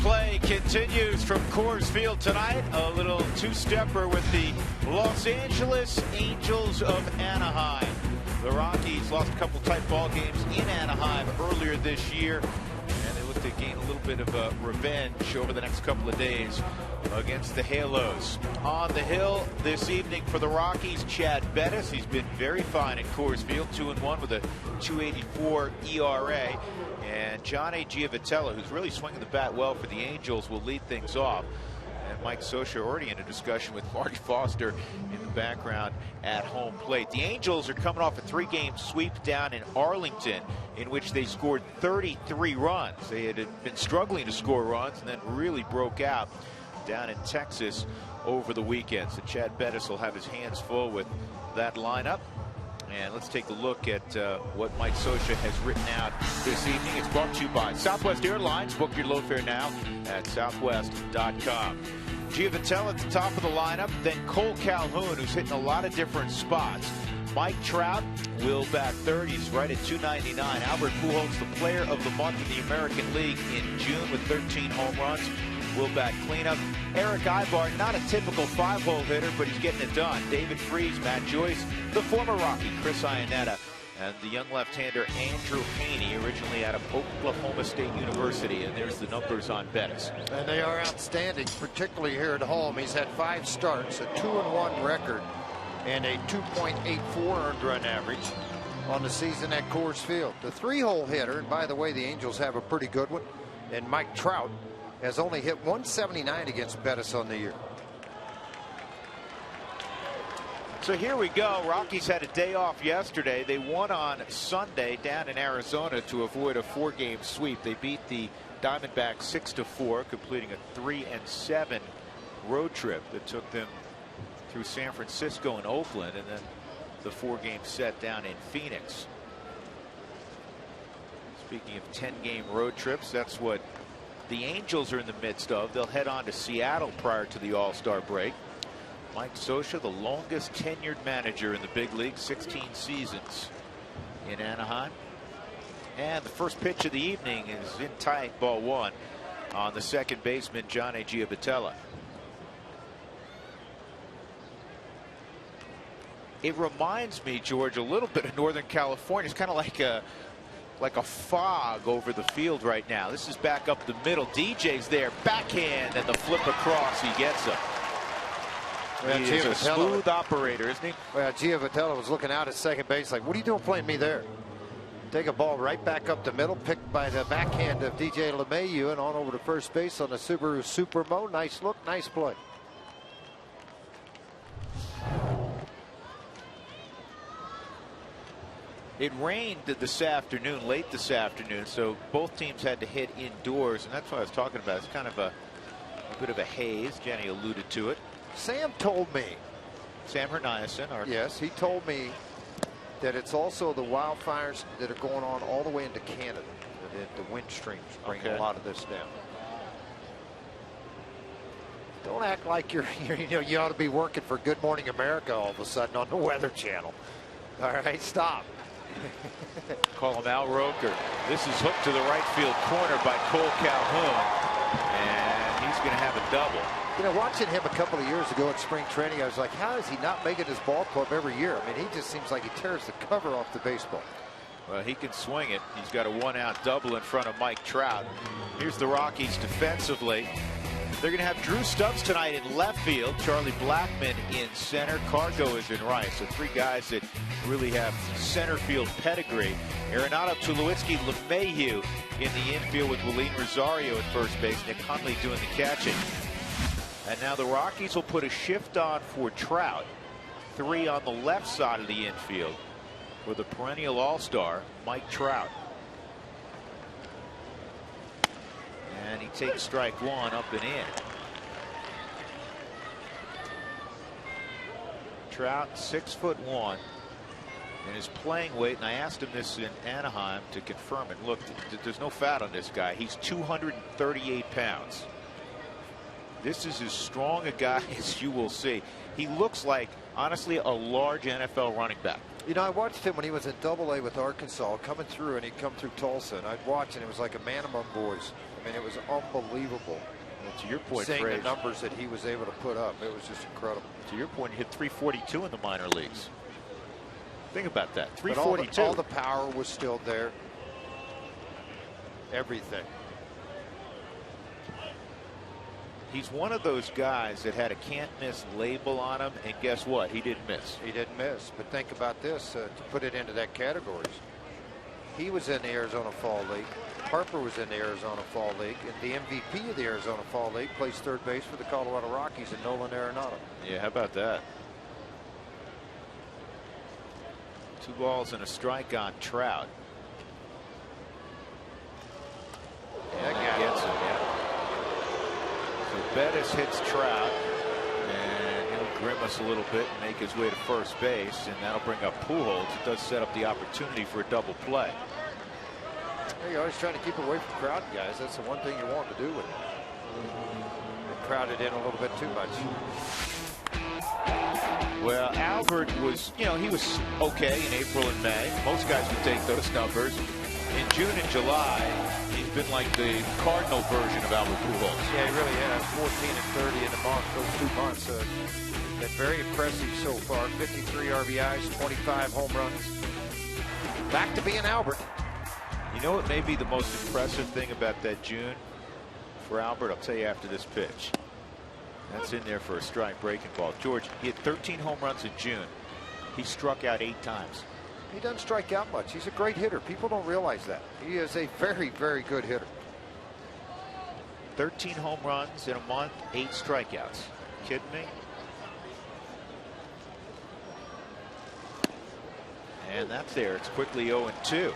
play continues from Coors Field tonight. A little two-stepper with the Los Angeles Angels of Anaheim. The Rockies lost a couple tight ball games in Anaheim earlier this year, and they look to gain a little bit of revenge over the next couple of days against the Halos. On the hill this evening for the Rockies, Chad Bettis. He's been very fine at Coors Field, 2-1 with a 2.84 ERA. And John A. Giavotella, who's really swinging the bat well for the Angels, will lead things off. And Mike Scioscia already in a discussion with Marty Foster in the background at home plate. The Angels are coming off a 3-game sweep down in Arlington, in which they scored 33 runs. They had been struggling to score runs and then really broke out down in Texas over the weekend. So Chad Bettis will have his hands full with that lineup. And let's take a look at what Mike Scioscia has written out this evening. It's brought to you by Southwest Airlines. Book your low fare now at southwest.com. Giavotella at the top of the lineup. Then Cole Calhoun, who's hitting a lot of different spots. Mike Trout will bat third. He's right at 299. Albert Pujols, the player of the month in the American League in June with 13 home runs, will bat cleanup. Eric Ibar, not a typical 5-hole hitter, but he's getting it done. David Freese, Matt Joyce, the former Rocky, Chris Iannetta, and the young left-hander Andrew Haney, originally out of Oklahoma State University. And there's the numbers on Bettis. And they are outstanding, particularly here at home. He's had 5 starts, a 2-1 record, and a 2.84 earned run average on the season at Coors Field. The 3-hole hitter, and by the way, the Angels have a pretty good one, and Mike Trout has only hit 179 against Bettis on the year. So here we go. Rockies had a day off yesterday. They won on Sunday down in Arizona to avoid a 4-game sweep. They beat the Diamondbacks 6-4, completing a 3-7 road trip that took them through San Francisco and Oakland, and then the 4-game set down in Phoenix. Speaking of 10-game road trips, that's what the Angels are in the midst of. They'll head on to Seattle prior to the All-Star break. Mike Scioscia, the longest tenured manager in the big league, 16 seasons in Anaheim. And the first pitch of the evening is in tight, ball 1 on the second baseman, John A. Giavotella. It reminds me, George, a little bit of Northern California. It's kind of like a fog over the field right now. This is back up the middle. DJ's there, backhand, and the flip across. He gets him. Well, he is a smooth operator, isn't he? Well, Giavotella was looking out at second base like, what are you doing playing me there? Take a ball right back up the middle, picked by the backhand of DJ LeMahieu, and on over to first base on the Subaru Supermo. Nice look, nice play. It rained this afternoon, late this afternoon, so both teams had to hit indoors, and that's what I was talking about. It's kind of a bit of a haze. Jenny alluded to it. Sam told me. Sam Herniason. Yes, he told me that it's also the wildfires that are going on all the way into Canada. The wind streams bring a lot of this down. Don't act like you ought to be working for Good Morning America all of a sudden on the Weather Channel. All right, stop. Call him Al Roker. This is hooked to the right field corner by Cole Calhoun, and he's going to have a double. You know, watching him a couple of years ago at spring training, I was like, how is he not making his ball club every year? I mean, he just seems like he tears the cover off the baseball. Well, he can swing it. He's got a 1-out double in front of Mike Trout. Here's the Rockies defensively. They're going to have Drew Stubbs tonight in left field, Charlie Blackmon in center, Cargo is in right. So 3 guys that really have center field pedigree. Arenado, Tulowitzki, LeMahieu in the infield with Willeen Rosario at first base. Nick Hundley doing the catching. And now the Rockies will put a shift on for Trout. 3 on the left side of the infield for the perennial all-star, Mike Trout. And he takes strike 1 up and in. Trout, 6'1", and his playing weight, and I asked him this in Anaheim to confirm it. Look, there's no fat on this guy. He's 238 pounds. This is as strong a guy as you will see. He looks like, honestly, a large NFL running back. You know, I watched him when he was in Double-A with Arkansas, coming through, and he'd come through Tulsa, and I'd watch, and it was like a man among boys. I mean, it was unbelievable. Well, to your point, seeing Fraze, the numbers that he was able to put up, it was just incredible. To your point, he hit 342 in the minor leagues. Think about that, But 342. all the power was still there. Everything. He's one of those guys that had a can't miss label on him, and guess what? He didn't miss. He didn't miss. But think about this, to put it into that category. He was in the Arizona Fall League. Harper was in the Arizona Fall League, and the MVP of the Arizona Fall League plays third base for the Colorado Rockies and Nolan Arenado. Yeah, how about that? 2 balls and a strike on Trout. Yeah, That gets him. Yeah. So Bettis hits Trout, and he'll grimace a little bit and make his way to first base, and that'll bring up Pujols. It does set up the opportunity for a double play. You're always trying to keep away from crowd guys. That's the one thing you want to do with it. They crowded in a little bit too much. Well, Albert was, he was okay in April and May. Most guys would take those numbers. In June and July, he's been like the Cardinal version of Albert Pujols. Yeah, he really has. 14 and 30 in the month, those 2 months. Been very impressive so far. 53 RBIs, 25 home runs. Back to being Albert. You know what may be the most impressive thing about that June for Albert? I'll tell you after this pitch. That's in there for a strike breaking ball. George, he had 13 home runs in June. He struck out 8 times. He doesn't strike out much. He's a great hitter. People don't realize that. He is a very, very good hitter. 13 home runs in a month, 8 strikeouts. Kidding me? And that's there. It's quickly 0-2.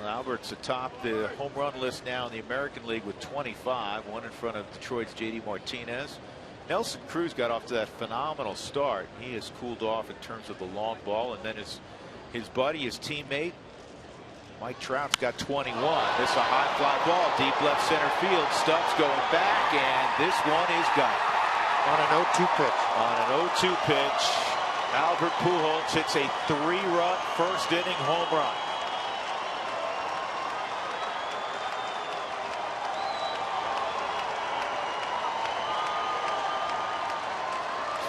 Albert's atop the home run list now in the American League with 25, 1 in front of Detroit's J.D. Martinez. Nelson Cruz got off to that phenomenal start. He has cooled off in terms of the long ball, and then his buddy, his teammate, Mike Trout's got 21. This is a high fly ball, deep left center field. Stubbs going back, and this one is gone. On an 0-2 pitch. On an 0-2 pitch, Albert Pujols hits a 3-run first inning home run.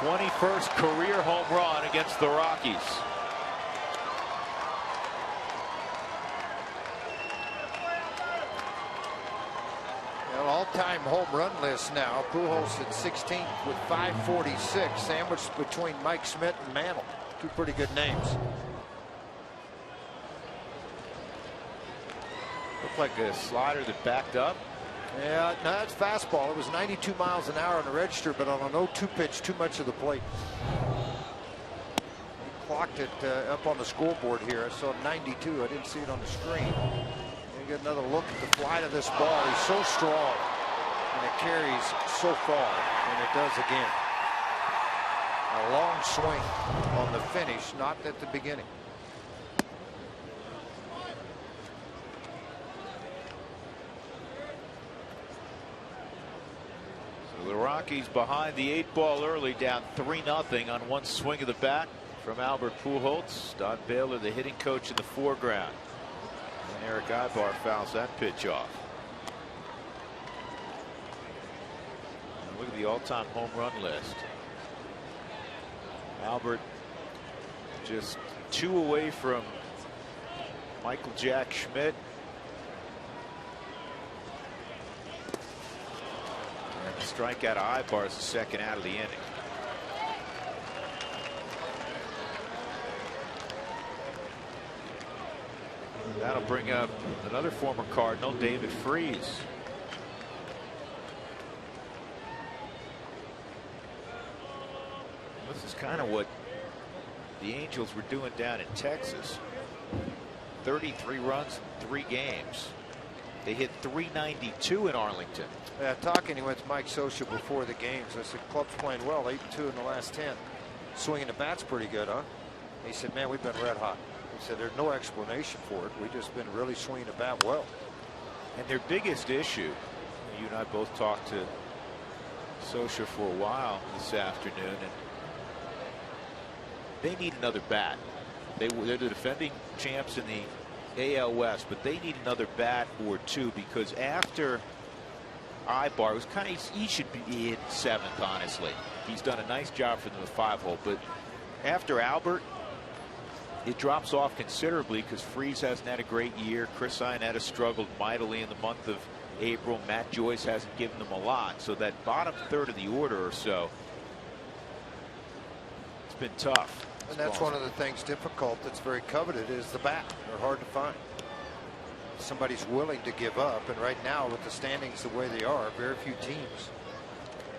21st career home run against the Rockies. All-time home run list now. Pujols at 16th with 546, sandwiched between Mike Schmidt and Mantle. 2 pretty good names. Looked like a slider that backed up. Yeah, no, that's fastball. It was 92 miles an hour on the register, but on an 0-2 pitch, too much of the plate. He clocked it up on the scoreboard here. I saw 92. I didn't see it on the screen. You get another look at the flight of this ball. He's so strong, and it carries so far, and it does again. A long swing on the finish, not at the beginning. The Rockies behind the 8-ball early, down 3-0 on one swing of the bat from Albert Pujols. Don Baylor, the hitting coach, in the foreground. And Eric Ibar fouls that pitch off. And look at the all-time home run list. Albert just 2 away from Michael Jack Schmidt. Strikeout of Ibar is the second out of the inning. That'll bring up another former Cardinal, David Freese. This is kind of what the Angels were doing down in Texas. 33 runs in 3 games. They hit 392 in Arlington. Yeah, talking with Mike Scioscia before the games, I said, club's playing well, 8-2 in the last 10. Swinging the bat's pretty good, huh? He said, man, we've been red hot. He said, there's no explanation for it. We've just been really swinging the bat well. And their biggest issue, you and I both talked to Scioscia for a while this afternoon, and they need another bat. They're the defending champs in the AL West, but they need another bat or two, because after Ibar, was kind of, he should be in 7th, honestly. He's done a nice job for them at 5-hole, but after Albert, it drops off considerably because Freese hasn't had a great year. Chris Iannetta struggled mightily in the month of April. Matt Joyce hasn't given them a lot, so that bottom third of the order or so, it's been tough. And that's one of the things difficult that's very coveted is the bat. They're hard to find. Somebody's willing to give up, and right now with the standings the way they are, very few teams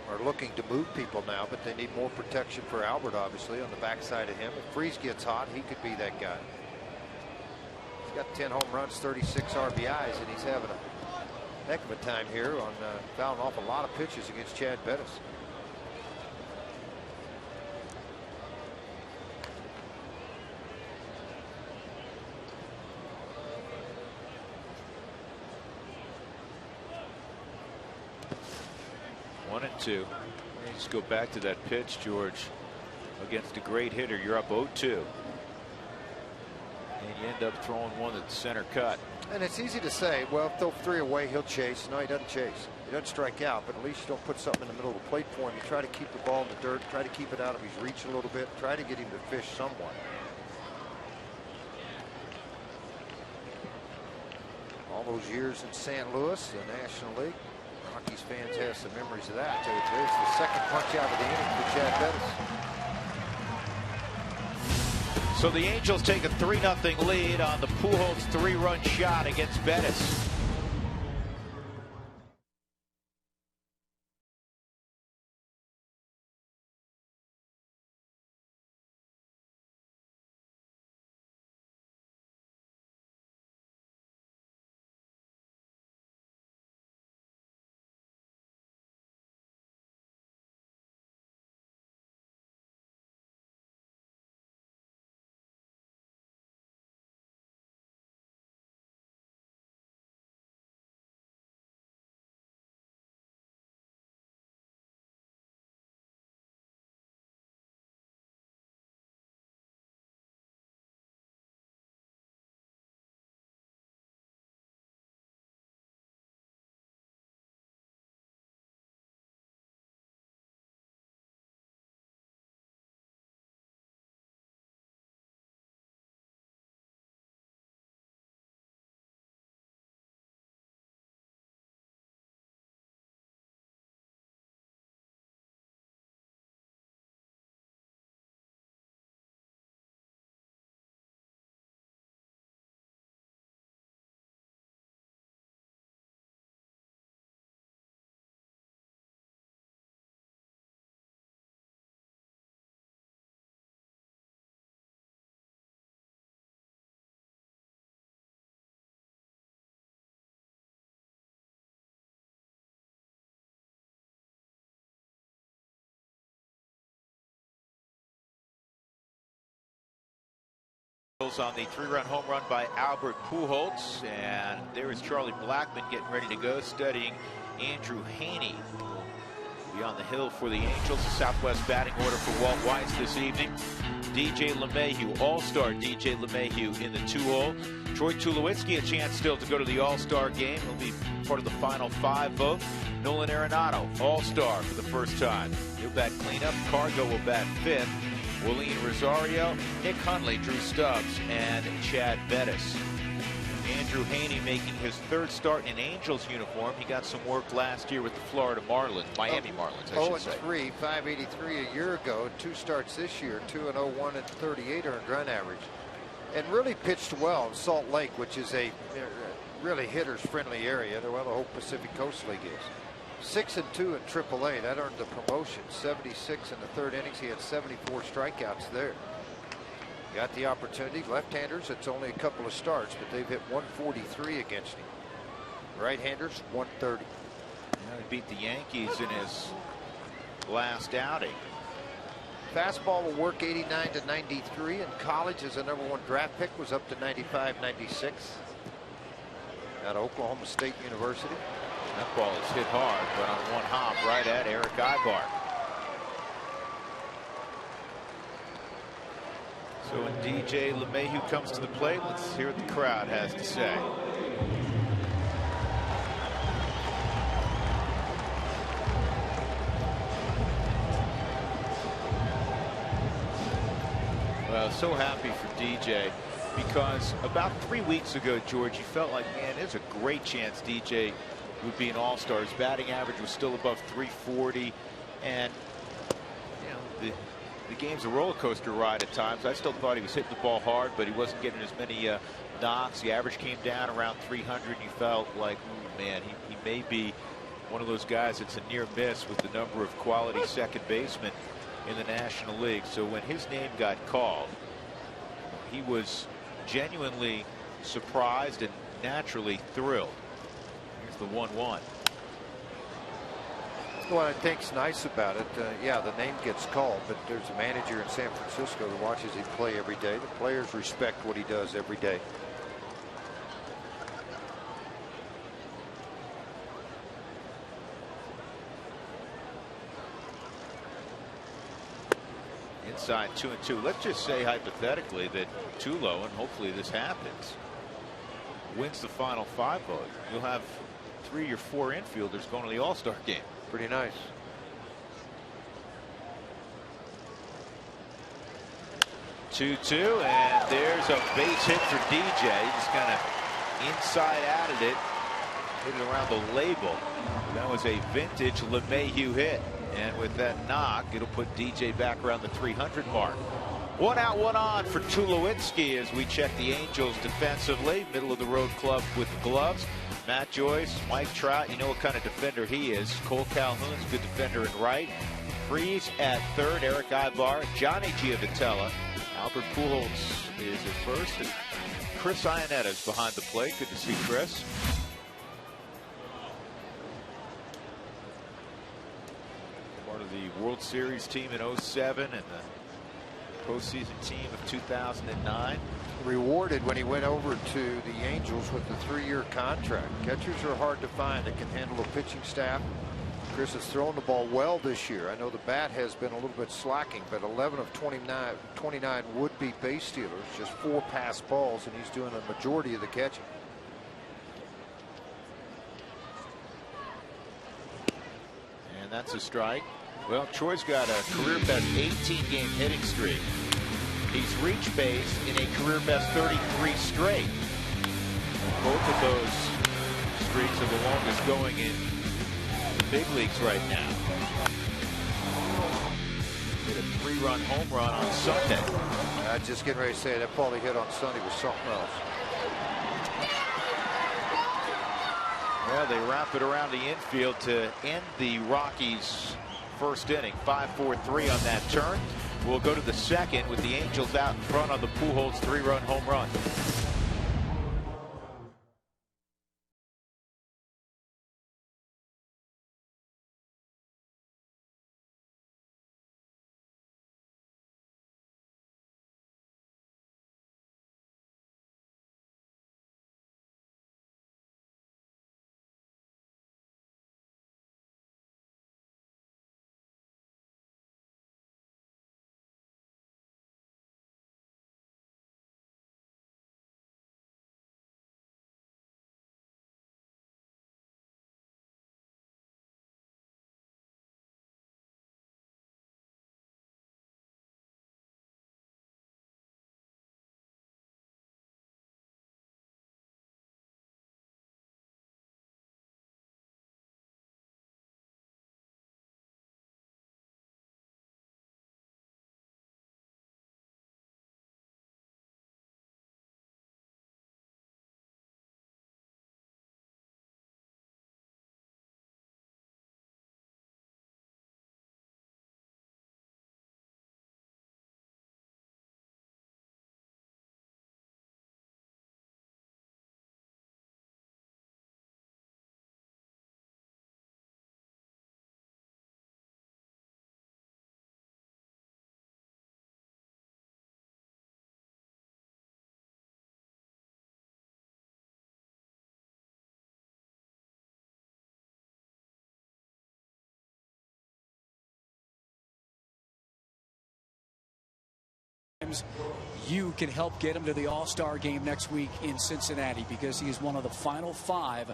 are looking to move people now, but they need more protection for Albert, obviously, on the backside of him. If Freese gets hot, he could be that guy. He's got 10 home runs, 36 RBIs, and he's having a heck of a time here on fouling off a lot of pitches against Chad Bettis. One and two. Just go back to that pitch, George, against a great hitter. You're up 0-2, and you end up throwing one at the center cut. And it's easy to say, well, if throw 3 away, he'll chase. No, he doesn't chase. He doesn't strike out, but at least you don't put something in the middle of the plate for him. You try to keep the ball in the dirt, try to keep it out of his reach a little bit, try to get him to fish somewhat. All those years in St. Louis, the National League. Rockies fans have some memories of that. There's the second punch out of the inning for Chad Bettis. So the Angels take a 3-0 lead on the Pujols 3-run shot against Bettis. On the 3-run home run by Albert Pujols, and there is Charlie Blackmon getting ready to go, studying Andrew Haney. Be on the hill for the Angels. The Southwest batting order for Walt Weiss this evening. DJ LeMahieu, All-Star DJ LeMahieu in the 2-hole. Troy Tulowitzki, a chance still to go to the All-Star game. He'll be part of the final 5 vote. Nolan Arenado, All-Star for the first time. He'll bat cleanup. Cargo will bat 5th. Willeen Rosario, Nick Hundley, Drew Stubbs, and Chad Bettis. Andrew Haney making his 3rd start in an Angels uniform. He got some work last year with the Florida Marlins, Miami Marlins, I should say. 0-3, 583 a year ago, 2 starts this year, 2-0-1 and 38 earned run average. And really pitched well in Salt Lake, which is a really hitters friendly area. Well, the whole Pacific Coast League is. 6-2 in AAA. That earned the promotion. 76 in the 3rd innings. He had 74 strikeouts there. Got the opportunity. Left-handers, it's only a couple of starts, but they've hit 143 against him. Right-handers, 130. He beat the Yankees in his last outing. Fastball will work 89 to 93. In college, as a #1 draft pick, was up to 95, 96. Out of Oklahoma State University. That ball is hit hard, but on one hop right at Eric Ibar. So when DJ LeMahieu comes to the plate, let's hear what the crowd has to say. Well, so happy for DJ, because about 3 weeks ago, George, you felt like, man, there's a great chance DJ would be an all-star. His batting average was still above 340, and you know, the game's a roller coaster ride at times. I still thought he was hitting the ball hard, but he wasn't getting as many knocks. The average came down around 300, and you felt like, ooh, man, he may be one of those guys that's a near miss with the number of quality second basemen in the National League. So when his name got called, he was genuinely surprised and naturally thrilled. Here's the 1-1. What I think's nice about it, yeah, the name gets called, but there's a manager in San Francisco that watches him play every day. The players respect what he does every day. Inside 2-2. Let's just say hypothetically that Tulo, and hopefully this happens, wins the final 5 vote. You'll have 3 or 4 infielders going to the All-Star game. Pretty nice. 2-2, and there's a base hit for DJ. He just kind of inside added it, hit it around the label. That was a vintage LeMahieu hit. And with that knock, it'll put DJ back around the 300 mark. 1 out, 1 on for Tulowitzki as we check the Angels defensively. Middle of the road club with the gloves. Matt Joyce, Mike Trout, you know what kind of defender he is. Cole Calhoun's good defender in right. Freeze at third. Eric Ibar, Johnny Giavotella. Albert Pujols is at first. And Chris Ionetta's behind the plate. Good to see Chris. Of the World Series team in 07 and the postseason team of 2009. Rewarded when he went over to the Angels with the 3-year contract. Catchers are hard to find that can handle a pitching staff. Chris has thrown the ball well this year. I know the bat has been a little bit slacking, but 11 of 29 would-be base stealers, just 4 pass balls, and he's doing a majority of the catching. And that's a strike. Well, Troy's got a career best 18-game hitting streak. He's reached base in a career best 33 straight. Both of those streaks are the longest going in the big leagues right now. Hit a 3-run home run on Sunday. I was just getting ready to say that ball he hit on Sunday was something else. Well, they wrap it around the infield to end the Rockies' first inning. 5-4-3 on that turn. We'll go to the second with the Angels out in front on the Pujols 3-run home run. you can help get him to the All-Star game next week in Cincinnati, because he is one of the final 5.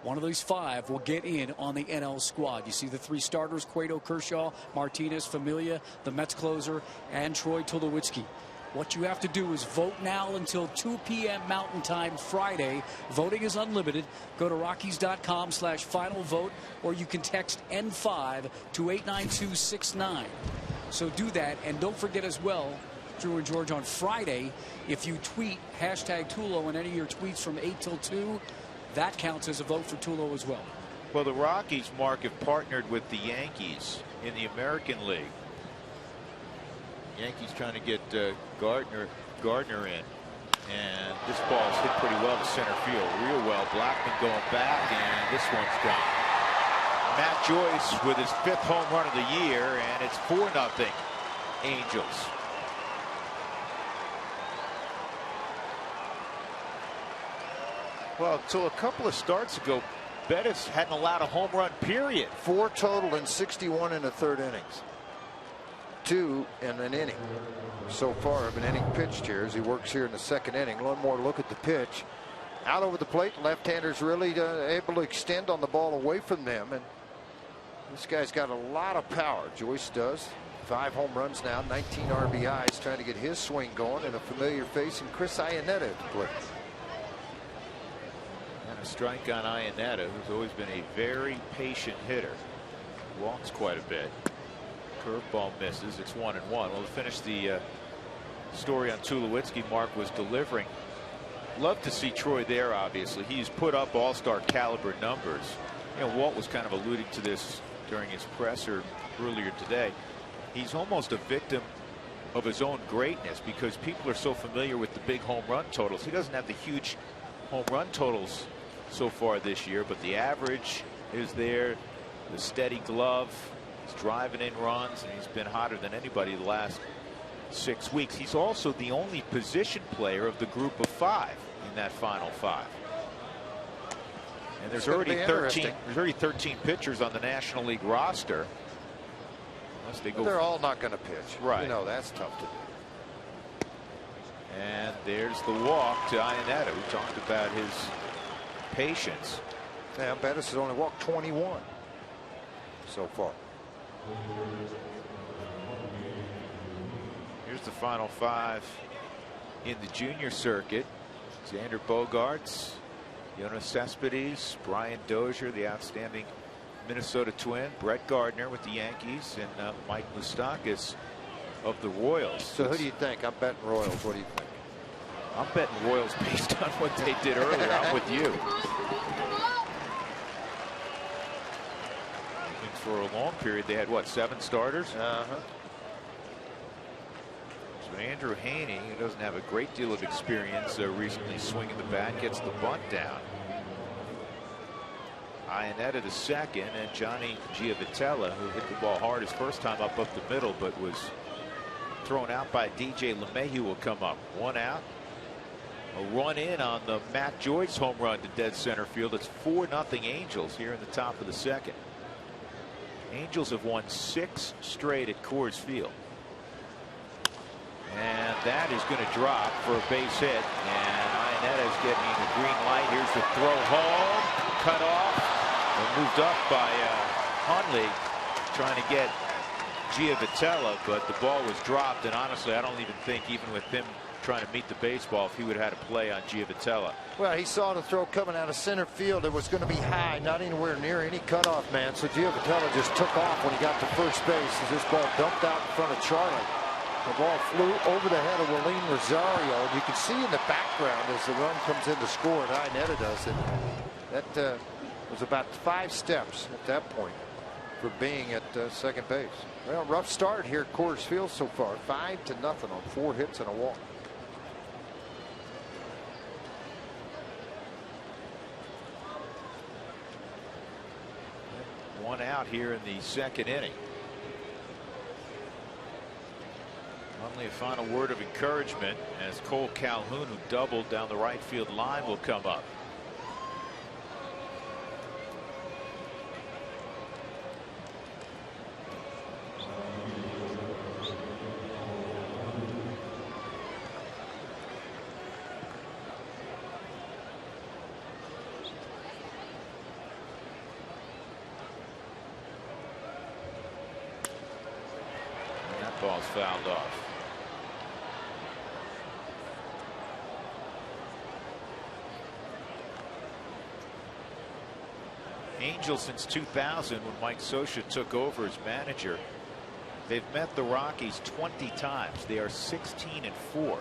One of those 5 will get in on the NL squad. You see the 3 starters: Cueto, Kershaw, Martinez, Familia, the Mets closer, and Troy Tulowitzki. What you have to do is vote now until 2 p.m. Mountain Time Friday. Voting is unlimited. Go to Rockies.com/final vote, or you can text N5 to 89269. So do that, and don't forget as well, Drew and George, on Friday, if you tweet #Tulo in any of your tweets from 8 till 2, that counts as a vote for Tulo as well. Well, the Rockies, Mark, have partnered with the Yankees in the American League. Yankees trying to get Gardner in, and this ball's hit pretty well to center field, real well. Blackman going back, and this one's gone. Matt Joyce with his 5th home run of the year, and it's 4-0 Angels. Well, until a couple of starts ago, Bettis hadn't allowed a home run, period. 4 total and 61 in the 3rd innings. 2 in an inning so far of an inning pitched here as he works here in the 2nd inning. One more look at the pitch. Out over the plate, left-handers really able to extend on the ball away from them, and this guy's got a lot of power. Joyce does. 5 home runs now, 19 RBIs, trying to get his swing going, and a familiar face in Chris Iannetta at the plate. And a strike on Iannetta, who's always been a very patient hitter. Walks quite a bit. Curveball misses. It's 1-1. Well, to finish the story on Tulowitzki, Mark was delivering. Love to see Troy there, obviously. He's put up all-star caliber numbers. You know, Walt was kind of alluding to this during his presser earlier today. He's almost a victim of his own greatness because people are so familiar with the big home run totals. He doesn't have the huge home run totals so far this year, but the average is there. The steady glove. He's driving in runs, and he's been hotter than anybody the last 6 weeks. He's also the only position player of the group of 5 in that final 5. And there's already 13 pitchers on the National League roster. Unless they go, they're all not going to pitch. Right. You know, that's tough to do. And there's the walk to Iannetta, who talked about his patience. Yeah, Bettis has only walked 21 so far. Here's the final 5 in the junior circuit. Xander Bogaerts, Jonas Cespedes, Brian Dozier, the outstanding Minnesota Twin, Brett Gardner with the Yankees, and Mike Moustakas of the Royals. So who do you think? I'm betting Royals. What do you think? I'm betting Royals based on what they did earlier. I'm with you. For a long period, they had, what, 7 starters? So Andrew Haney, who doesn't have a great deal of experience, recently swinging the bat, gets the bunt down. Iannetta the second, and Johnny Giavitella, who hit the ball hard his first time up the middle, but was thrown out by DJ LeMahieu, will come up. 1 out. A run in on the Matt Joyce home run to dead center field. It's 4-0 Angels here in the top of the 2nd. Angels have won 6 straight at Coors Field. And that is going to drop for a base hit. And Iannetta is getting a green light. Here's the throw home. Cut off. And moved up by Hundley, trying to get Giavitella, but the ball was dropped. And honestly, I don't even think, even with him trying to meet the baseball, if he would have had a play on Giavitella. Well, he saw the throw coming out of center field. It was going to be high, not anywhere near any cutoff man. So Giavitella just took off when he got to first base as this ball dumped out in front of Charlie. The ball flew over the head of Willeen Rosario. And you can see in the background as the run comes in to score, and Iannetta does it. That was about 5 steps at that point for being at second base. Well, rough start here at Coors Field so far. 5-0 on 4 hits and a walk. One out here in the 2nd inning. Only a final word of encouragement as Cole Calhoun, who doubled down the right field line, will come up. Ball's fouled off. Angels since 2000, when Mike Scioscia took over as manager, they've met the Rockies 20 times. They are 16-4. In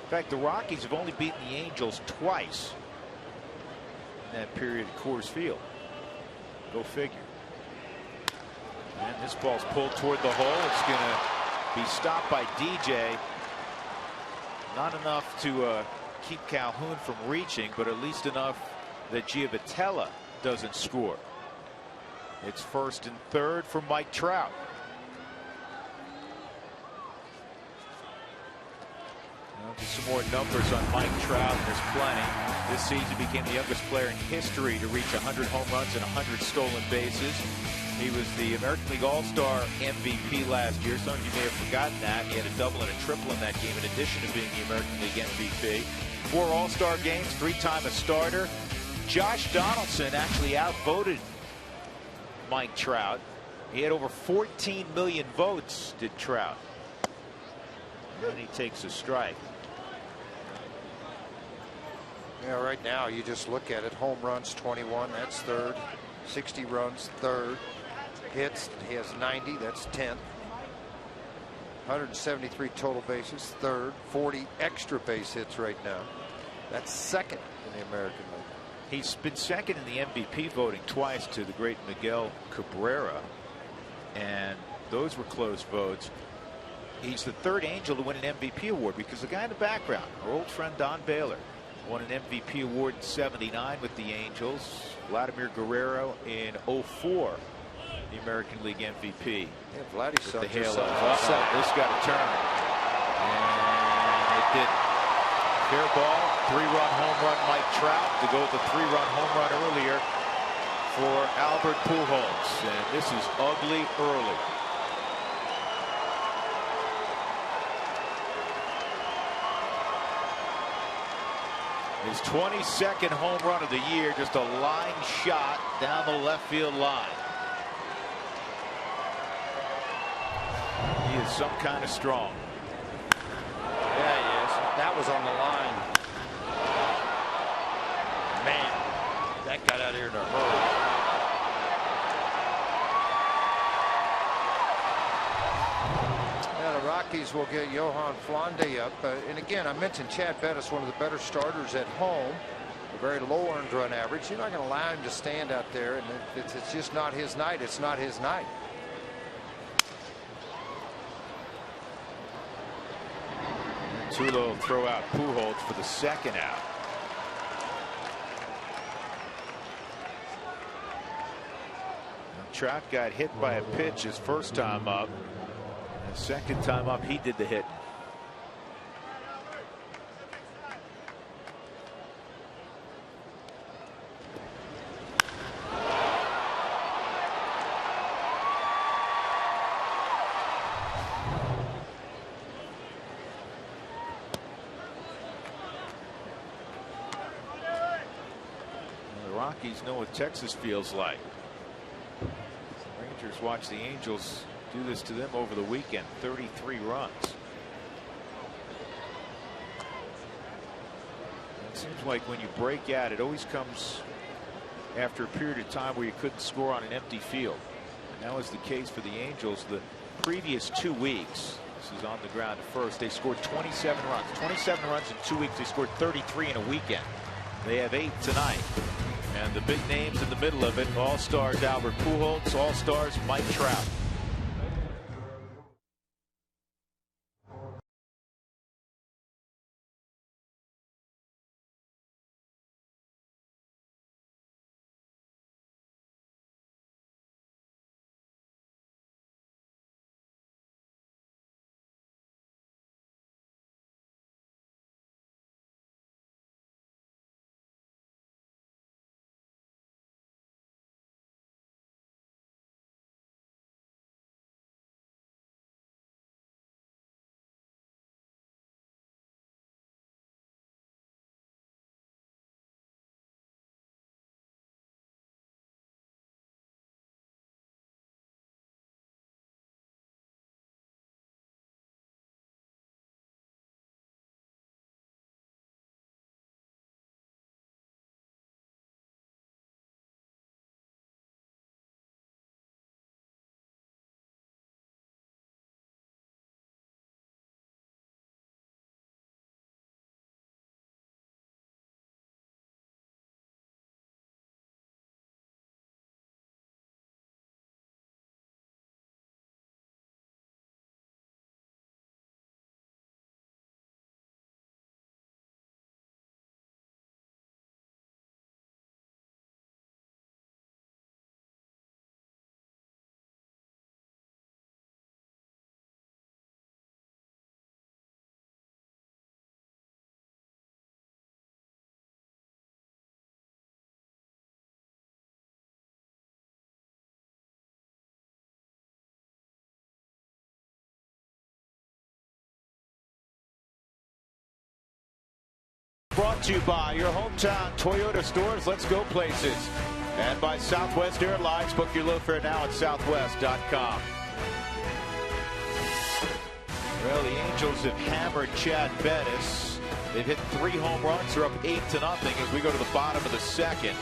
fact, the Rockies have only beaten the Angels twice in that period at Coors Field. Go figure. And this ball's pulled toward the hole. It's going to be stopped by DJ. Not enough to keep Calhoun from reaching, but at least enough that Giavotella doesn't score. It's 1st and 3rd for Mike Trout. Well, just some more numbers on Mike Trout. There's plenty. This season became the youngest player in history to reach 100 home runs and 100 stolen bases. He was the American League All-Star MVP last year. Some of you may have forgotten that. He had a double and a triple in that game in addition to being the American League MVP. 4 All-Star games, 3-time a starter. Josh Donaldson actually outvoted Mike Trout. He had over 14 million votes, did Trout. And he takes a strike. Yeah, right now you just look at it. Home runs 21, that's 3rd. 60 runs, 3rd. Hits, he has 90, that's 10th. 173 total bases, 3rd. 40 extra base hits right now. That's 2nd in the American League. He's been 2nd in the MVP voting twice to the great Miguel Cabrera, and those were close votes. He's the 3rd Angel to win an MVP award, because the guy in the background, our old friend Don Baylor, won an MVP award in '79 with the Angels. Vladimir Guerrero in '04, the American League MVP. Yeah, Vladdy's the halo. This got a turn, and it didn't. Fair ball, 3-run home run Mike Trout to go with the 3-run home run earlier for Albert Pujols, and this is ugly early. His 22nd home run of the year, just a line shot down the left field line. He is some kind of strong. Yeah, he is. That was on the line. Man, that got out of here in a hurry. The Rockies will get Johan Flande up. And again, I mentioned Chad Bettis, one of the better starters at home. A very low earned run average. You're not going to allow him to stand out there, and it's just not his night. It's not his night. Tulo will throw out Pujols for the 2nd out. Trout got hit by a pitch his first time up. The 2nd time up, he did the hit. The Rockies know what Texas feels like. Rangers watch the Angels do this to them over the weekend. 33 runs. It seems like when you break out, it always comes after a period of time where you couldn't score on an empty field. And that was the case for the Angels the previous 2 weeks. This is on the ground at first. They scored 27 runs. 27 runs in 2 weeks. They scored 33 in a weekend. They have 8 tonight. And the big names in the middle of it, All-Stars Albert Pujols, All-Stars Mike Trout. brought to you by your hometown Toyota stores. Let's go places. And by Southwest Airlines. Book your low fare now at southwest.com. Well, the Angels have hammered Chad Bettis. They've hit 3 home runs. They're up 8-0 as we go to the bottom of the second.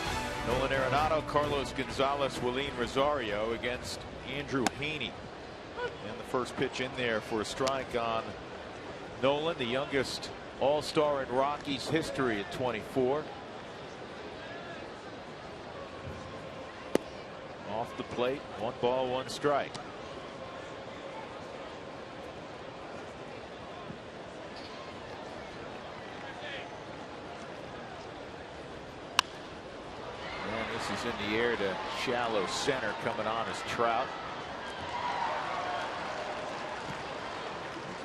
Nolan Arenado, Carlos Gonzalez, Willeen Rosario against Andrew Heaney. And the first pitch in there for a strike on Nolan, the youngest All-Star in Rockies history at 24. Off the plate, 1 ball, 1 strike. And this is in the air to shallow center. Coming on is Trout.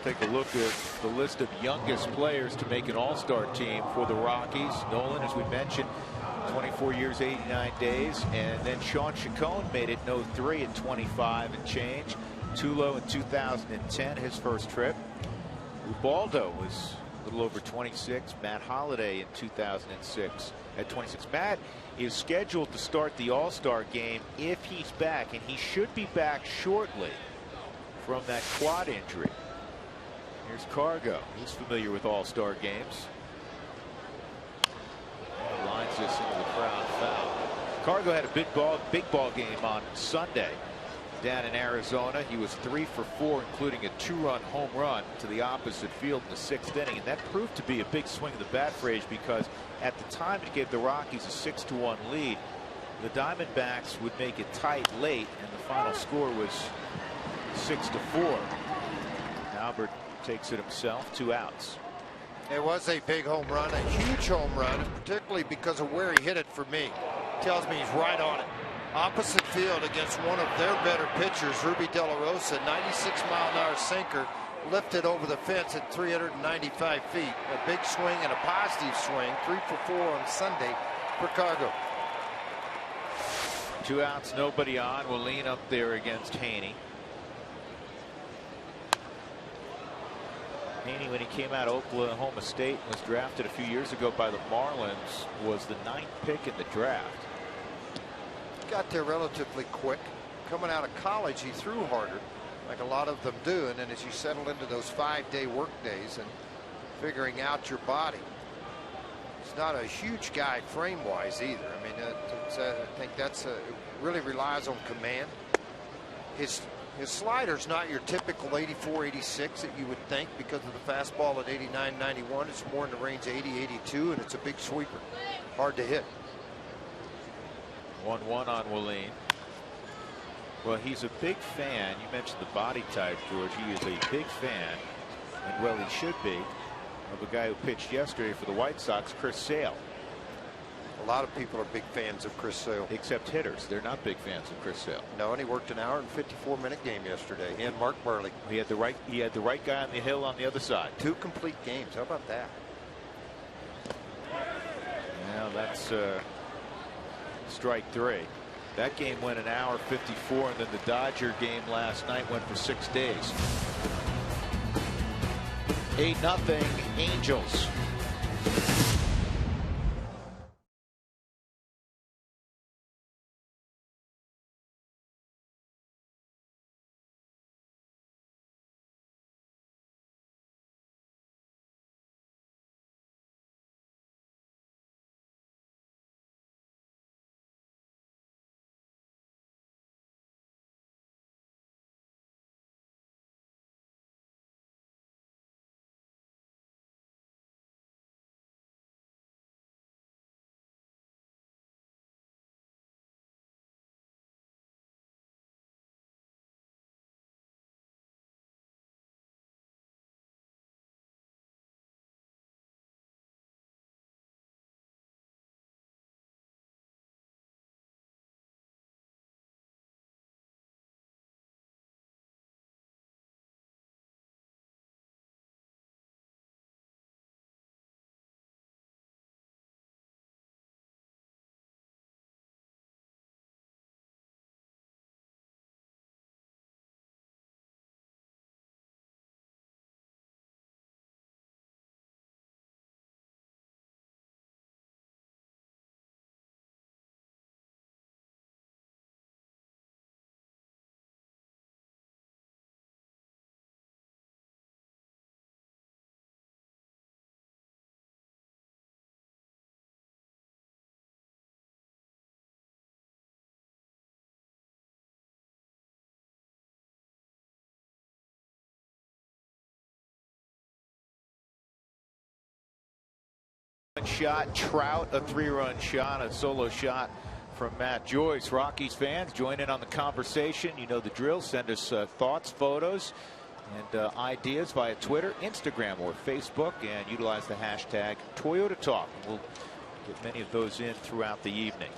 Take a look at the list of youngest players to make an All-Star team for the Rockies. Nolan, as we mentioned, 24 years, 89 days. And then Sean Chacon made it in 03 at 25 and change. Tulo in 2010, his first trip. Ubaldo was a little over 26. Matt Holliday in 2006 at 26. Matt is scheduled to start the All-Star game if he's back, and he should be back shortly from that quad injury. Here's Cargo. He's familiar with All-Star games. Lines this into the crowd foul. Cargo had a big ball game on Sunday down in Arizona. He was 3 for 4, including a 2-run home run to the opposite field in the 6th inning, and that proved to be a big swing of the bat for Age, because at the time it gave the Rockies a 6-1 lead. The Diamondbacks would make it tight late, and the final score was 6-4. Albert takes it himself, 2 outs. It was a big home run, a huge home run, and particularly because of where he hit it for me. Tells me he's right on it. Opposite field against one of their better pitchers, Ruby De La Rosa, 96-mile-an-hour sinker, lifted over the fence at 395 feet. A big swing and a positive swing, 3 for 4 on Sunday for Cargo. 2 outs, nobody on. Willeen up there against Heaney. Heaney, when he came out of Oklahoma State and was drafted a few years ago by the Marlins, was the 9th pick in the draft. Got there relatively quick. Coming out of college, he threw harder, like a lot of them do, and then as you settle into those 5-day work days and figuring out your body. He's not a huge guy frame-wise either. I mean, I think that's really relies on command. His slider's not your typical 84, 86 that you would think, because of the fastball at 89, 91. It's more in the range 80, 82, and it's a big sweeper. Hard to hit. 1-1 on Willeen. Well, he's a big fan. You mentioned the body type, George. He is a big fan, and well, he should be, of a guy who pitched yesterday for the White Sox, Chris Sale. A lot of people are big fans of Chris Sale. Except hitters. They're not big fans of Chris Sale. No, and he worked an hour and 54-minute game yesterday. He and Mark Burley. He had the right guy on the hill on the other side. 2 complete games. How about that? Now that's strike 3. That game went an hour 54, and then the Dodger game last night went for 6 days. 8-0 Angels. Shot, Trout, a 3-run shot, a solo shot from Matt Joyce. Rockies fans, join in on the conversation. You know the drill. Send us thoughts, photos, and ideas via Twitter, Instagram, or Facebook, and utilize the hashtag Toyota Talk. We'll get many of those in throughout the evening.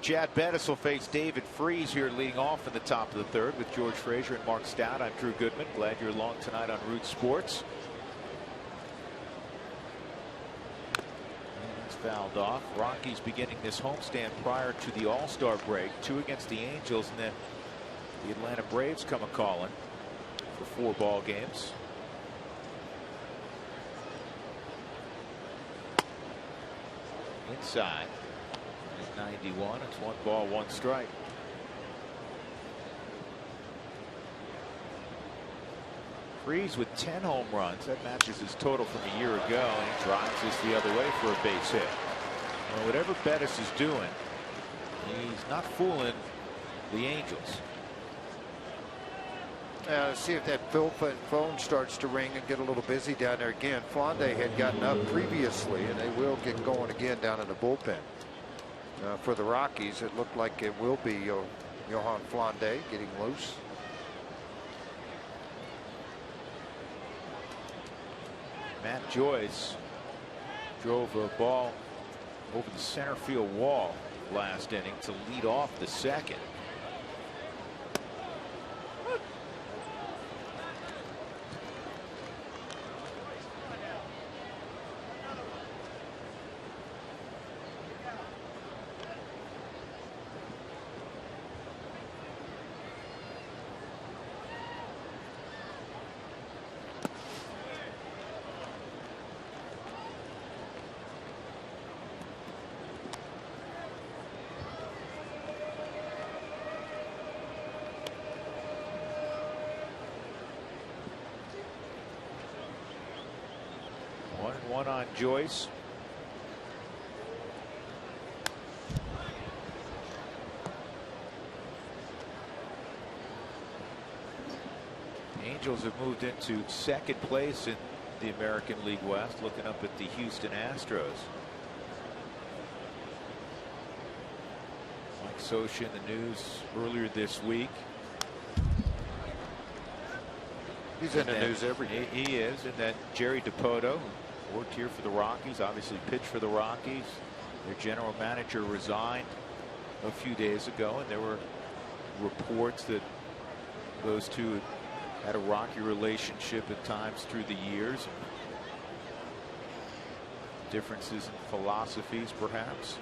Chad Bettis will face David Freese here leading off in the top of the third with George Frazier and Mark Stout. I'm Drew Goodman. Glad you're along tonight on Root Sports. Fouled off. Rockies beginning this homestand prior to the All-Star break. 2 against the Angels, and then the Atlanta Braves come a-calling for 4 ball games. Inside at 91. It's 1 ball, 1 strike. Freese with 10 home runs. That matches his total from a year ago, and he drives this the other way for a base hit. Well, whatever Bettis is doing, he's not fooling the Angels. Let's see if that phone starts to ring and get a little busy down there again. Flande had gotten up previously, and they will get going again down in the bullpen. For the Rockies, it looked like it will be Johan Flande getting loose. Matt Joyce drove a ball over the center field wall last inning to lead off the second. One on Joyce. Angels have moved into second place in the American League West, looking up at the Houston Astros. Mike Scioscia in the news earlier this week. He's in the news every day. He is. And that Jerry Dipoto, who worked here for the Rockies, obviously pitched for the Rockies. Their general manager resigned a few days ago, and there were reports that those two had a rocky relationship at times through the years. Differences in philosophies, perhaps.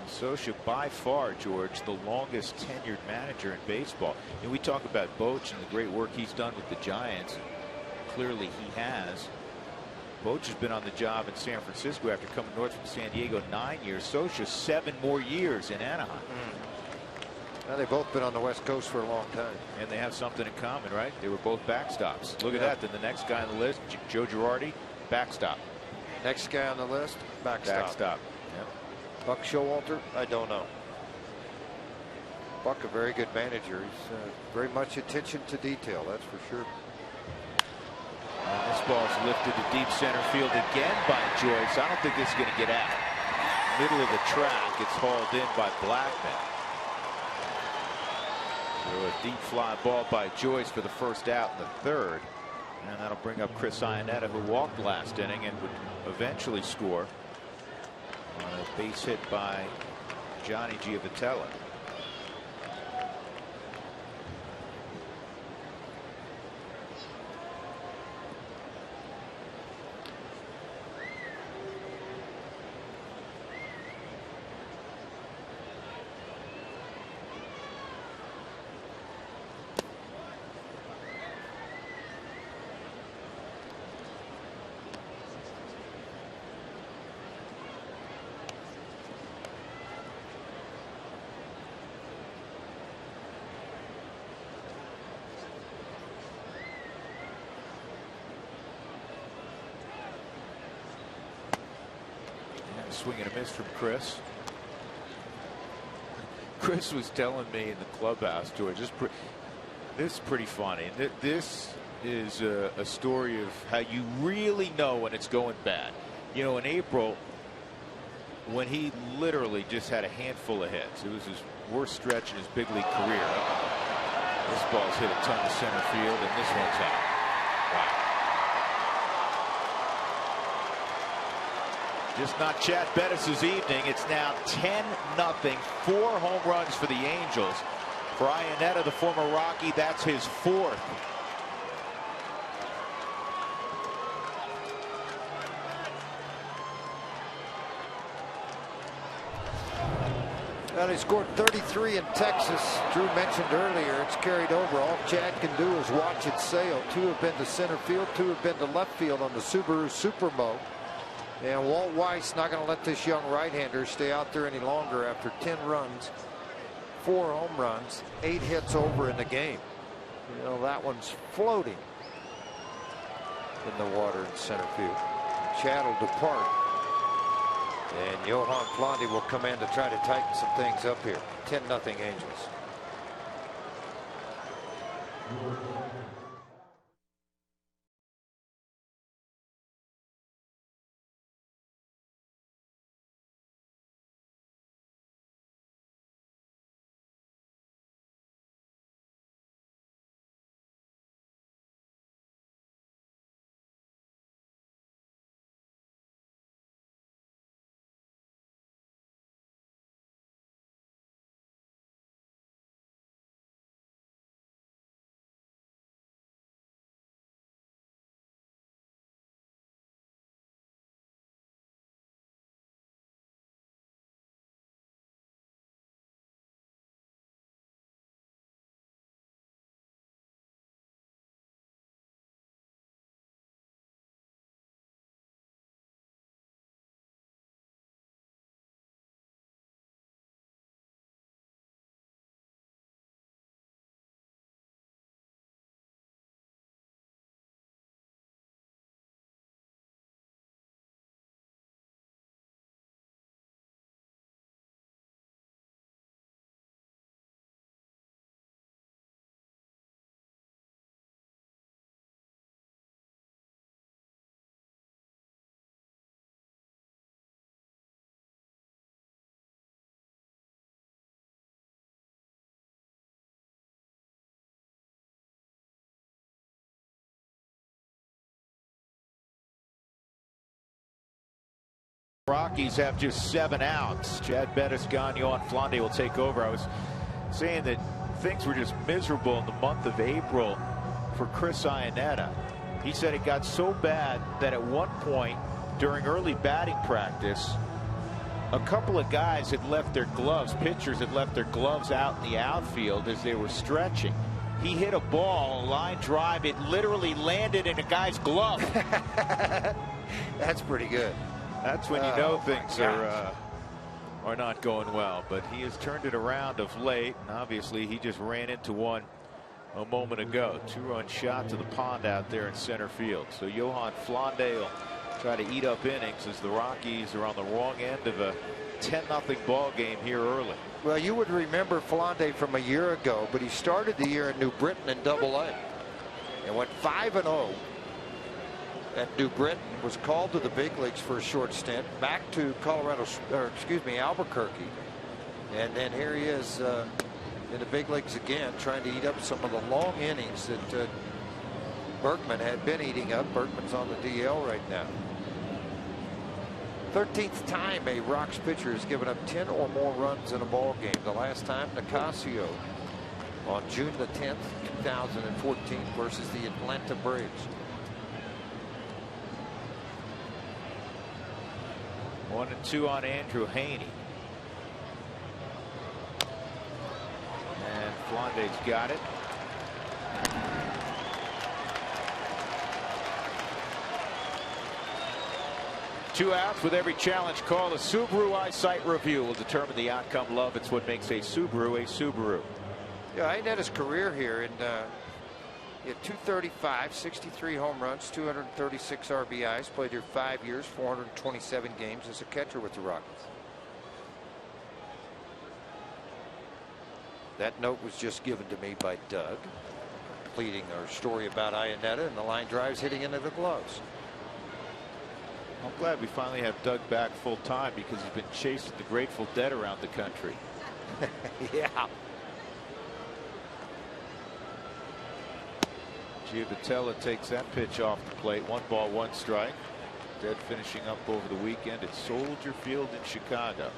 Scioscia, by far, George, the longest tenured manager in baseball. And we talk about Boch and the great work he's done with the Giants. Clearly he has. Boch has been on the job in San Francisco after coming north from San Diego 9 years. Scioscia 7 more years in Anaheim. Now they've both been on the West Coast for a long time. And they have something in common, right? They were both backstops. Look at that. Then the next guy on the list, Joe Girardi, backstop. Next guy on the list, backstop. Backstop. Yep. Buck Showalter, I don't know. Buck, a very good manager. He's very much attention to detail, that's for sure. This ball's lifted to deep center field again by Joyce. I don't think this is going to get out. Middle of the track, it's hauled in by Blackman. So a deep fly ball by Joyce for the first out in the third. And that'll bring up Chris Iannetta, who walked last inning and would eventually score on a base hit by Johnny Giavotella. Swing and a miss from Chris. Chris was telling me in the clubhouse, George, This is pretty funny. This is a story of how you really know when it's going bad. You know, in April, when he literally just had a handful of hits, it was his worst stretch in his big league career. This ball's hit a ton to center field, and this one's out. Wow. Just not Chad Bettis' evening. It's now 10-0. 4 home runs for the Angels. For Iannetta, the former Rocky, that's his 4th. Well, he scored 33 in Texas. Drew mentioned earlier it's carried over. All Chad can do is watch it sail. 2 have been to center field, 2 have been to left field on the Subaru Supermo. And Walt Weiss not going to let this young right-hander stay out there any longer after 10 runs, 4 home runs, 8 hits over in the game. You know, that one's floating in the water in center field. Chad will depart. And Johan Flondy will come in to try to tighten some things up here. 10-0 Angels. Rockies have just 7 outs. Chad Bettis gone. Johan Flondy will take over. I was saying that things were just miserable in the month of April for Chris Iannetta. He said it got so bad that at one point during early batting practice, a couple of guys had left their gloves, pitchers had left their gloves out in the outfield as they were stretching. He hit a ball, a line drive. It literally landed in a guy's glove. That's pretty good. That's when you know things are not going well. But he has turned it around of late, and obviously he just ran into one a moment ago. 2-run shot to the pond out there in center field. So Johan Flondy will try to eat up innings as the Rockies are on the wrong end of a 10-0 ball game here early. Well, you would remember Flondy from a year ago, but he started the year in New Britain in Double-A and went 5-0 at New Britain. Was called to the big leagues for a short stint, back to Albuquerque, and then here he is in the big leagues again, trying to eat up some of the long innings that Berkman had been eating up. Berkman's on the DL right now. 13th time a Rocks pitcher has given up 10 or more runs in a ball game. The last time, Nicasio on June the 10th, 2014 versus the Atlanta Braves. One and 2 on Andrew Haney. And Flondy's got it. Two outs with every challenge call. A Subaru eyesight review will determine the outcome. Love, it's what makes a Subaru a Subaru. Yeah, I had his career here, and he had 235, 63 home runs, 236 RBIs, played here 5 years, 427 games as a catcher with the Rockies. That note was just given to me by Doug. completing our story about Iannetta and the line drives hitting into the gloves. I'm glad we finally have Doug back full time because he's been chasing the Grateful Dead around the country. Yeah. Giavotella takes that pitch off the plate. 1 ball, 1 strike. Dead finishing up over the weekend at Soldier Field in Chicago.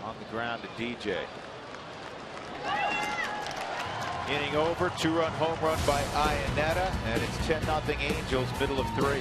On the ground to DJ. Inning over, 2-run home run by Iannetta, and it's 10-0 Angels, middle of 3.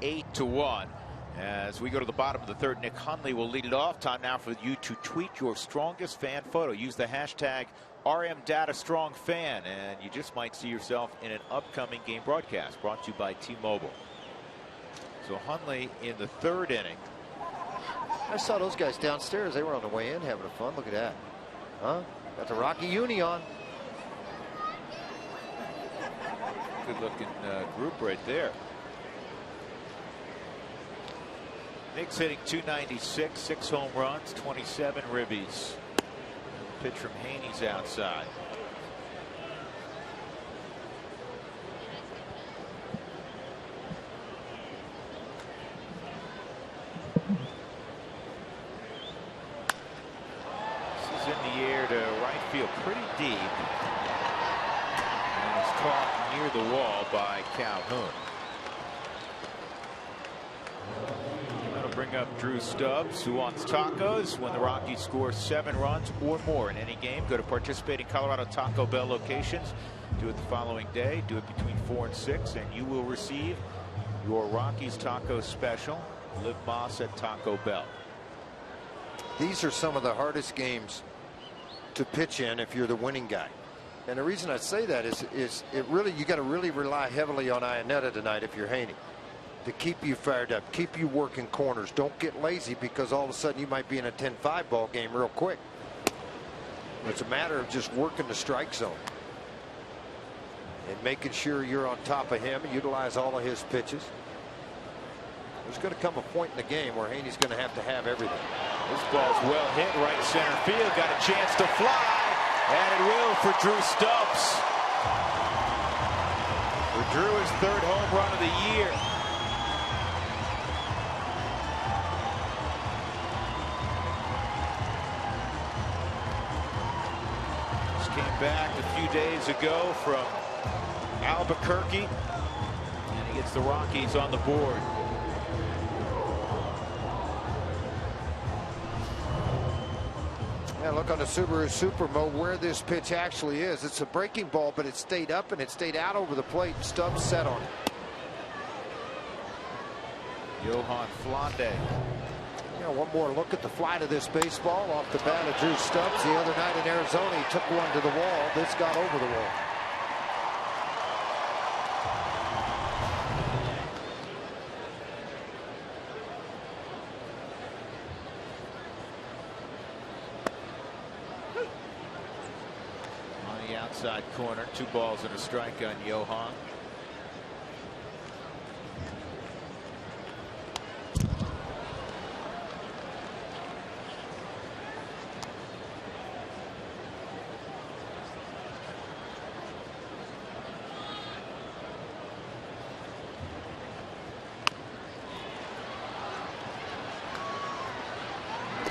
Eight to 1. As we go to the bottom of the 3rd, Nick Hundley will lead it off. Time now for you to tweet your strongest fan photo. Use the hashtag RMDataStrongFan, and you just might see yourself in an upcoming game broadcast brought to you by T-Mobile. So Hundley in the 3rd inning. I saw those guys downstairs. They were on the way in having fun. Look at that. Huh? Got the Rocky Uni on. Good looking group right there. Nick's hitting .296, 6 home runs, 27 ribbies. Pitch from Haney's outside. This is in the air to right field, pretty deep. And it's caught near the wall by Calhoun. Bring up Drew Stubbs, who wants tacos. When the Rockies score 7 runs or more in any game, go to participating Colorado Taco Bell locations. Do it the following day. Do it between 4 and 6, and you will receive your Rockies taco special. Liv Moss at Taco Bell. These are some of the hardest games to pitch in if you're the winning guy. And the reason I say that is you got to really rely heavily on Iannetta tonight if you're Haney, to keep you fired up, keep you working corners. Don't get lazy, because all of a sudden you might be in a 10-5 ball game real quick. It's a matter of just working the strike zone and making sure you're on top of him and utilize all of his pitches. There's going to come a point in the game where Haney's going to have everything. This ball's well hit right center field. Got a chance to fly, and it will for Drew Stubbs. For Drew, his 3rd home run of the year. Came back a few days ago from Albuquerque, and he gets the Rockies on the board. Yeah, look on the Subaru Supermo where this pitch actually is. It's a breaking ball, but it stayed up and it stayed out over the plate. Stubbs set on it. Johan Flande. Yeah, one more look at the flight of this baseball off the bat of Drew Stubbs. The other night in Arizona, he took one to the wall. This got over the wall. On the outside corner, 2 balls and a strike on Johan.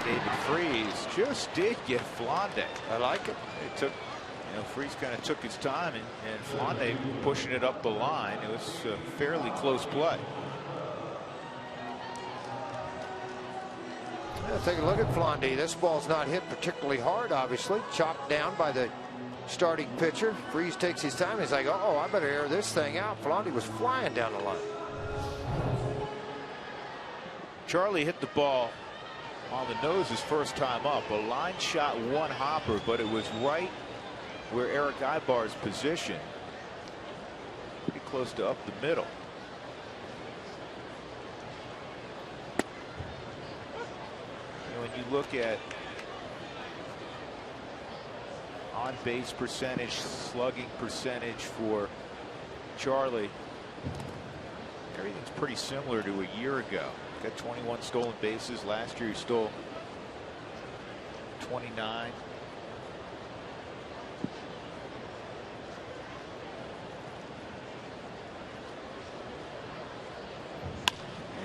David Freese just did get Flande. I like it. It took, Freese kind of took his time, and Flande pushing it up the line. It was a fairly close play. Yeah, take a look at Flande. This ball's not hit particularly hard, obviously. Chopped down by the starting pitcher. Freese takes his time. He's like, oh, I better air this thing out. Flande was flying down the line. Charlie hit the ball on the nose his first time up. A line shot, 1 hopper, but it was right where Eric Ibar's position. Pretty close to up the middle. When you look at on base percentage, slugging percentage for Charlie, everything's pretty similar to a year ago. Got 21 stolen bases. Last year he stole 29.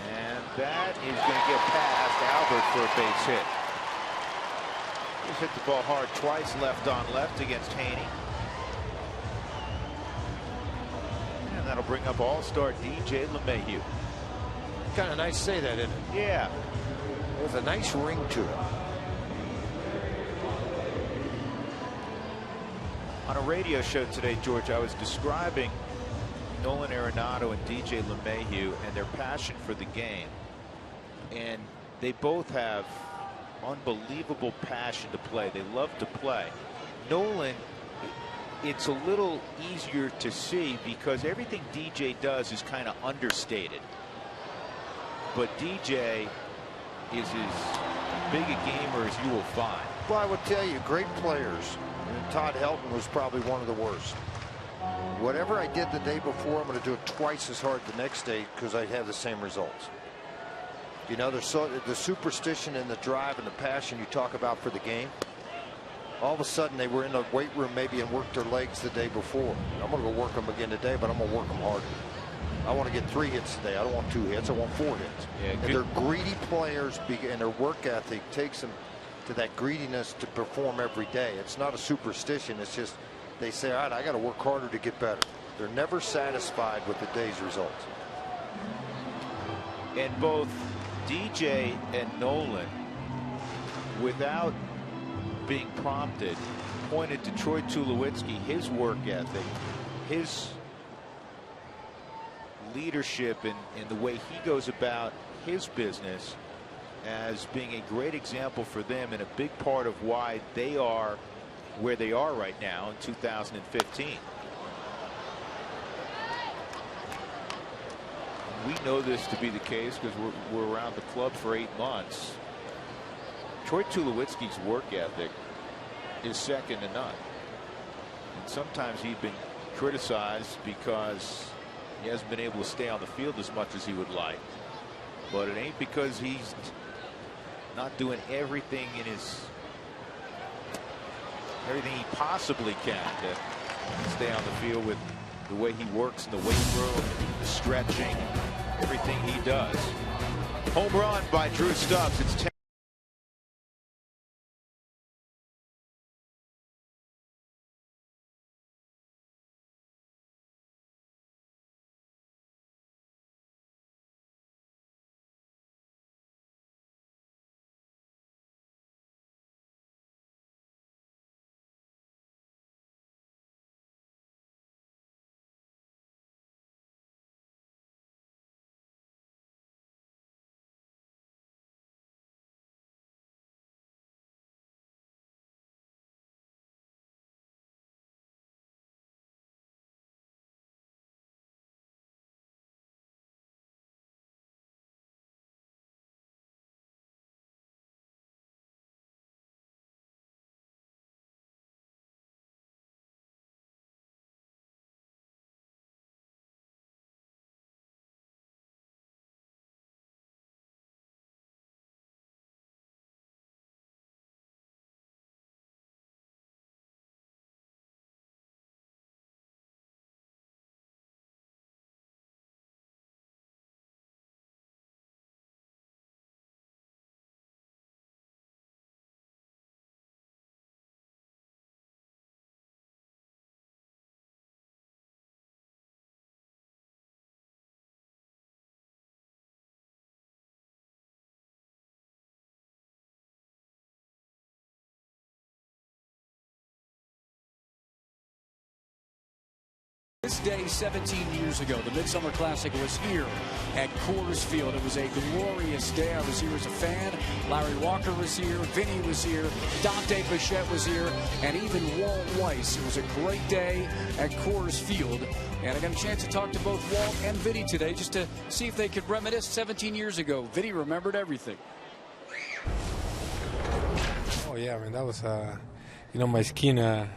And that is going to get past Albert for a base hit. He's hit the ball hard twice, left on left against Haney. And that'll bring up all-star DJ LeMahieu. Kind of nice to say that, isn't it? Yeah. There's a nice ring to it. On a radio show today, George, I was describing Nolan Arenado and DJ LeMahieu and their passion for the game. And they both have unbelievable passion to play. They love to play. Nolan, it's a little easier to see because everything DJ does is kind of understated. But DJ is as big a gamer as you will find. Well, I would tell you, great players. And Todd Helton was probably one of the worst. Whatever I did the day before, I'm going to do it twice as hard the next day because I'd have the same results. You know, the superstition and the drive and the passion you talk about for the game. All of a sudden, they were in the weight room maybe and worked their legs the day before. I'm going to go work them again today, but I'm going to work them harder. I want to get 3 hits today. I don't want 2 hits. I want 4 hits. Yeah, and they're greedy players, and their work ethic takes them to that greediness to perform every day. It's not a superstition. It's just they say, all right, I got to work harder to get better. They're never satisfied with the day's results. And both DJ and Nolan, without being prompted, pointed to Troy Tulowitzki, his work ethic, his leadership and the way he goes about his business as being a great example for them and a big part of why they are where they are right now in 2015. We know this to be the case because we're around the club for 8 months. Troy Tulowitzki's work ethic is second to none. And sometimes he's been criticized because he hasn't been able to stay on the field as much as he would like. But it ain't because he's not doing everything in everything he possibly can to stay on the field with the way he works in the weight room, the stretching, everything he does. Home run by Drew Stubbs. It's 10. this day 17 years ago. The Midsummer Classic was here at Coors Field. It was a glorious day. I was here as a fan. Larry Walker was here. Vinny was here. Dante Bichette was here. And even Walt Weiss. It was a great day at Coors Field. And I got a chance to talk to both Walt and Vinny today just to see if they could reminisce 17 years ago. Vinny remembered everything. Oh, yeah, I mean, that was, my skin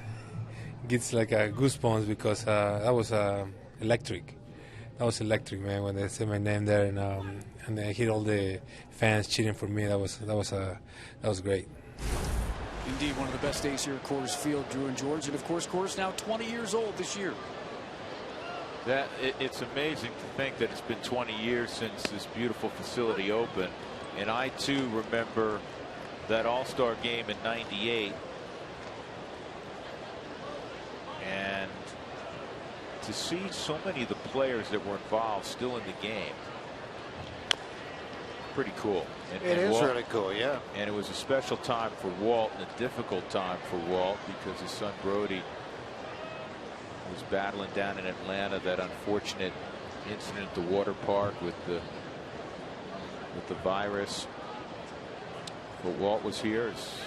gets like a goosebumps because that was electric. That was electric, man, when they said my name there and I hear all the fans cheering for me. That was great. Indeed, one of the best days here at Coors Field, Drew and George. And, of course, Coors now 20 years old this year. It's amazing to think that it's been 20 years since this beautiful facility opened. And I, too, remember that All-Star game in '98. And to see so many of the players that were involved still in the game, pretty cool. It is really cool, yeah. And it was a special time for Walt and a difficult time for Walt because his son Brody was battling down in Atlanta that unfortunate incident at the water park with the virus. But Walt was here, his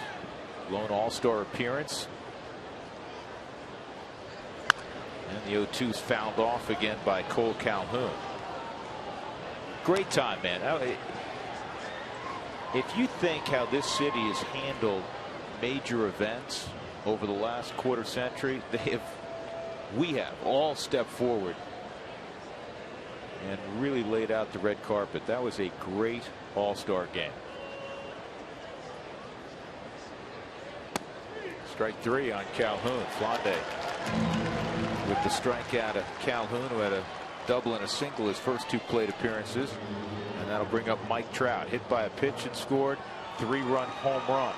lone All-Star appearance. And the 0-2's fouled off again by Cole Calhoun. Great time, man. If you think how this city has handled major events over the last quarter century, we have all stepped forward and really laid out the red carpet. That was a great All-Star game. Strike three on Calhoun. Flande with the strikeout of Calhoun, who had a double and a single his first two plate appearances. And that'll bring up Mike Trout. Hit by a pitch and scored. 3-run home run.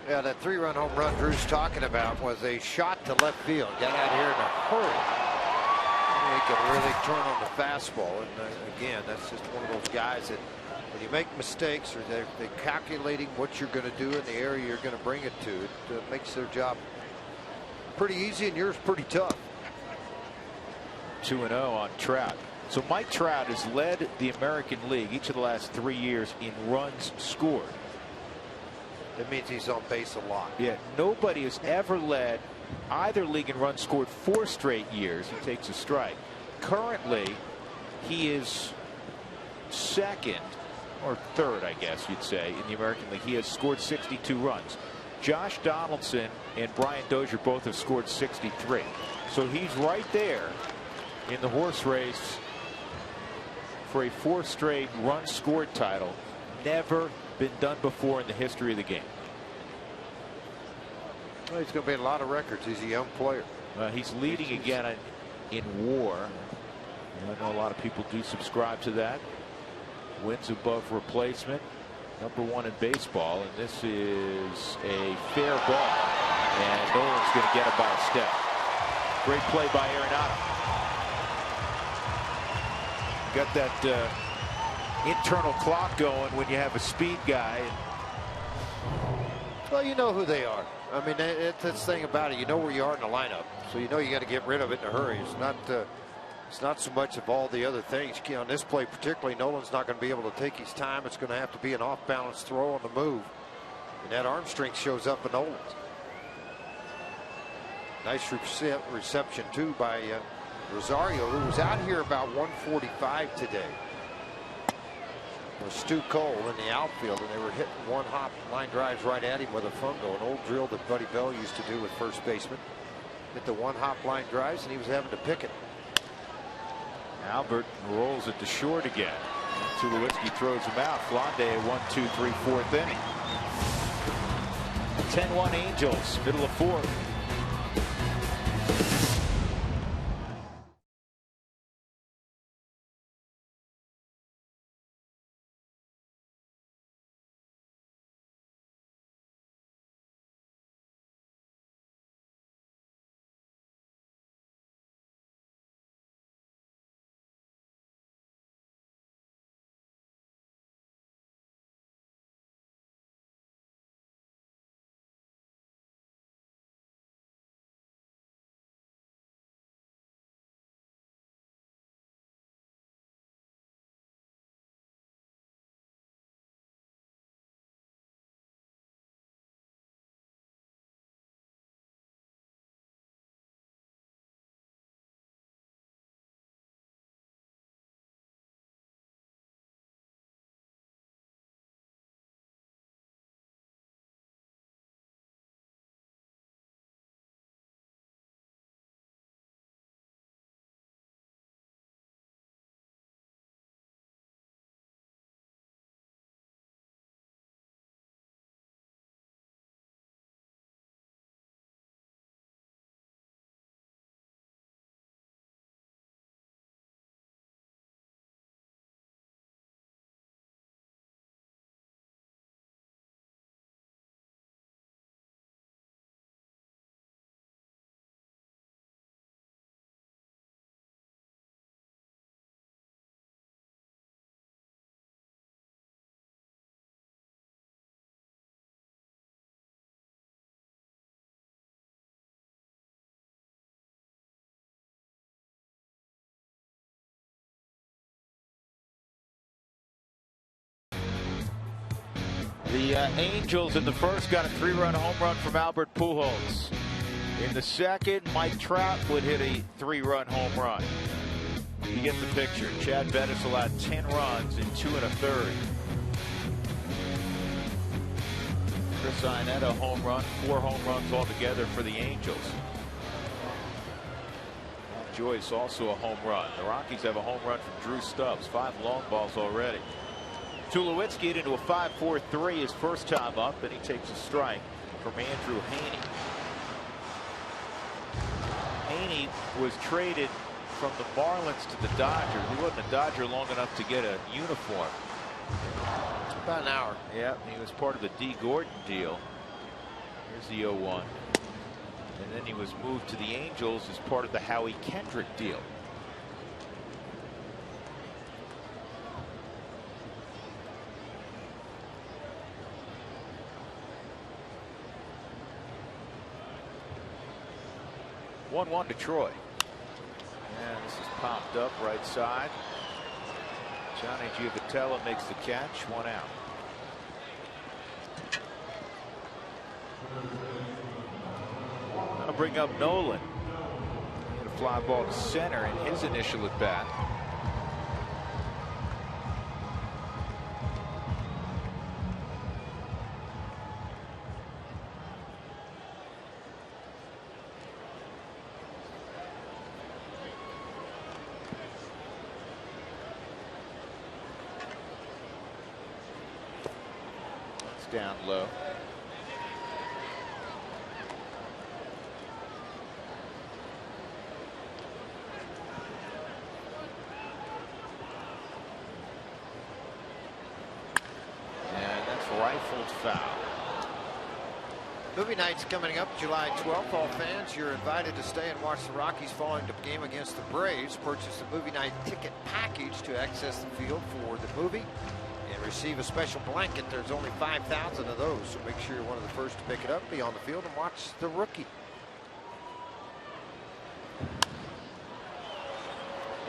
Yeah, that 3-run home run Drew's talking about was a shot to left field. Got out here in a hurry. He can really turn on the fastball. And again, that's just one of those guys that when you make mistakes or they're calculating what you're going to do in the area you're going to bring it to, it makes their job pretty easy and yours pretty tough. 2-0 on Trout. So Mike Trout has led the American League each of the last 3 years in runs scored. That means he's on base a lot. Yeah, nobody has ever led either league in runs scored 4 straight years. He takes a strike. Currently, he is second or third, I guess you'd say, in the American League. He has scored 62 runs. Josh Donaldson and Brian Dozier both have scored 63. So he's right there in the horse race for a 4th straight run scored title. Never been done before in the history of the game. Well, he's going to be a lot of records. He's a young player. He's leading again in WAR. And I know a lot of people do subscribe to that. Wins above replacement. #1 in baseball. And this is a fair ball. And Nolan's going to get it by a step. Great play by Arenado. Got that internal clock going when you have a speed guy. Well, you know who they are. I mean, that's the thing about it. You know where you are in the lineup, so you know you got to get rid of it in a hurry. It's not so much of all the other things. On this play particularly, Nolan's not going to be able to take his time. It's going to have to be an off-balance throw on the move. And that arm strength shows up in Nolan's. Nice reception, too, by Rosario, who was out here about 145 today. Was Stu Cole in the outfield, and they were hitting one-hop line drives right at him with a fungo, an old drill that Buddy Bell used to do with first baseman. Hit the one-hop line drives, and he was having to pick it. Albert rolls it to short again. Tulowitzki throws him out. Flande, 1, 2, 3, 4th inning. 10-1 Angels, middle of 4th. The Angels in the first got a 3-run home run from Albert Pujols. In the second, Mike Trout would hit a 3-run home run. You get the picture. Chad Bettis allowed 10 runs in 2 1/3. Chris Iannetta home run, 4 home runs altogether for the Angels. Joyce also a home run. The Rockies have a home run from Drew Stubbs, 5 long balls already. Tulowitzki into a 5-4-3 his first time up, and he takes a strike from Andrew Heaney. Heaney was traded from the Marlins to the Dodgers. He wasn't a Dodger long enough to get a uniform. About an hour. Yeah, he was part of the D. Gordon deal. Here's the 0-1. And then he was moved to the Angels as part of the Howie Kendrick deal. One to Troy. And this is popped up right side. Johnny Giovatello makes the catch. 1 out. I'll bring up Nolan. He had a fly ball to center in his initial at bat. Down low. And that's rifled foul. Movie night's coming up July 12th. All fans, you're invited to stay and watch the Rockies following the game against the Braves. Purchase the movie night ticket package to access the field for the movie and receive a special blanket. There's only 5,000 of those, so make sure you're one of the first to pick it up, be on the field, and watch the rookie.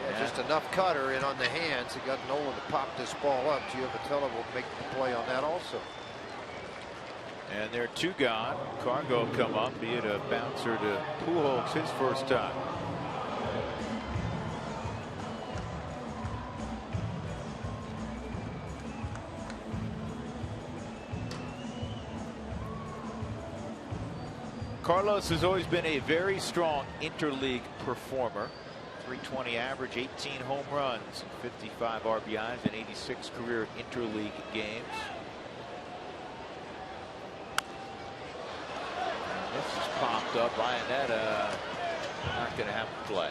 Yeah, just enough cutter in on the hands. He got Nolan to pop this ball up. Giovatello will make the play on that also. And there are 2 gone. Cargo come up, be it a bouncer to Pujols his first time. Carlos has always been a very strong interleague performer. 320 average, 18 home runs, 55 RBIs, and 86 career interleague games. And this is popped up. Iannetta not going to have to play.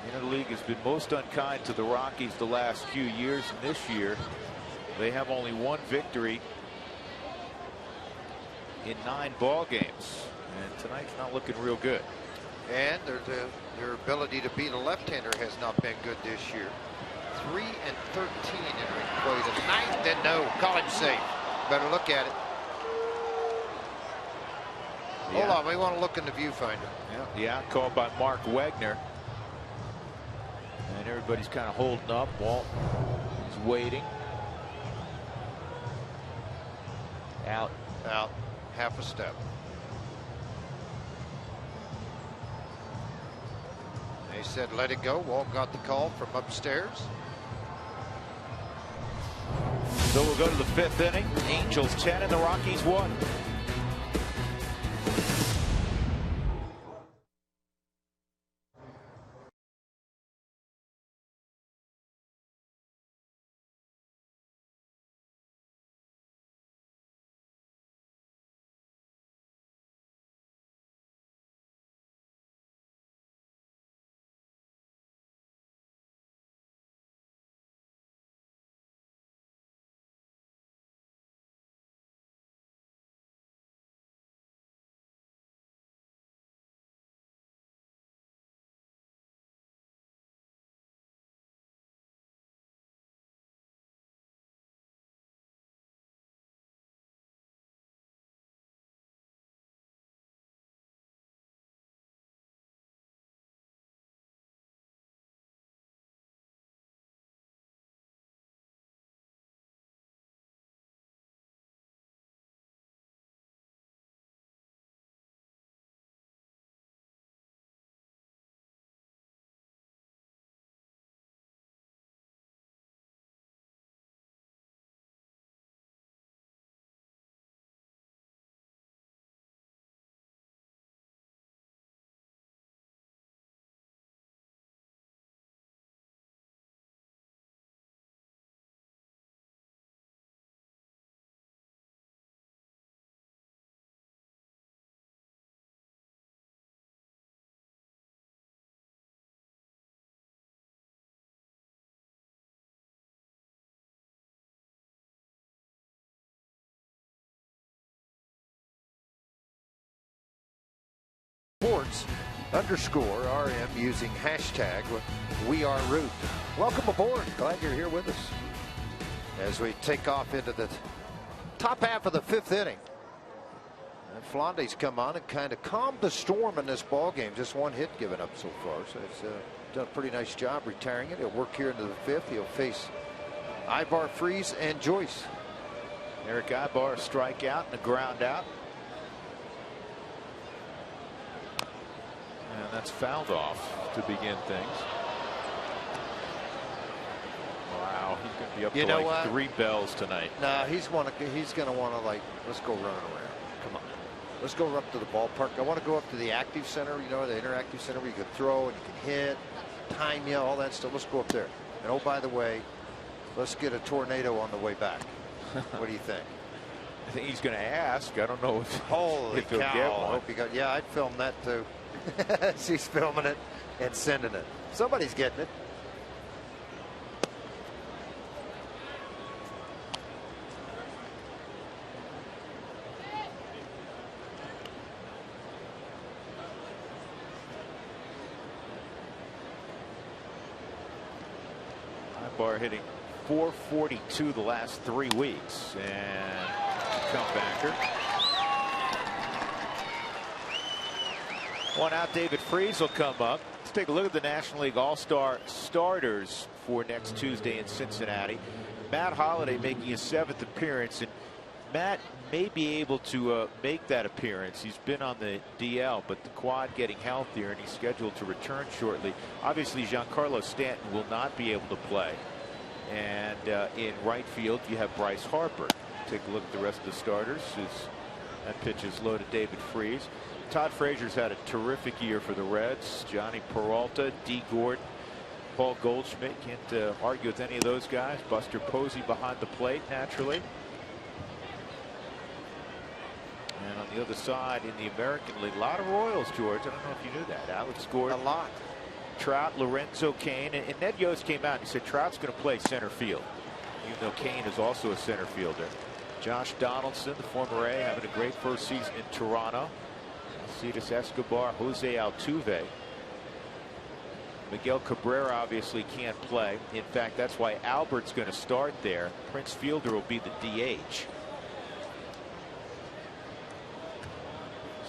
Interleague has been most unkind to the Rockies the last few years, and this year they have only 1 victory in 9 ball games, and tonight's not looking real good. And their ability to beat a left-hander has not been good this year. 3-13 entering play tonight. Then no, call him safe. Better look at it. Hold on, we want to look in the viewfinder. Yeah, called by Mark Wegner. And everybody's kind of holding up. Walt is waiting. Out. Out. Half a step. They said let it go. Walt got the call from upstairs. So we'll go to the 5th inning. Angels 10 and the Rockies 1. sports_RM using hashtag #WeAreRoot. Welcome aboard. Glad you're here with us as we take off into the top half of the 5th inning. And Flande's come on and kind of calmed the storm in this ball game. Just 1 hit given up so far, so he's done a pretty nice job retiring it. He'll work here into the 5th. He'll face Ibar, Freeze, and Joyce. Eric Ibar, a strikeout and a ground out. And that's fouled off to begin things. Wow, he's going to be up to like 3 bells tonight. Nah, he's going to want to, like, let's go running around. Come on. Let's go up to the ballpark. I want to go up to the active center, you know, the interactive center where you can throw and you can hit, time you, all that stuff. Let's go up there. And oh, by the way, let's get a tornado on the way back. What do you think? I think he's going to ask. I don't know if he'll get one. I hope he got, yeah, I'd film that too. She's filming it and sending it. Somebody's getting it. Ibar hitting .442 the last 3 weeks, and comebacker. 1 out. David Freese will come up. Let's take a look at the National League All-Star starters for next Tuesday in Cincinnati. Matt Holliday making his 7th appearance, and Matt may be able to make that appearance. He's been on the DL, but the quad getting healthier, and he's scheduled to return shortly. Obviously, Giancarlo Stanton will not be able to play. And in right field, you have Bryce Harper. Take a look at the rest of the starters. That pitch is low to David Freese. Todd Frazier's had a terrific year for the Reds. Johnny Peralta, D. Gordon, Paul Goldschmidt. Can't argue with any of those guys. Buster Posey behind the plate, naturally. And on the other side, in the American League, a lot of Royals, George. I don't know if you knew that. Alex Gordon. A lot. Trout, Lorenzo Cain, and Ned Yost came out and he said Trout's going to play center field, even though Cain is also a center fielder. Josh Donaldson, the former A, having a great first season in Toronto. Alcides Escobar, Jose Altuve. Miguel Cabrera obviously can't play. In fact, that's why Albert's going to start there. Prince Fielder will be the DH.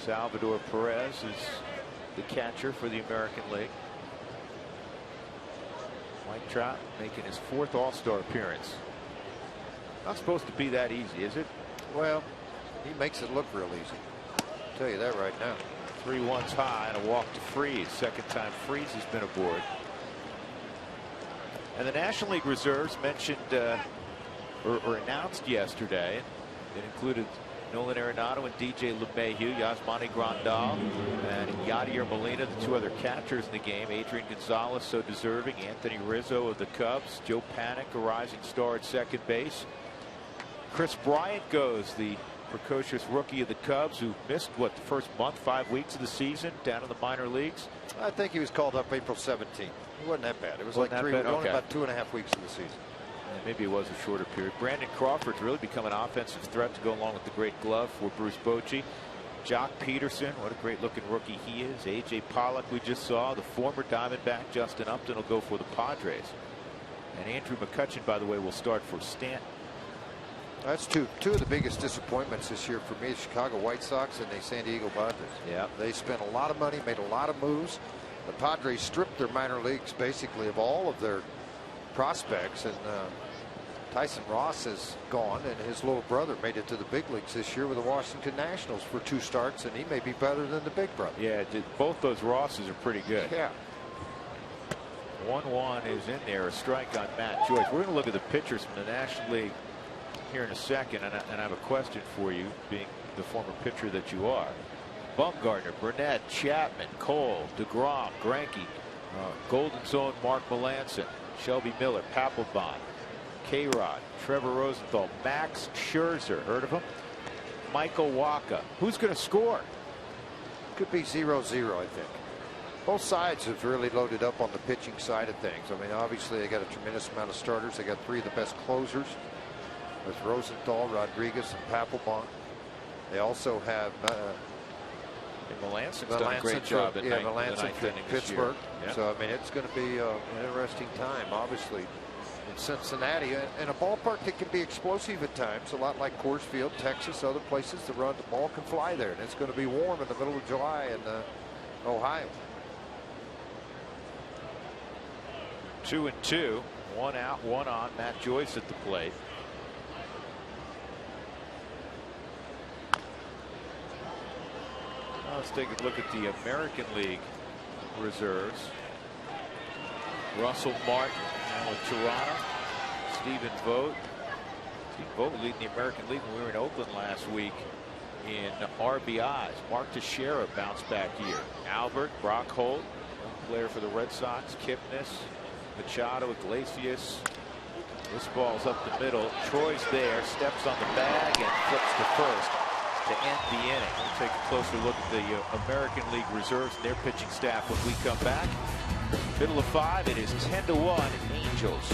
Salvador Perez is the catcher for the American League. Mike Trout making his 4th All-Star appearance. Not supposed to be that easy, is it? Well, he makes it look real easy. I'll tell you that right now. 3 1s high and a walk to Freese. Second time Freese has been aboard. And the National League reserves mentioned or announced yesterday. It included Nolan Arenado and DJ LeMahieu, Yasmani Grandal, and Yadier Molina, the 2 other catchers in the game. Adrian Gonzalez, so deserving. Anthony Rizzo of the Cubs. Joe Panik, a rising star at second base. Chris Bryant goes, the precocious rookie of the Cubs, who missed, what, the first month, 5 weeks of the season down in the minor leagues. I think he was called up April 17th. It wasn't that bad. It was like only about 2.5 weeks of the season. Maybe it was a shorter period. Brandon Crawford's really become an offensive threat to go along with the great glove for Bruce Bochy. Jock Peterson, what a great looking rookie he is. A.J. Pollock, we just saw. The former Diamondback Justin Upton will go for the Padres. And Andrew McCutchen, by the way, will start for Stanton. That's two of the biggest disappointments this year for me: the Chicago White Sox and the San Diego Padres. Yeah, they spent a lot of money, made a lot of moves. The Padres stripped their minor leagues basically of all of their prospects, and Tyson Ross is gone, and his little brother made it to the big leagues this year with the Washington Nationals for 2 starts, and he may be better than the big brother. Yeah, both those Rosses are pretty good. Yeah. 1-1 is in there, a strike on Matt Joyce. We're going to look at the pitchers from the National League here in a second, and I have a question for you, being the former pitcher that you are. Bumgarner, Burnett, Chapman, Cole, DeGrom, Greinke, Golden Zone, Mark Melancon, Shelby Miller, Papelbon, K-Rod, Trevor Rosenthal, Max Scherzer, heard of him? Michael Wacha. Who's going to score? Could be 0-0, I think. Both sides have really loaded up on the pitching side of things. I mean, obviously they got a tremendous amount of starters. They got 3 of the best closers with Rosenthal, Rodriguez, and Papelbon. They also have Melanson's done a great job at Melanson for Pittsburgh. Yeah. So, I mean, it's going to be an interesting time, obviously, in Cincinnati. And a ballpark that can be explosive at times, a lot like Coors Field, Texas, other places. The ball can fly there. And it's going to be warm in the middle of July in Ohio. 2-2. 1 out, 1 on. Matt Joyce at the plate. Let's take a look at the American League reserves. Russell Martin now with Toronto. Stephen Vogt. Stephen Vogt leading the American League when we were in Oakland last week in RBIs. Mark Teixeira bounced back year. Albert, Brock Holt, player for the Red Sox. Kipnis, Machado, Iglesias. This ball's up the middle. Troy's there, steps on the bag and flips to first to end the inning. We'll take a closer look at the American League reserves and their pitching staff when we come back. Middle of 5, it is 10-1 Angels.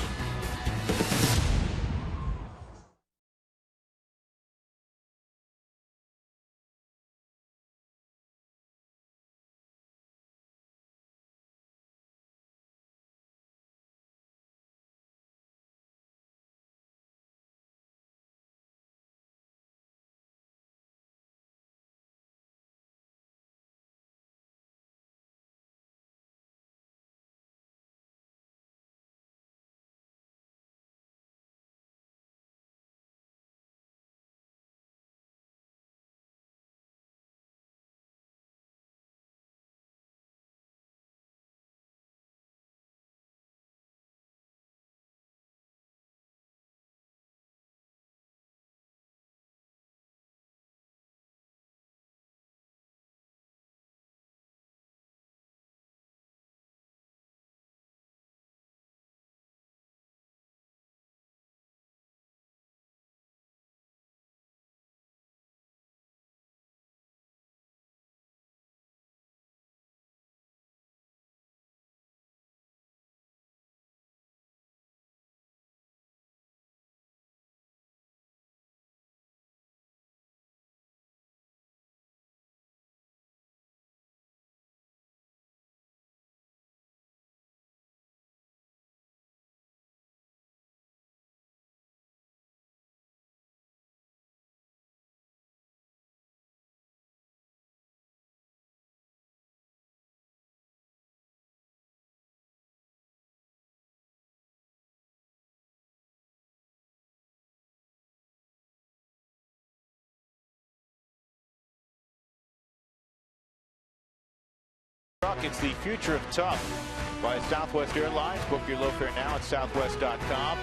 It's the future of tough by Southwest Airlines. Book your low fare now at southwest.com.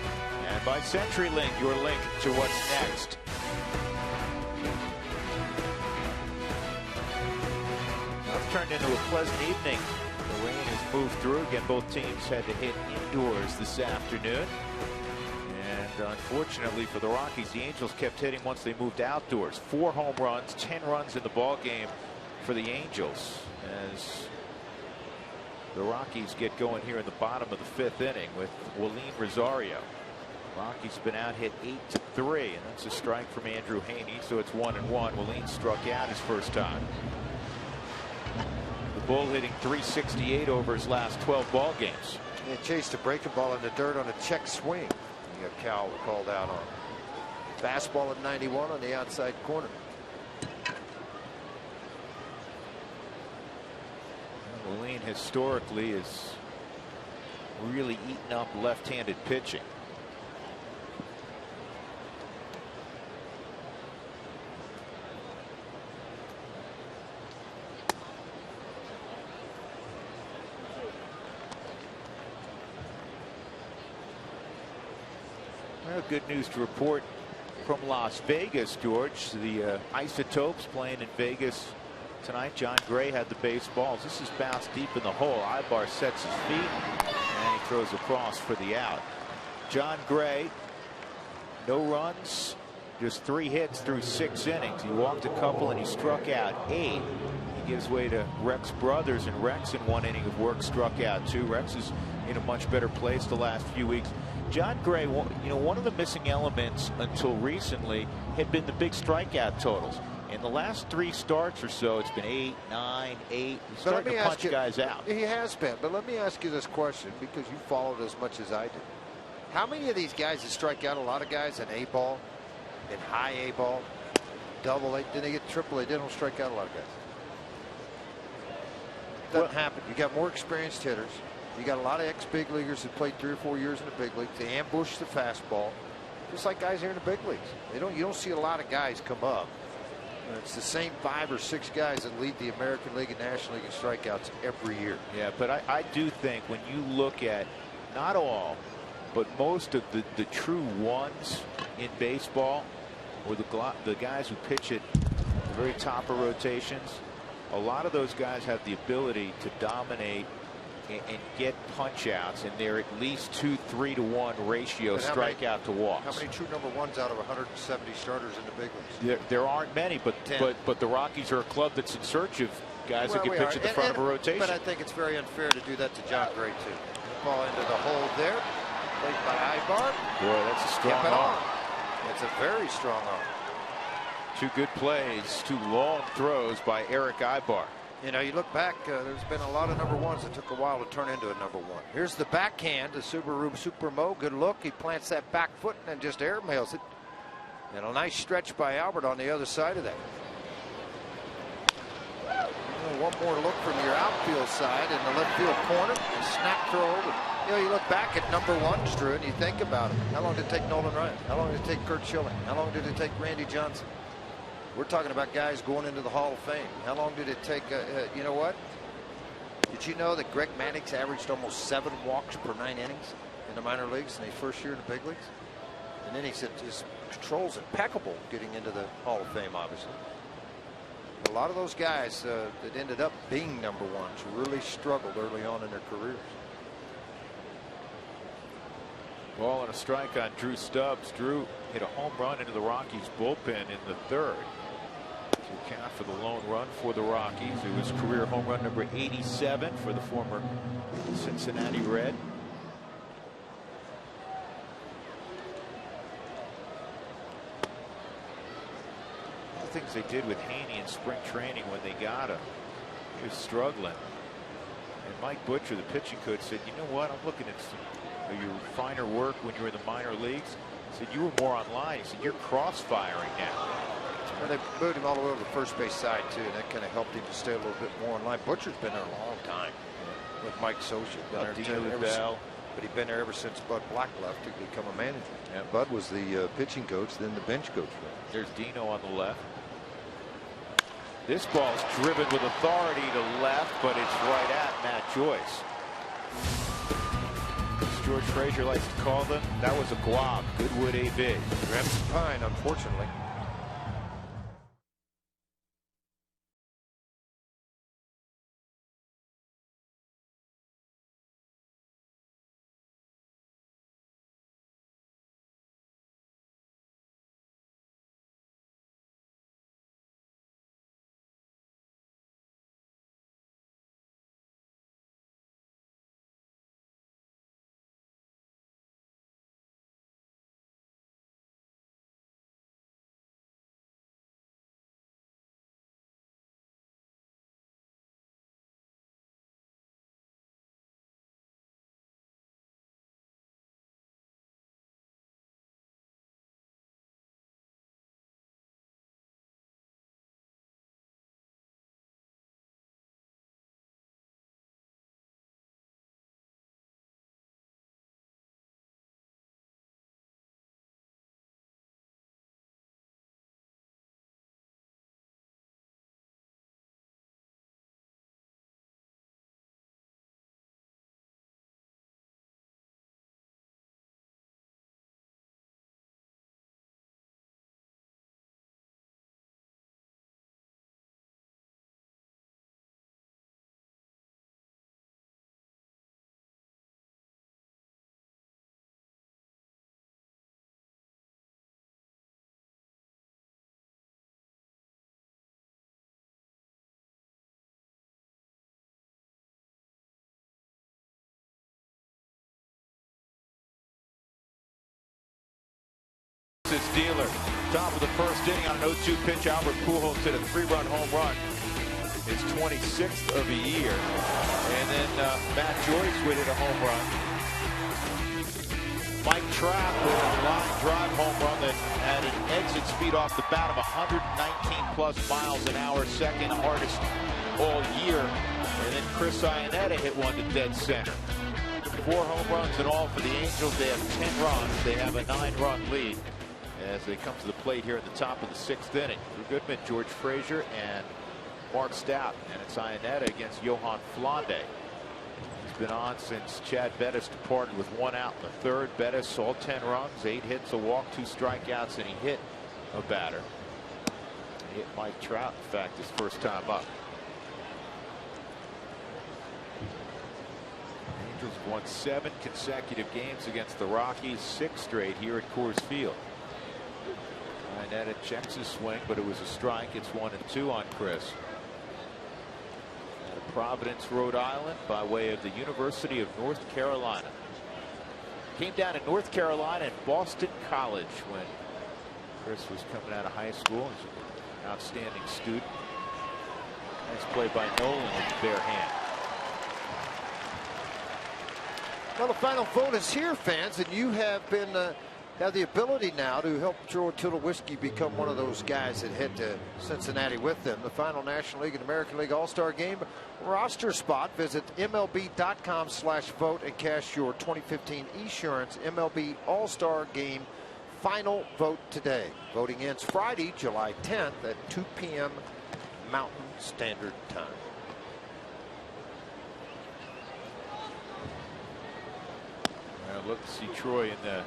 And by CenturyLink, your link to what's next. Now it's turned into a pleasant evening. The rain has moved through. Again, both teams had to hit indoors this afternoon. And unfortunately for the Rockies, the Angels kept hitting once they moved outdoors. 4 home runs, 10 runs in the ball game for the Angels as the Rockies get going here in the bottom of the 5th inning with Willeen Rosario. Rockies been out hit 8-3, and that's a strike from Andrew Haney, so it's 1-1. Willeen struck out his first time. The Bull hitting .368 over his last 12 ball games. He chased a breaking ball in the dirt on a check swing. You got Cal called out on. Fastball at 91 on the outside corner. Willeen historically is really eaten up left-handed pitching. Well, good news to report from Las Vegas, George. The Isotopes playing in Vegas tonight. John Gray had the base balls. This is bounced deep in the hole. Ibar sets his feet and he throws across for the out. John Gray, no runs, just 3 hits through 6 innings. He walked a couple and he struck out 8. He gives way to Rex Brothers, and Rex in 1 inning of work struck out 2. Rex is in a much better place the last few weeks. John Gray, you know, one of the missing elements until recently had been the big strikeout totals. In the last 3 starts or so, it's been 8, 9, 8. He's But let starting me to ask punch you, guys out. He has been, but let me ask you this question because you followed as much as I did. How many of these guys that strike out a lot of guys in A ball, in high A ball, double A, then they get triple A, they don't strike out a lot of guys? Doesn't happen. You got more experienced hitters. You got a lot of ex-big leaguers that played 3 or 4 years in the big league. They ambush the fastball, just like guys here in the big leagues. You don't see a lot of guys come up. It's the same 5 or 6 guys that lead the American League and National League in strikeouts every year. Yeah, but I do think when you look at not all, but most of the true ones in baseball, or the guys who pitch at the very top of rotations, a lot of those guys have the ability to dominate and get punch outs, and they're at least 2 3-to-1 ratio strikeout to walks. How many true number ones out of 170 starters in the big leagues? There aren't many, but the Rockies are a club that's in search of guys that can pitch at the front of a rotation. But I think it's very unfair to do that to John Gray too. Ball into the hole there, played by Ibar. Boy, that's a strong arm. It's a very strong arm. 2 good plays, 2 long throws by Eric Ibar. You look back, there's been a lot of number ones that took a while to turn into a number one. Here's the backhand to Subaru Supermo. Good look. He plants that back foot and then just airmails it. And a nice stretch by Albert on the other side of that. One more look from your outfield side in the left field corner. A snap throw over. You look back at number ones, Drew, and you think about it. How long did it take Nolan Ryan? How long did it take Kurt Schilling? How long did it take Randy Johnson? We're talking about guys going into the Hall of Fame. How long did it take? You know what? Did you know that Greg Maddux averaged almost 7 walks per 9 innings in the minor leagues in his first year in the big leagues? And then he said his control's impeccable getting into the Hall of Fame, obviously. A lot of those guys that ended up being number ones really struggled early on in their careers. Ball and a strike on Drew Stubbs. Drew hit a home run into the Rockies bullpen in the 3rd to account for the lone run for the Rockies. It was career home run number 87 for the former Cincinnati Red. All the things they did with Haney in spring training when they got him. He was struggling. And Mike Butcher, the pitching coach, said, you know what, I'm looking at your finer work when you were in the minor leagues. He said you were more online. He said you're cross-firing now. Well, they moved him all the way over the first base side too, and that kind of helped him to stay a little bit more in line. Butcher's been there a long time with Mike Socha. But he's been there ever since Bud Black left to become a manager. Yeah. Bud was the pitching coach, then the bench coach. There's Dino on the left. This ball's driven with authority to left, but it's right at Matt Joyce. George Frazier likes to call them. That was a glob. Goodwood A-big. Ramsey Pine, unfortunately. his dealer. Top of the first inning on an 0-2 pitch. Albert Pujols hit a 3-run home run. His 26th of the year. And then Matt Joyce would hit a home run. Mike Trout with a line drive home run that had an exit speed off the bat of 119 plus miles an hour, second hardest all year. And then Chris Iannetta hit one to dead center. 4 home runs in all for the Angels. They have 10 runs. They have a 9-run lead as they come to the plate here at the top of the 6th inning. Drew Goodman, George Frazier, and Mark Stout. And it's Iannetta against Johan Flande. He's been on since Chad Bettis departed with 1 out in the 3rd. Bettis all 10 runs, 8 hits, a walk, 2 strikeouts, and he hit a batter. He hit Mike Trout, in fact, his first time up. Angels have won 7 consecutive games against the Rockies, 6 straight here at Coors Field. Iannetta checks his swing, but it was a strike. It's 1-2 on Chris. Out of Providence, Rhode Island, by way of the University of North Carolina. Came down in North Carolina at Boston College when Chris was coming out of high school. He's an outstanding student. Nice play by Nolan with the bare hand. Well, the final vote is here, fans, and you have been have the ability now to help Joe Tulowitzki become one of those guys that head to Cincinnati with them. The final National League and American League All-Star Game roster spot. Visit MLB.com/vote and cast your 2015 Esurance MLB All-Star Game final vote today. Voting ends Friday, July 10th at 2 p.m. Mountain Standard Time. Look to see Troy in the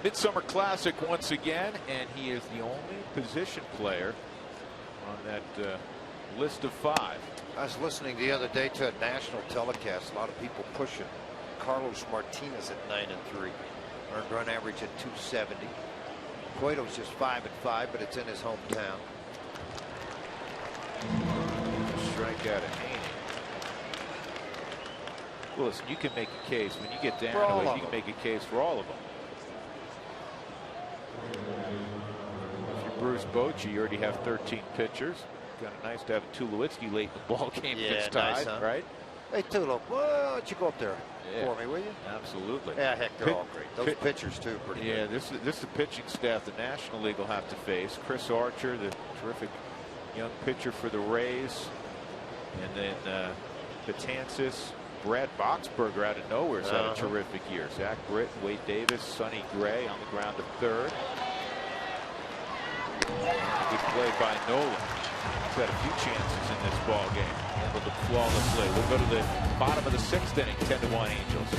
Midsummer Classic once again, and he is the only position player on that list of 5. I was listening the other day to a national telecast. A lot of people pushing Carlos Martinez at 9-3, earned run average at 270. Cueto's just 5-5, but it's in his hometown. Strikeout at Haney. Well, listen, you can make a case when you get down to it. You can make a case for all of them. If you're Bruce Bochy, you already have 13 pitchers. Kind of nice to have Tulowitzki late in the ball game. Yeah, if it's tied, nice, huh? right? Hey, Tulo, why don't you go up there for me, will you? Absolutely. Yeah, heck, they're all great. Those pitchers too, pretty good. Yeah, this is the pitching staff the National League will have to face. Chris Archer, the terrific young pitcher for the Rays, and then Betances. Brad Boxberger out of nowhere has had a terrific year. Zach Britt, Wade Davis, Sonny Gray on the ground to 3rd. Good play by Nolan. He's had a few chances in this ball game. Handled it flawlessly. We'll go to the bottom of the 6th inning. 10-1 Angels.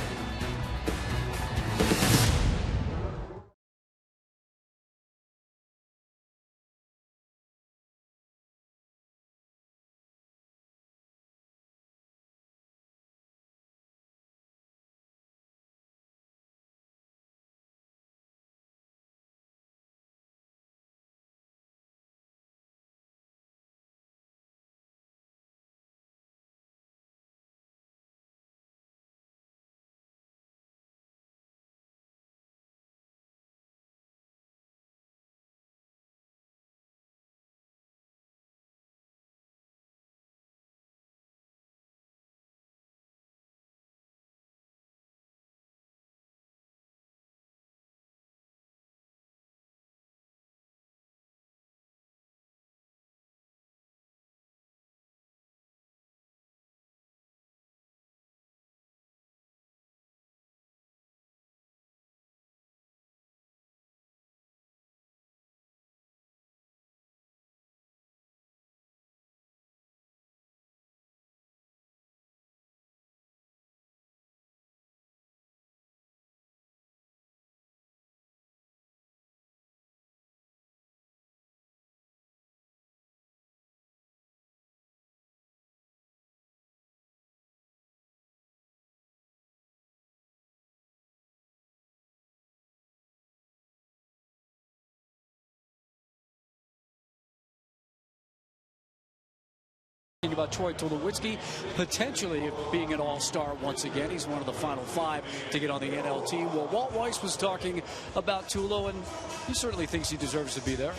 About Troy Tulowitzki potentially being an all-star once again. He's one of the final 5 to get on the NL team. Well, Walt Weiss was talking about Tulo, and he certainly thinks he deserves to be there.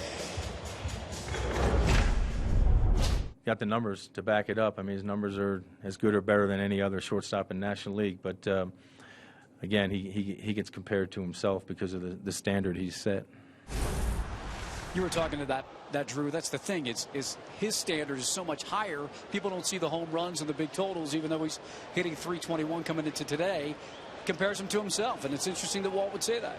Got the numbers to back it up. I mean, his numbers are as good or better than any other shortstop in the National League. But again, he gets compared to himself because of the standard he's set. You were talking to that Drew. That's the thing. Is his standard is so much higher. People don't see the home runs and the big totals, even though he's hitting .321 coming into today. Compares him to himself, and it's interesting that Walt would say that.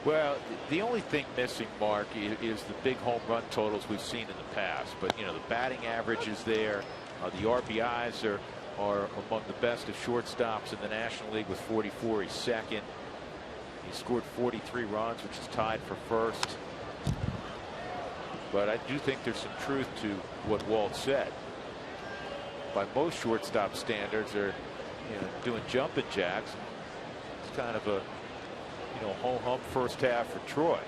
Well, the only thing missing, Mark, is the big home run totals we've seen in the past. But you know, the batting average is there. The RBIs are among the best of shortstops in the National League with 44. He's second. He scored 43 runs, which is tied for first. But I do think there's some truth to what Walt said. By most shortstop standards, they're doing jumping jacks. It's kind of a ho-hum first half for Troy.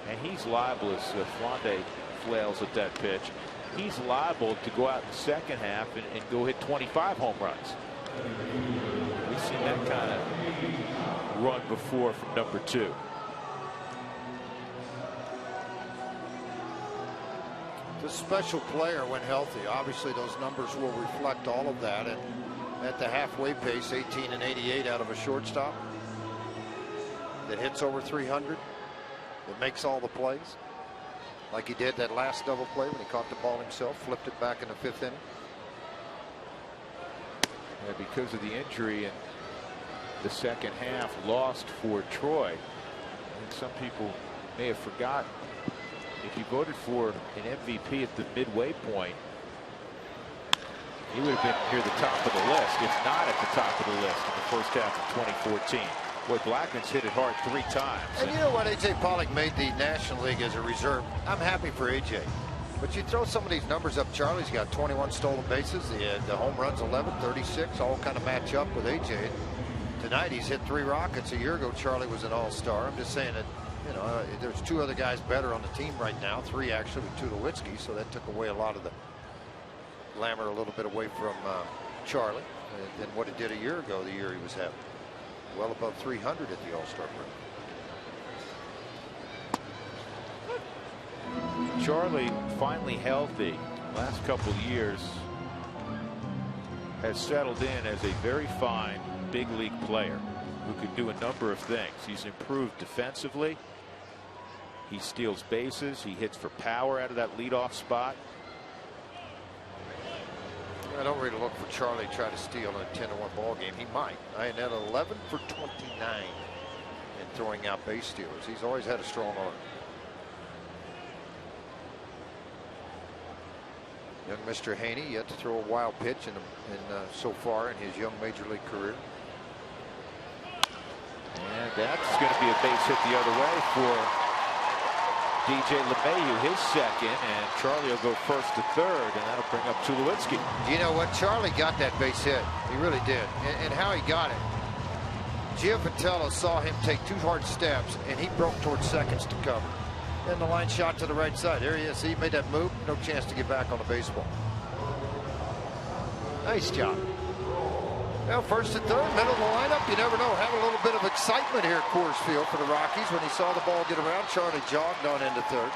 And he's liable, as Flande flails at that pitch, he's liable to go out in the second half and go hit 25 home runs. We've seen that kind of run before from number 2. The special player when healthy. Obviously, those numbers will reflect all of that. And at the halfway pace, 18 and 88 out of a shortstop that hits over 300, that makes all the plays, like he did that last double play when he caught the ball himself, flipped it back in the 5th inning. Yeah, because of the injury and the second half lost for Troy, I think some people may have forgotten. If you voted for an MVP at the midway point, he would have been near the top of the list, if not at the top of the list in the first half of 2014. Boy, Blackman's hit it hard 3 times. And you know what? A.J. Pollock made the National League as a reserve. I'm happy for A.J. But you throw some of these numbers up. Charlie's got 21 stolen bases. He had the home runs 11, 36, all kind of match up with A.J. Tonight he's hit 3 rockets. A year ago, Charlie was an all-star. I'm just saying that, there's 2 other guys better on the team right now. 3 actually with Tulowitzki, so that took away a lot of the glamour, a little bit away from Charlie than what it did a year ago, the year he was having. Well above 300 at the All-Star break. Charlie finally healthy. Last couple of years has settled in as a very fine big league player who can do a number of things. He's improved defensively. He steals bases. He hits for power out of that leadoff spot. I don't really look for Charlie to try to steal in a 10-1 ball game. He might. I had 11 for 29 in throwing out base stealers. He's always had a strong arm. Young Mr. Haney yet to throw a wild pitch so far in his young major league career. And that's going to be a base hit the other way for DJ LeMahieu, his second, and Charlie will go first to third, and that'll bring up Tulowitzki. You know what? Charlie got that base hit. He really did. And how he got it. Giampatello saw him take 2 hard steps, and he broke towards seconds to cover. And the line shot to the right side. There he is. See, he made that move. No chance to get back on the baseball. Nice job. Well, first and third, middle of the lineup. You never know. Having a little bit of excitement here at Coors Field for the Rockies. When he saw the ball get around, Charlie jogged on into third.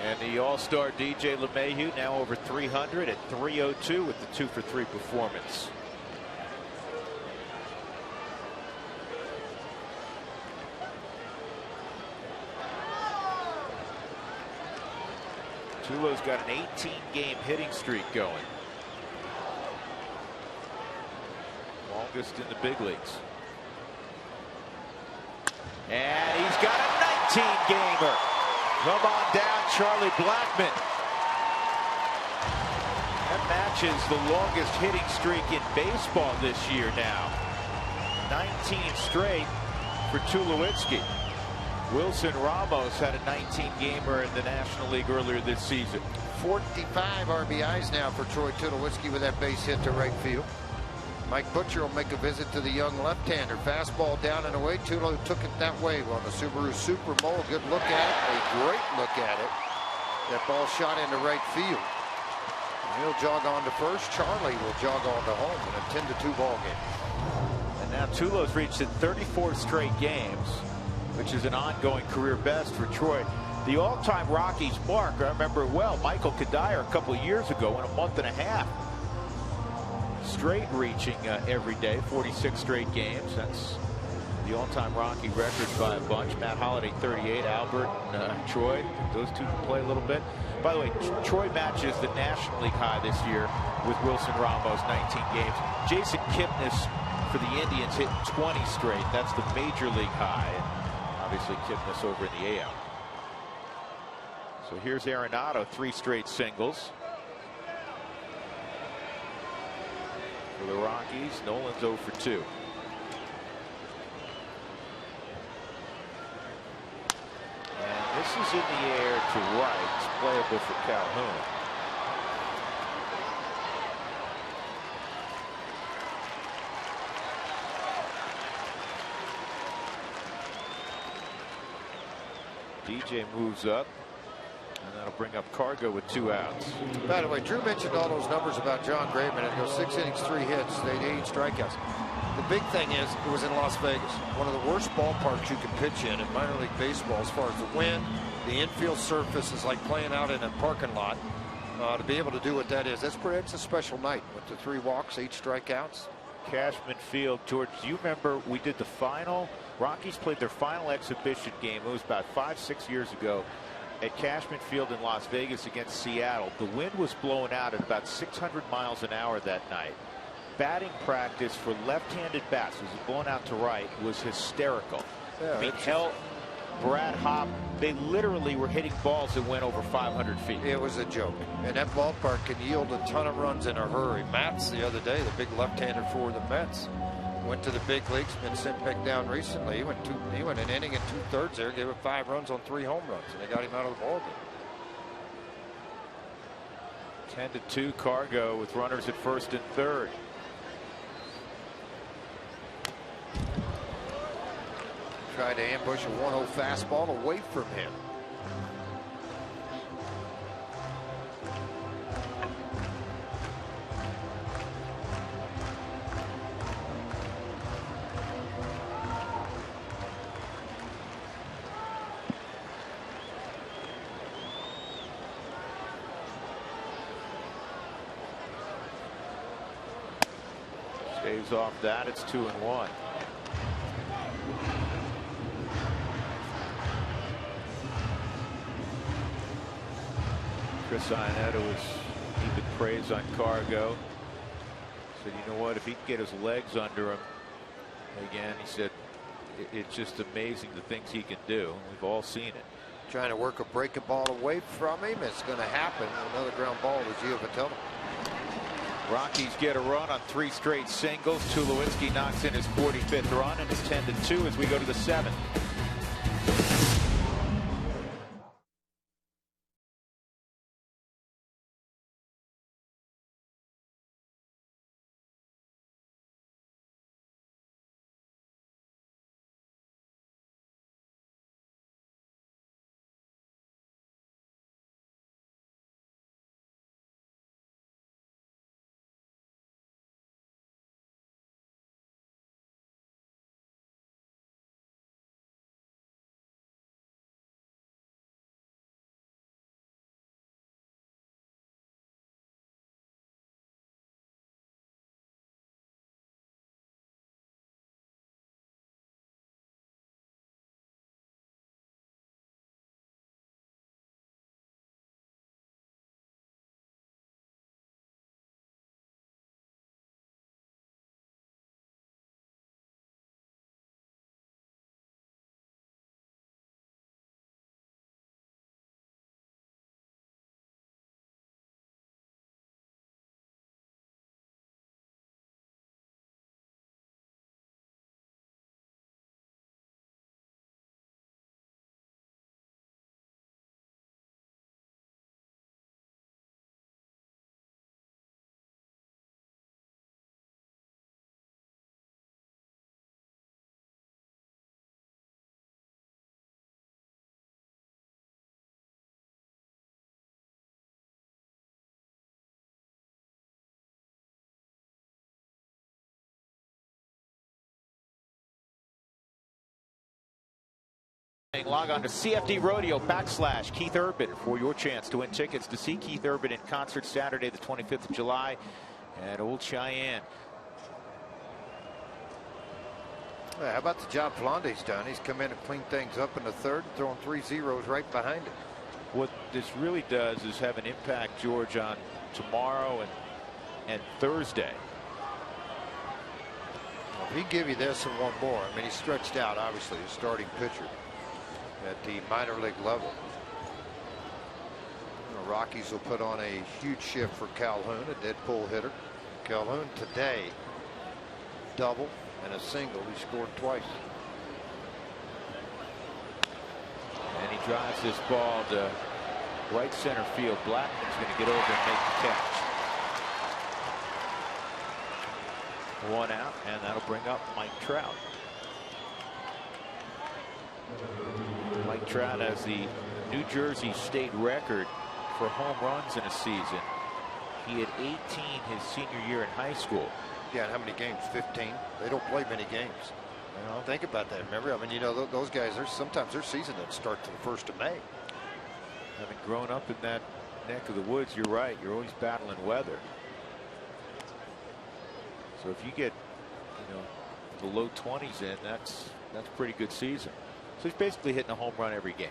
And the all-star DJ LeMahieu now over 300 at 302 with the 2-for-3 performance. Tulo's got an 18-game hitting streak going. Longest in the big leagues. And he's got a 19-gamer. Come on down, Charlie Blackmon. That matches the longest hitting streak in baseball this year now. 19 straight for Tulowitzki. Wilson Ramos had a 19-gamer in the National League earlier this season. 45 RBIs now for Troy Tulowitzki with that base hit to right field. Mike Butcher will make a visit to the young left-hander. Fastball down and away. Tulo took it that way on the Subaru Super Bowl. Good look at it. A great look at it. That ball shot into right field. And he'll jog on to first. Charlie will jog on to home in a 10-2 ball game. And now Tulo's reached it 34 straight games, which is an ongoing career best for Troy. The all-time Rockies mark, I remember it well, Michael Kadire a couple of years ago in a month and a half. Straight reaching every day, 46 straight games. That's the all-time Rocky record by a bunch. Matt Holliday 38, Albert and Troy. Those two can play a little bit. By the way, Troy matches the National League high this year with Wilson Ramos, 19 games. Jason Kipnis for the Indians hit 20 straight. That's the major league high. And obviously Kipnis over in the AL. So here's Arenado, 3 straight singles. For the Rockies, Nolan's 0 for 2. And this is in the air to right. It's playable for Calhoun. DJ moves up. And that'll bring up Cargo with 2 outs. By the way, Drew mentioned all those numbers about John Graveman. It goes 6 innings, 3 hits, 8 strikeouts. The big thing is it was in Las Vegas, one of the worst ballparks you can pitch in minor league baseball as far as the wind. The infield surface is like playing out in a parking lot. To be able to do what that is, it's a special night with the 3 walks, 8 strikeouts. Cashman Field. George, do you remember we did the final? Rockies played their final exhibition game. It was about 5-6 years ago at Cashman Field in Las Vegas against Seattle. The wind was blowing out at about 600 miles an hour that night. Batting practice for left-handed bats, was blowing out to right, was hysterical. Yeah, I mean, hell, Brad Hopp, they literally were hitting balls that went over 500 feet. It was a joke. And that ballpark can yield a ton of runs in a hurry. Matz the other day, the big left-hander for the Mets, went to the big leagues, been sent back down recently. He went an inning and 2/3 there, gave up 5 runs on 3 home runs, and they got him out of the ball game. 10-2 Cargo with runners at first and third. Tried to ambush a 1-0 fastball away from him. Stays off that. It's 2-1. Chris Iannetta was heaping praise on Cargo. Said, you know what, if he can get his legs under him again, he said, it's just amazing the things he can do. We've all seen it. Trying to work a breaking ball away from him. It's going to happen. Another ground ball to Giovatello. Rockies get a run on 3 straight singles. Tulowitzki knocks in his 45th run, and it's 10-2 as we go to the 7th. Log on to CFD Rodeo / Keith Urban for your chance to win tickets to see Keith Urban in concert Saturday the 25th of July at Old Cheyenne. Well, how about the job Flande's done? He's come in and cleaned things up in the third, throwing 3 zeros right behind it. What this really does is have an impact, George, on tomorrow and Thursday. Well, if he give you this and one more, I mean, he's stretched out, obviously, a starting pitcher at the minor league level. The Rockies will put on a huge shift for Calhoun, a dead pull hitter. Calhoun today, double and a single. He scored twice. And he drives this ball to right center field. Blackman's going to get over and make the catch. 1 out, and that'll bring up Mike Trout. Mike Trout has the New Jersey state record for home runs in a season. He had 18 his senior year in high school. Yeah, and how many games? 15. They don't play many games. You know, think about that. Remember, I mean, you know, those guys, sometimes their season doesn't start till the 1st of May. Having grown up in that neck of the woods, you're right. You're always battling weather. So if you get, you know, the low 20s in, that's a pretty good season. So he's basically hitting a home run every game.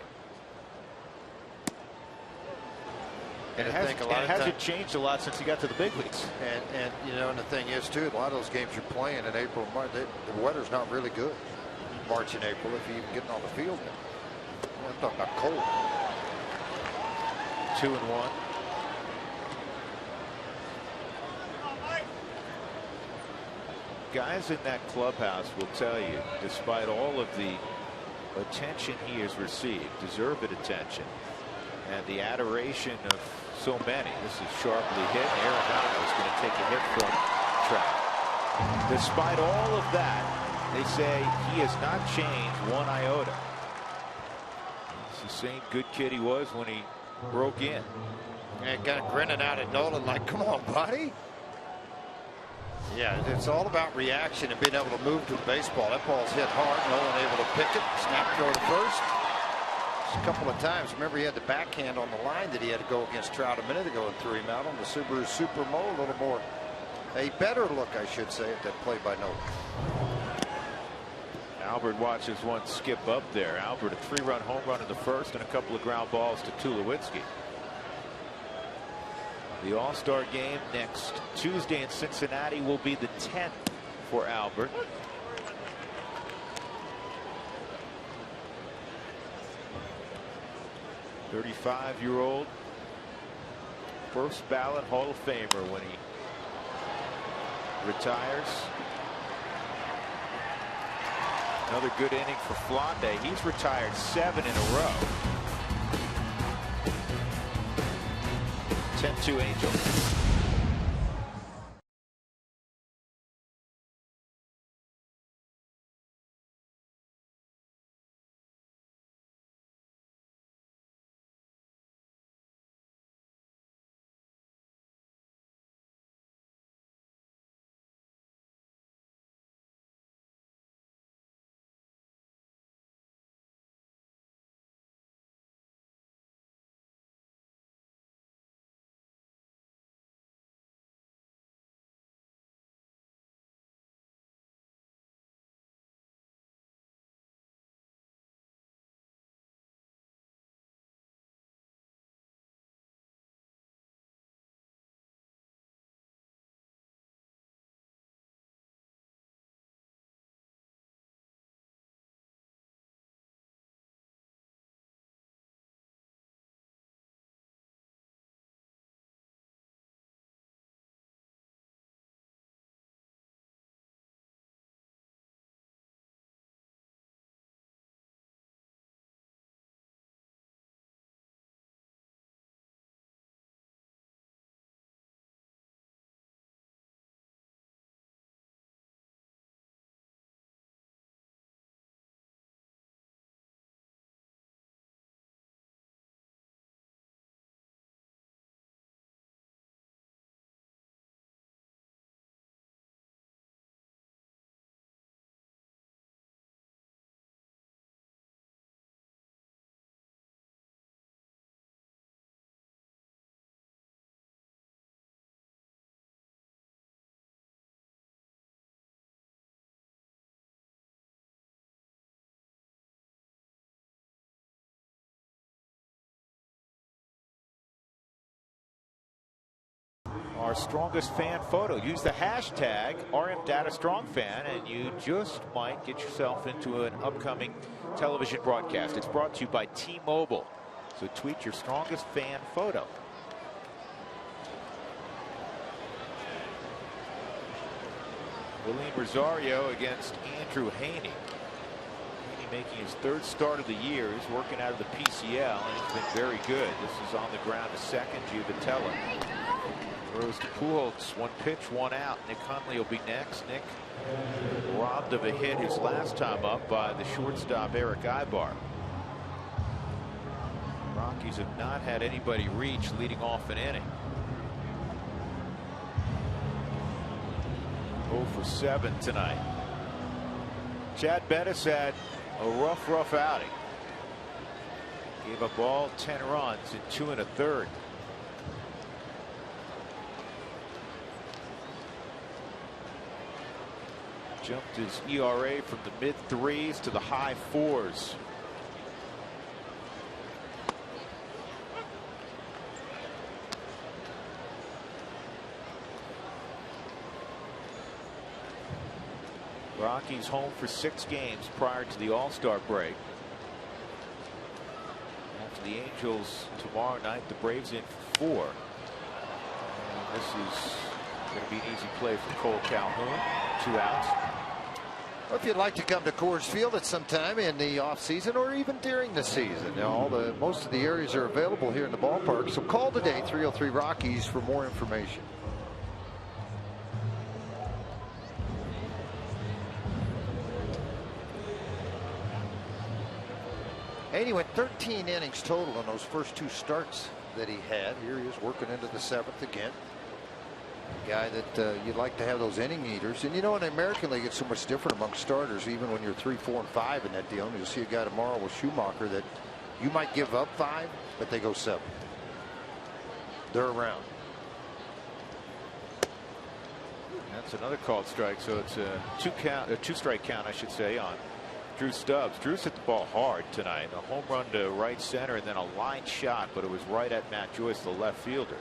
And it hasn't changed a lot since he got to the big leagues. And you know, and the thing is too, a lot of those games you're playing in April and March, the weather's not really good. March and April, if you even getting on the field. I'm talking about cold. 2-1. Guys in that clubhouse will tell you, despite all of the attention he has received, deserved attention, and the adoration of so many. This is sharply hit. Arenado is going to take a hit from Trout. Despite all of that, they say he has not changed one iota. It's the same good kid he was when he broke in. And kind of grinning out at Nolan like, come on, buddy. Yeah, it's all about reaction and being able to move to the baseball. That ball's hit hard. Nolan able to pick it. Snap throw to first. Just a couple of times. Remember, he had the backhand on the line that he had to go against Trout a minute ago and threw him out on the Subaru Supermo. A little more, a better look, I should say, at that play by Nolan. Albert watches one skip up there. Albert, a 3-run home run in the first and a couple of ground balls to Tulowitzki. The All-Star game next Tuesday in Cincinnati will be the 10th for Albert. '35-year-old first ballot Hall of Famer when he retires. Another good inning for Flande. He's retired 7 in a row. 10-2 Angels. strongest fan photo. Use the hashtag RMDataStrongFan, and you just might get yourself into an upcoming television broadcast. It's brought to you by T-Mobile. So tweet your strongest fan photo. William Rosario against Andrew Haney. Haney making his 3rd start of the year. He's working out of the PCL, and he's been very good. This is on the ground to second. Giovitella throws to Pujols. 1 pitch, 1 out. Nick Hundley will be next. Nick robbed of a hit his last time up by the shortstop Eric Ibar. Rockies have not had anybody reach leading off an inning. 0 for 7 tonight. Chad Bettis had a rough outing. Gave up all 10 runs in 2 1/3. Jumped his ERA from the mid-3s to the high 4s. Rockies home for 6 games prior to the All-Star break. After the Angels tomorrow night, the Braves in for 4. And this is going to be an easy play for Cole Calhoun. 2 outs. Well, if you'd like to come to Coors Field at some time in the off-season or even during the season, most of the areas are available here in the ballpark. So call today, 303 Rockies, for more information. Haney went 13 innings total in those first 2 starts that he had. Here he is working into the 7th again. A guy that you'd like to have those inning eaters. And in the American League, it's so much different among starters, even when you're 3, 4, and 5 in that deal. And you'll see a guy tomorrow with Schumacher that you might give up 5, but they go 7. They're around. That's another called strike. So it's a 2-strike count, I should say, on Drew Stubbs. Drew's hit the ball hard tonight. A home run to right center and then a line shot, but it was right at Matt Joyce, the left fielder.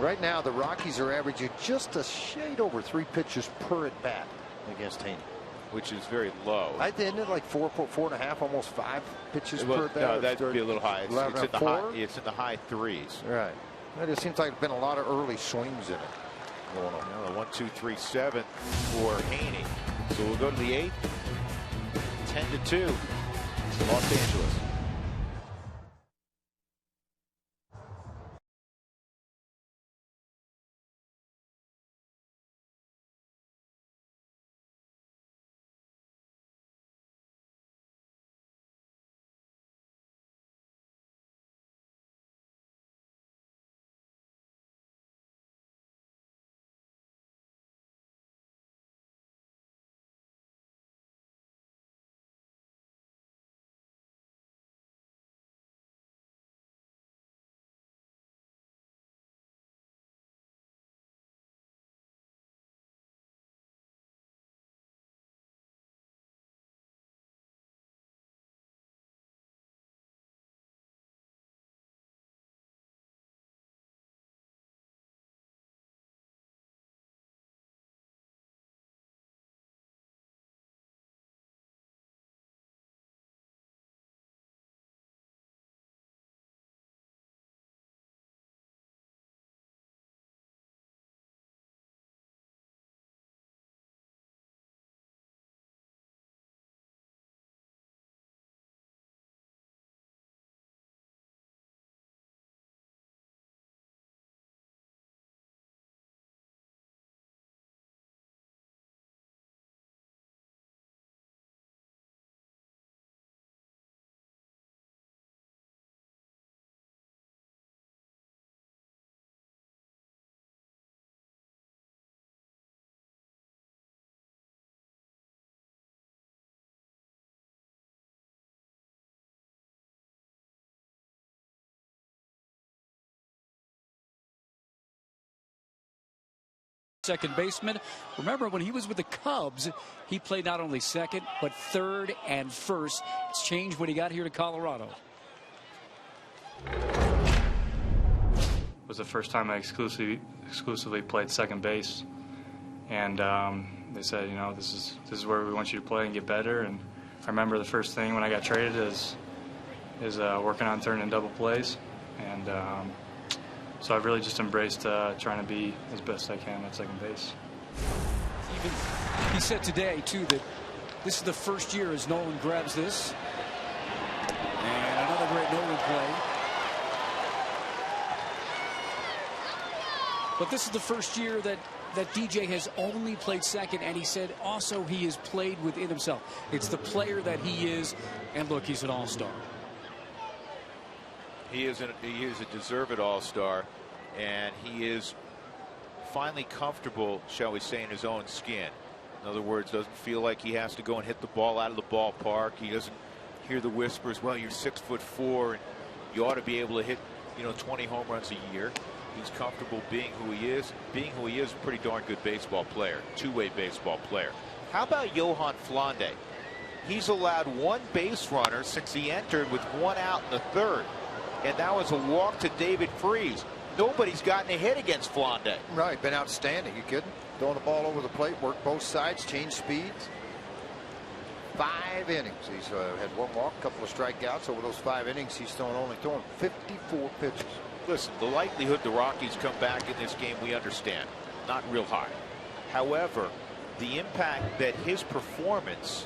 Right now, the Rockies are averaging just a shade over 3 pitches per at bat against Haney, which is very low. Isn't it like 4.5, almost 5 pitches per at bat? No, that'd be a little high. It's in the high 3s. Right. It just seems like there's been a lot of early swings in it. 1, 2, 3, 7 for Haney. So we'll go to the 8th. 10-2. Los Angeles. Second baseman. Remember, when he was with the Cubs, he played not only second, but third and first. It's changed when he got here to Colorado. It was the first time I exclusively played second base, and they said, you know, this is where we want you to play and get better. And I remember the first thing when I got traded is working on turning double plays, and so I've really just embraced trying to be as best I can at second base. He said today too that this is the first year as Nolan grabs this, and another great Nolan play. But this is the first year that DJ has only played second, and he said also he has played within himself. It's the player that he is, and look, he's an all-star. He is a deserved all-star, and he is finally comfortable, shall we say, in his own skin. In other words, doesn't feel like he has to go and hit the ball out of the ballpark. He doesn't hear the whispers, well, you're 6'4", and you ought to be able to hit, 20 home runs a year. He's comfortable being who he is. Being who he is, a pretty darn good baseball player, two-way baseball player. How about Johan Flande? He's allowed one base runner since he entered with one out in the third, and that was a walk to David Freese. Nobody's gotten a hit against Flande. Right, been outstanding. You kidding? Throwing the ball over the plate, work both sides, change speeds. 5 innings. He's had one walk, a couple of strikeouts. Over those 5 innings, he's only thrown 54 pitches. Listen, the likelihood the Rockies come back in this game, we understand. Not real high. However, the impact that his performance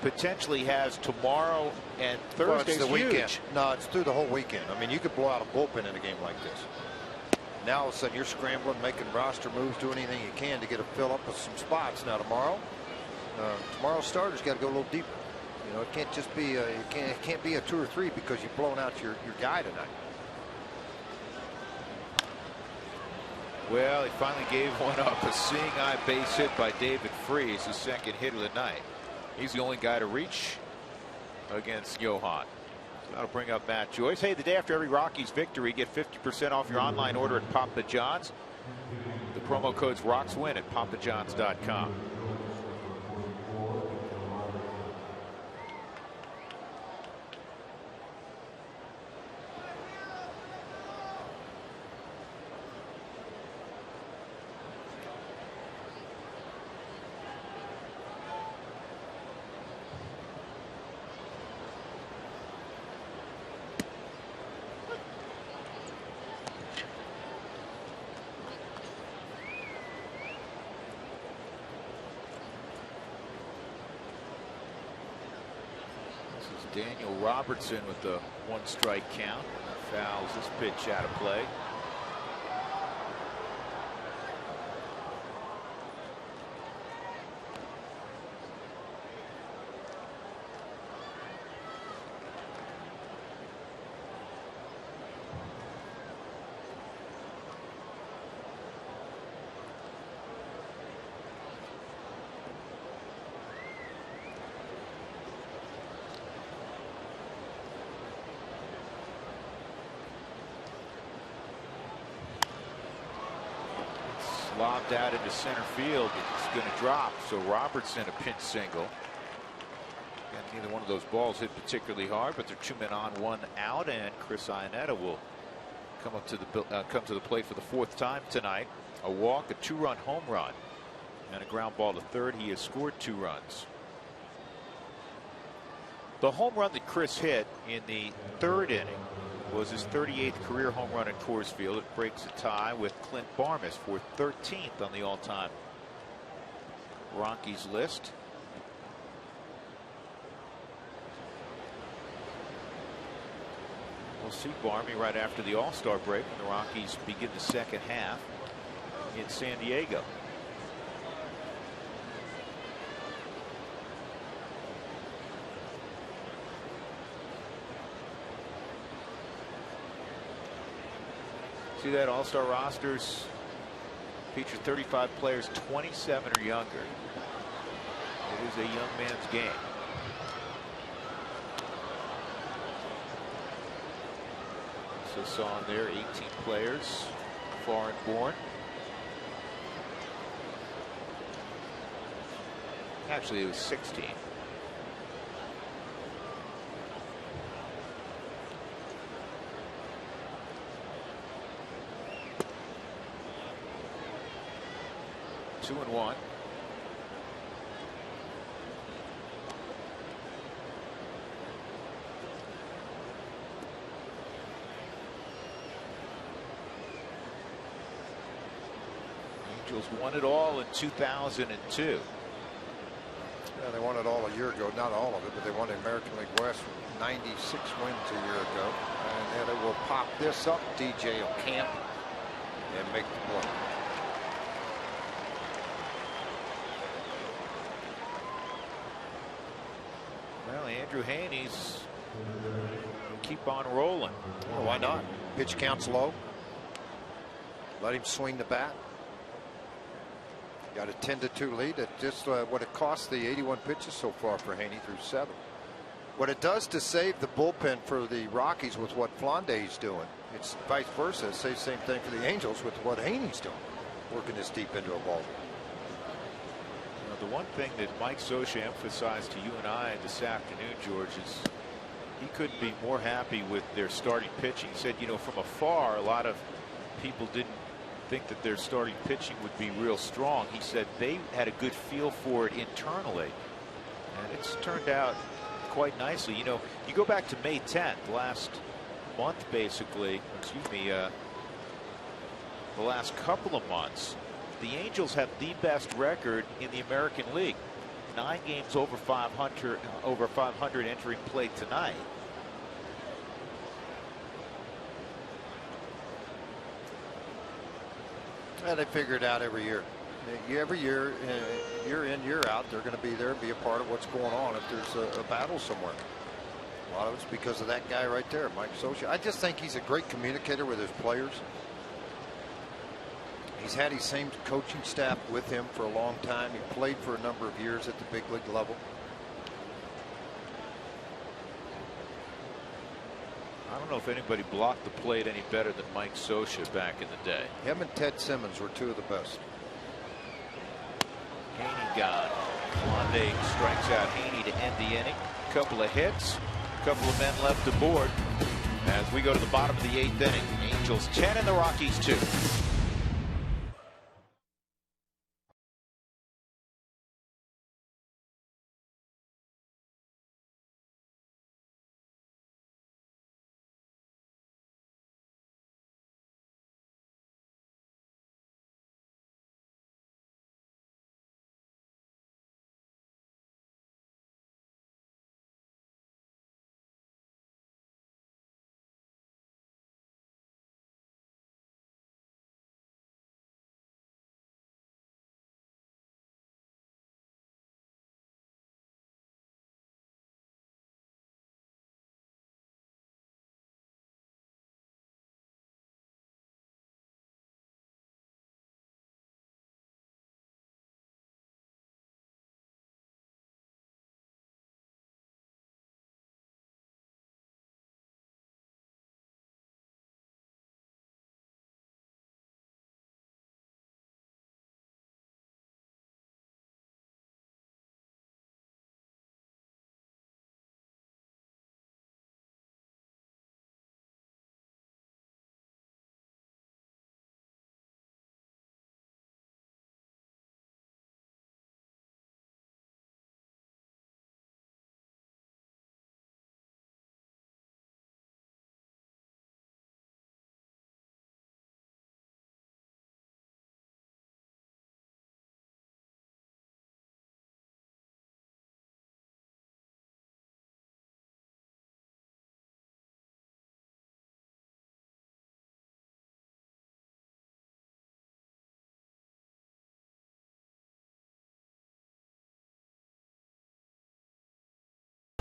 potentially has tomorrow and Thursday is the huge. Weekend. No, it's through the whole weekend. I mean, you could blow out a bullpen in a game like this. Now all of a sudden you're scrambling, making roster moves, doing anything you can to get a fill up with some spots. Now tomorrow's starters got to go a little deeper. It can't just be it can't be a 2 or 3 because you've blown out your guy tonight. Well, he finally gave one up. A seeing eye base hit by David Freese, the second hit of the night. He's the only guy to reach against Johan. So that'll bring up Matt Joyce. Hey, the day after every Rockies victory, get 50% off your online order at Papa John's. The promo code's ROCKSWIN at papajohns.com. Daniel Robertson with the 1-strike count. Fouls this pitch out of play. Lobbed out into center field. It's going to drop. So Robertson a pinch single. And neither one of those balls hit particularly hard, but they're 2 men on, 1 out, and Chris Iannetta will come to the plate for the 4th time tonight. A walk, a 2-run home run, and a ground ball to third. He has scored 2 runs. The home run that Chris hit in the 3rd inning was his 38th career home run at Coors Field. It breaks a tie with Clint Barmas for 13th on the all-time Rockies list. We'll see Barmy right after the All-Star break when the Rockies begin the second half in San Diego. See that All-Star rosters feature 35 players, 27 or younger. It is a young man's game. So saw on there 18 players, foreign born. Actually, it was 16. 2-1. Angels won it all in 2002. Yeah, they won it all a year ago. Not all of it, but they won the American League West with 96 wins a year ago. And then it will pop this up. DJ will camp and make the play. Well, Andrew Haney's keep on rolling. Well, why not? Pitch counts low. Let him swing the bat. Got a 10-2 lead. That's just what it cost the 81 pitches so far for Haney through 7. What it does to save the bullpen for the Rockies with what Flanday's doing, it's vice versa. It saves the same thing for the Angels with what Haney's doing, working this deep into a ball. The one thing that Mike Scioscia emphasized to you and I this afternoon, George, is he couldn't be more happy with their starting pitching. He said, you know, from afar, a lot of people didn't think that their starting pitching would be real strong. He said they had a good feel for it internally, and it's turned out quite nicely. You know, you go back to May 10th, last month, basically, excuse me, the last couple of months, the Angels have the best record in the American League. 9 games over 500 entering play tonight. And they figure it out every year. Every year, year in, year out, they're going to be there and be a part of what's going on if there's a battle somewhere. A lot of it's because of that guy right there, Mike Scioscia. I just think he's a great communicator with his players. He's had his same coaching staff with him for a long time. He played for a number of years at the big league level. I don't know if anybody blocked the plate any better than Mike Scioscia back in the day. Him and Ted Simmons were 2 of the best. Haney gone. Flanday strikes out Haney to end the inning. Couple of hits, couple of men left aboard as we go to the bottom of the 8th inning. Angels 10 and the Rockies 2.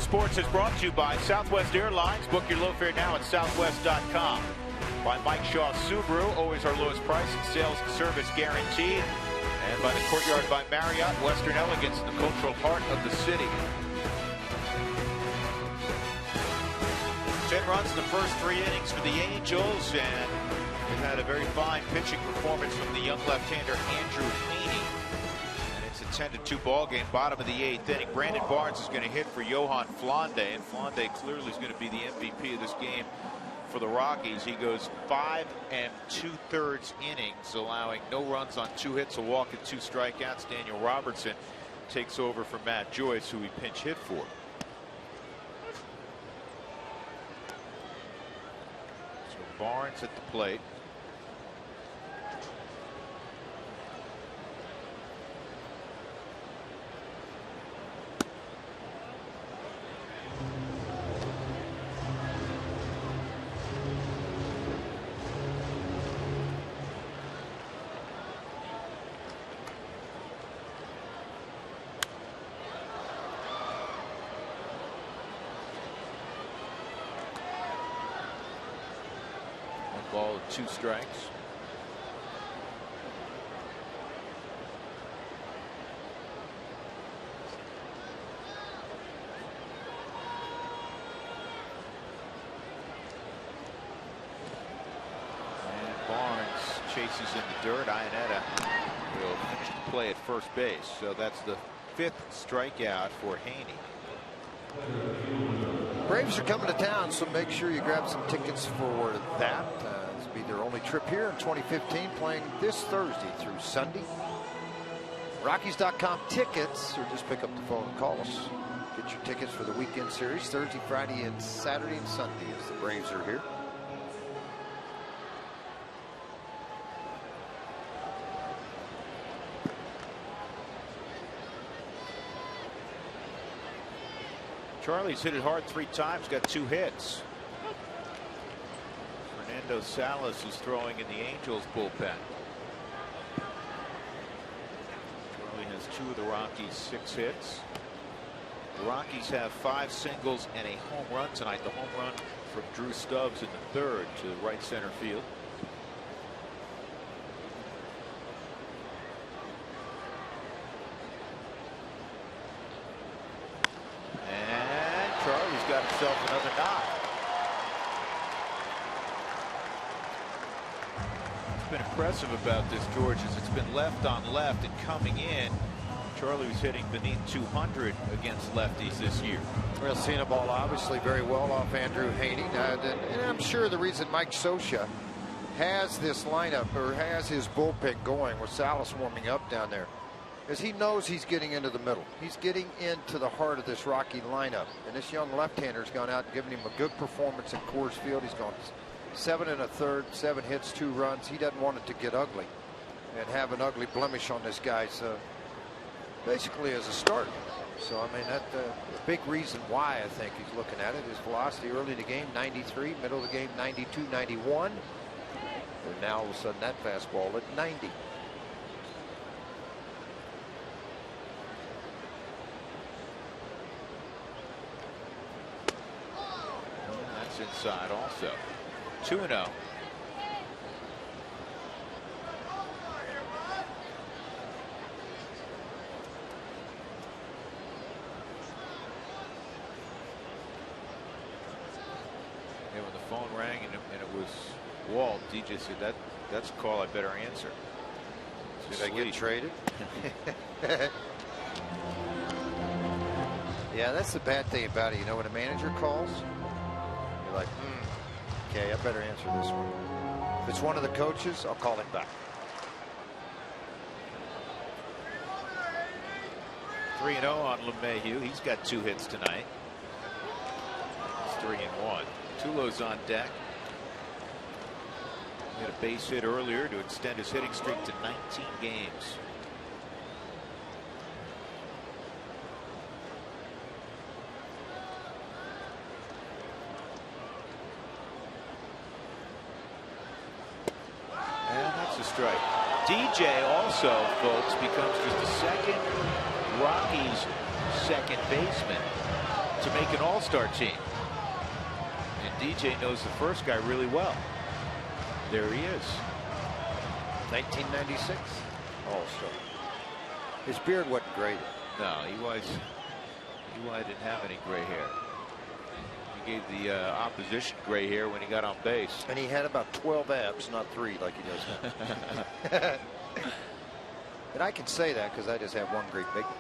Sports is brought to you by Southwest Airlines. Book your low fare now at southwest.com. By Mike Shaw Subaru, always our lowest price and sales and service guaranteed. And by the Courtyard by Marriott, Western Elegance, the cultural heart of the city. 10 runs in the first 3 innings for the Angels, and they've had a very fine pitching performance from the young left-hander Andrew Haney. And it's a 10-2 ball game, bottom of the 8th inning. Brandon Barnes is going to hit for Johan Flanday, and Flanday clearly is going to be the MVP of this game for the Rockies. He goes 5 2/3 innings, allowing no runs on 2 hits, a walk, and 2 strikeouts. Daniel Robertson takes over for Matt Joyce, who he pinch hit for. So Barnes at the plate. Ball with 2 strikes. And Barnes chases in the dirt. Iannetta will finish the play at first base. So that's the 5th strikeout for Haney. Braves are coming to town, so make sure you grab some tickets for that. This will be their only trip here in 2015, playing this Thursday through Sunday. Rockies.com tickets, or just pick up the phone and call us. Get your tickets for the weekend series, Thursday, Friday, and Saturday and Sunday as the Braves are here. Charlie's hit it hard 3 times, got 2 hits. Fernando Salas is throwing in the Angels bullpen. Charlie has 2 of the Rockies' 6 hits. The Rockies have 5 singles and a home run tonight. The home run from Drew Stubbs in the 3rd to right center field. Got himself another knock. What's been impressive about this, George, is it's been left on left, and coming in, Charlie was hitting beneath 200 against lefties this year. Well, seeing the ball obviously very well off Andrew Haney, and I'm sure the reason Mike Scioscia has this lineup, or has his bullpen going with Salas warming up down there, is he knows he's getting into the middle. He's getting into the heart of this Rocky lineup. And this young left-hander's gone out and given him a good performance at Coors Field. He's gone 7 1/3, 7 hits, 2 runs. He doesn't want it to get ugly and have an ugly blemish on this guy's basically as a starter. So, I mean, that's the big reason why I think he's looking at it. His velocity early in the game, 93, middle of the game, 92, 91. And now all of a sudden that fastball at 90. Inside also. 2-0. And when the phone rang and it was Walt, DJ said, that's a call I better answer. Did I get traded? Yeah, that's the bad thing about it. You know, when a manager calls, you're like, okay, I better answer this one. If it's one of the coaches, I'll call him back. 3-0 on LeMahieu. He's got 2 hits tonight. It's 3-1. Tulo's on deck. He had a base hit earlier to extend his hitting streak to 19 games. Strike. DJ also, folks, becomes just the 2nd Rockies second baseman to make an all-star team. And DJ knows the first guy really well. There he is. 1996 all-star. His beard wasn't gray. No, Eli didn't have any gray hair. He gave the opposition gray hair when he got on base. And he had about 12 abs, not 3 like he does now. And I can say that because I just have one great big one.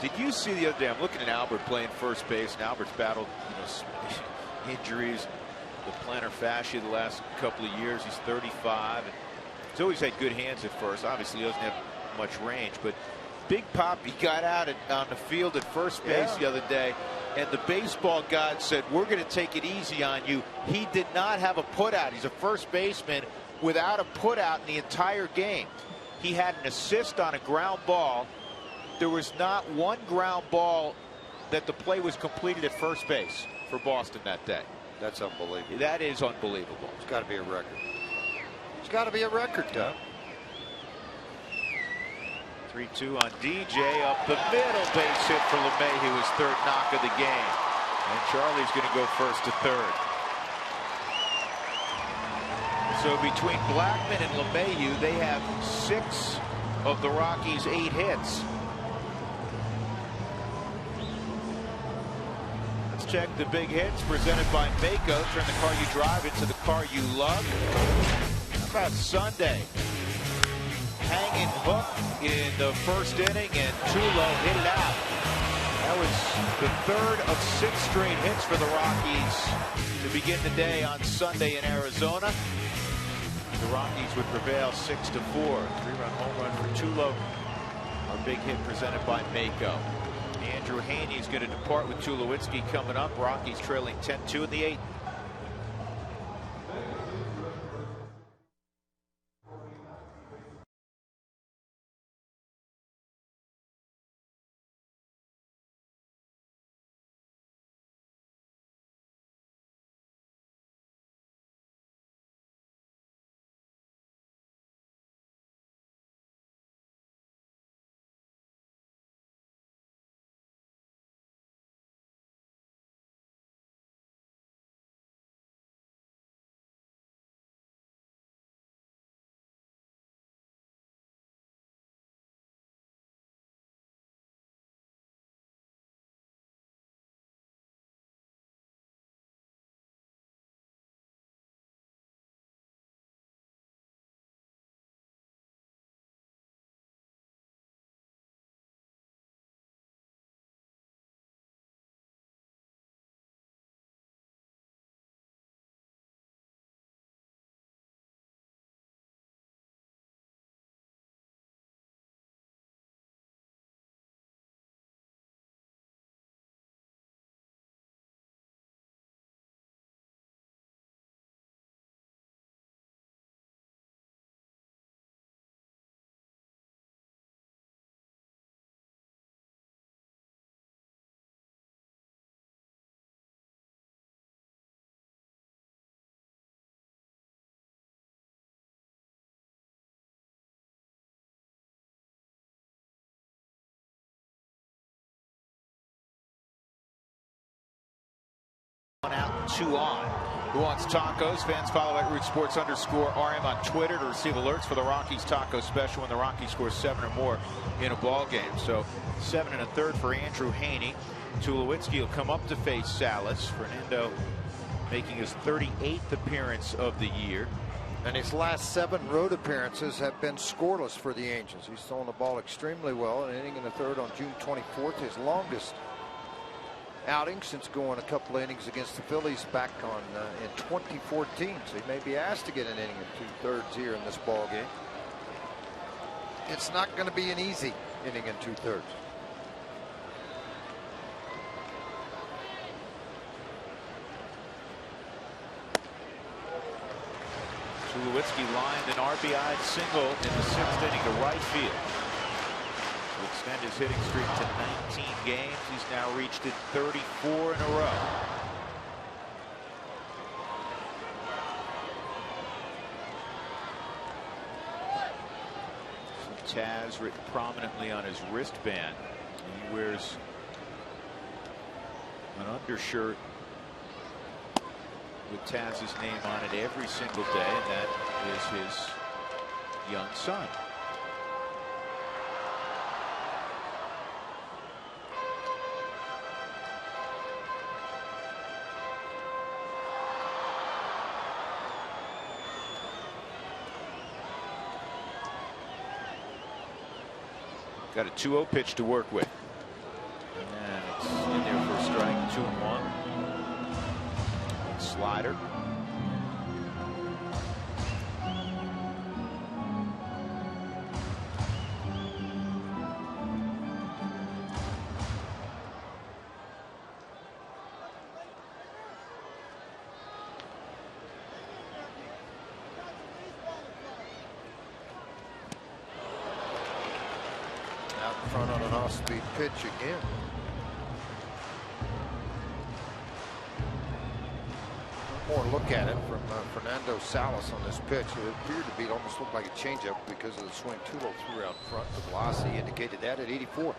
Did you see the other day? I'm looking at Albert playing first base, and Albert's battled, you know, injuries, the plantar fascia the last couple of years. He's 35, and he's always had good hands at first. Obviously, he doesn't have much range, but Big Poppy got out on the field at first base the other day, and the baseball god said, "We're going to take it easy on you." He did not have a putout. He's a first baseman without a putout in the entire game. He had an assist on a ground ball. There was not one ground ball that the play was completed at first base for Boston that day. That's unbelievable. That is unbelievable. It's got to be a record. It's got to be a record, Doug. 3-2 on DJ up the middle, base hit for LeMahieu, his third knock of the game. And Charlie's going to go first to third. So between Blackman and LeMahieu, they have 6 of the Rockies' 8 hits. Let's check the big hits presented by Mako. Turn the car you drive into the car you love. How about Sunday? Hanging hook in the first inning, and Tulo hit it out. That was the 3rd of 6 straight hits for the Rockies to begin the day on Sunday in Arizona. The Rockies would prevail 6-4. 3-run home run for Tulo. Our big hit presented by Mako. Andrew Haney is going to depart with Tulowitzki coming up. Rockies trailing 10-2 in the 8th. Out, 2 on. Who wants tacos? Fans follow at @RootSports_RM on Twitter to receive alerts for the Rockies taco special when the Rockies score 7 or more in a ball game. So 7 1/3 for Andrew Haney. Tulowitzki will come up to face Salas. Fernando making his 38th appearance of the year. And his last 7 road appearances have been scoreless for the Angels. He's thrown the ball extremely well. An inning in the 3rd on June 24th, his longest outing since going a couple of innings against the Phillies back on in 2014. So he may be asked to get an inning and 2/3 here in this ball game. It's not going to be an easy inning and 2/3. Tulowitzki lined an RBI single in the 6th inning to right field. To extend his hitting streak to 19 games, he's now reached it 34 in a row. Some Taz written prominently on his wristband. He wears an undershirt with Taz's name on it every single day, and that is his young son. Got a 2-0 pitch to work with. 2-1. Slider. Out in front on an off-speed pitch again. More look at it from Fernando Salas on this pitch. It appeared to be, it almost looked like a changeup because of the swing Tulo threw out front. The velocity indicated that at 84.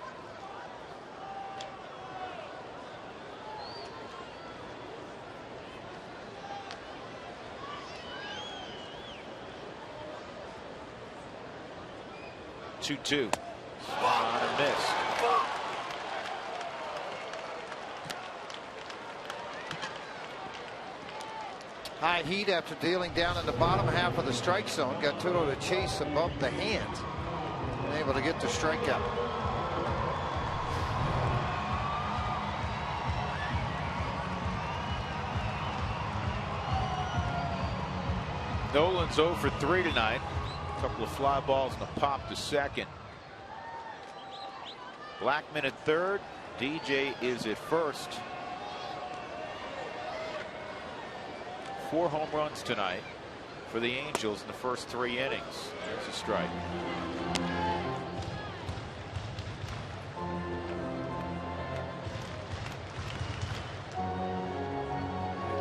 Two-two. On and missed. High heat after dealing down in the bottom half of the strike zone. Got Tulo to chase above the hands. And able to get the strikeout. Nolan's 0 for 3 tonight. A couple of fly balls and a pop to second. Blackman at third. DJ is at first. 4 home runs tonight for the Angels in the first 3 innings. There's a strike.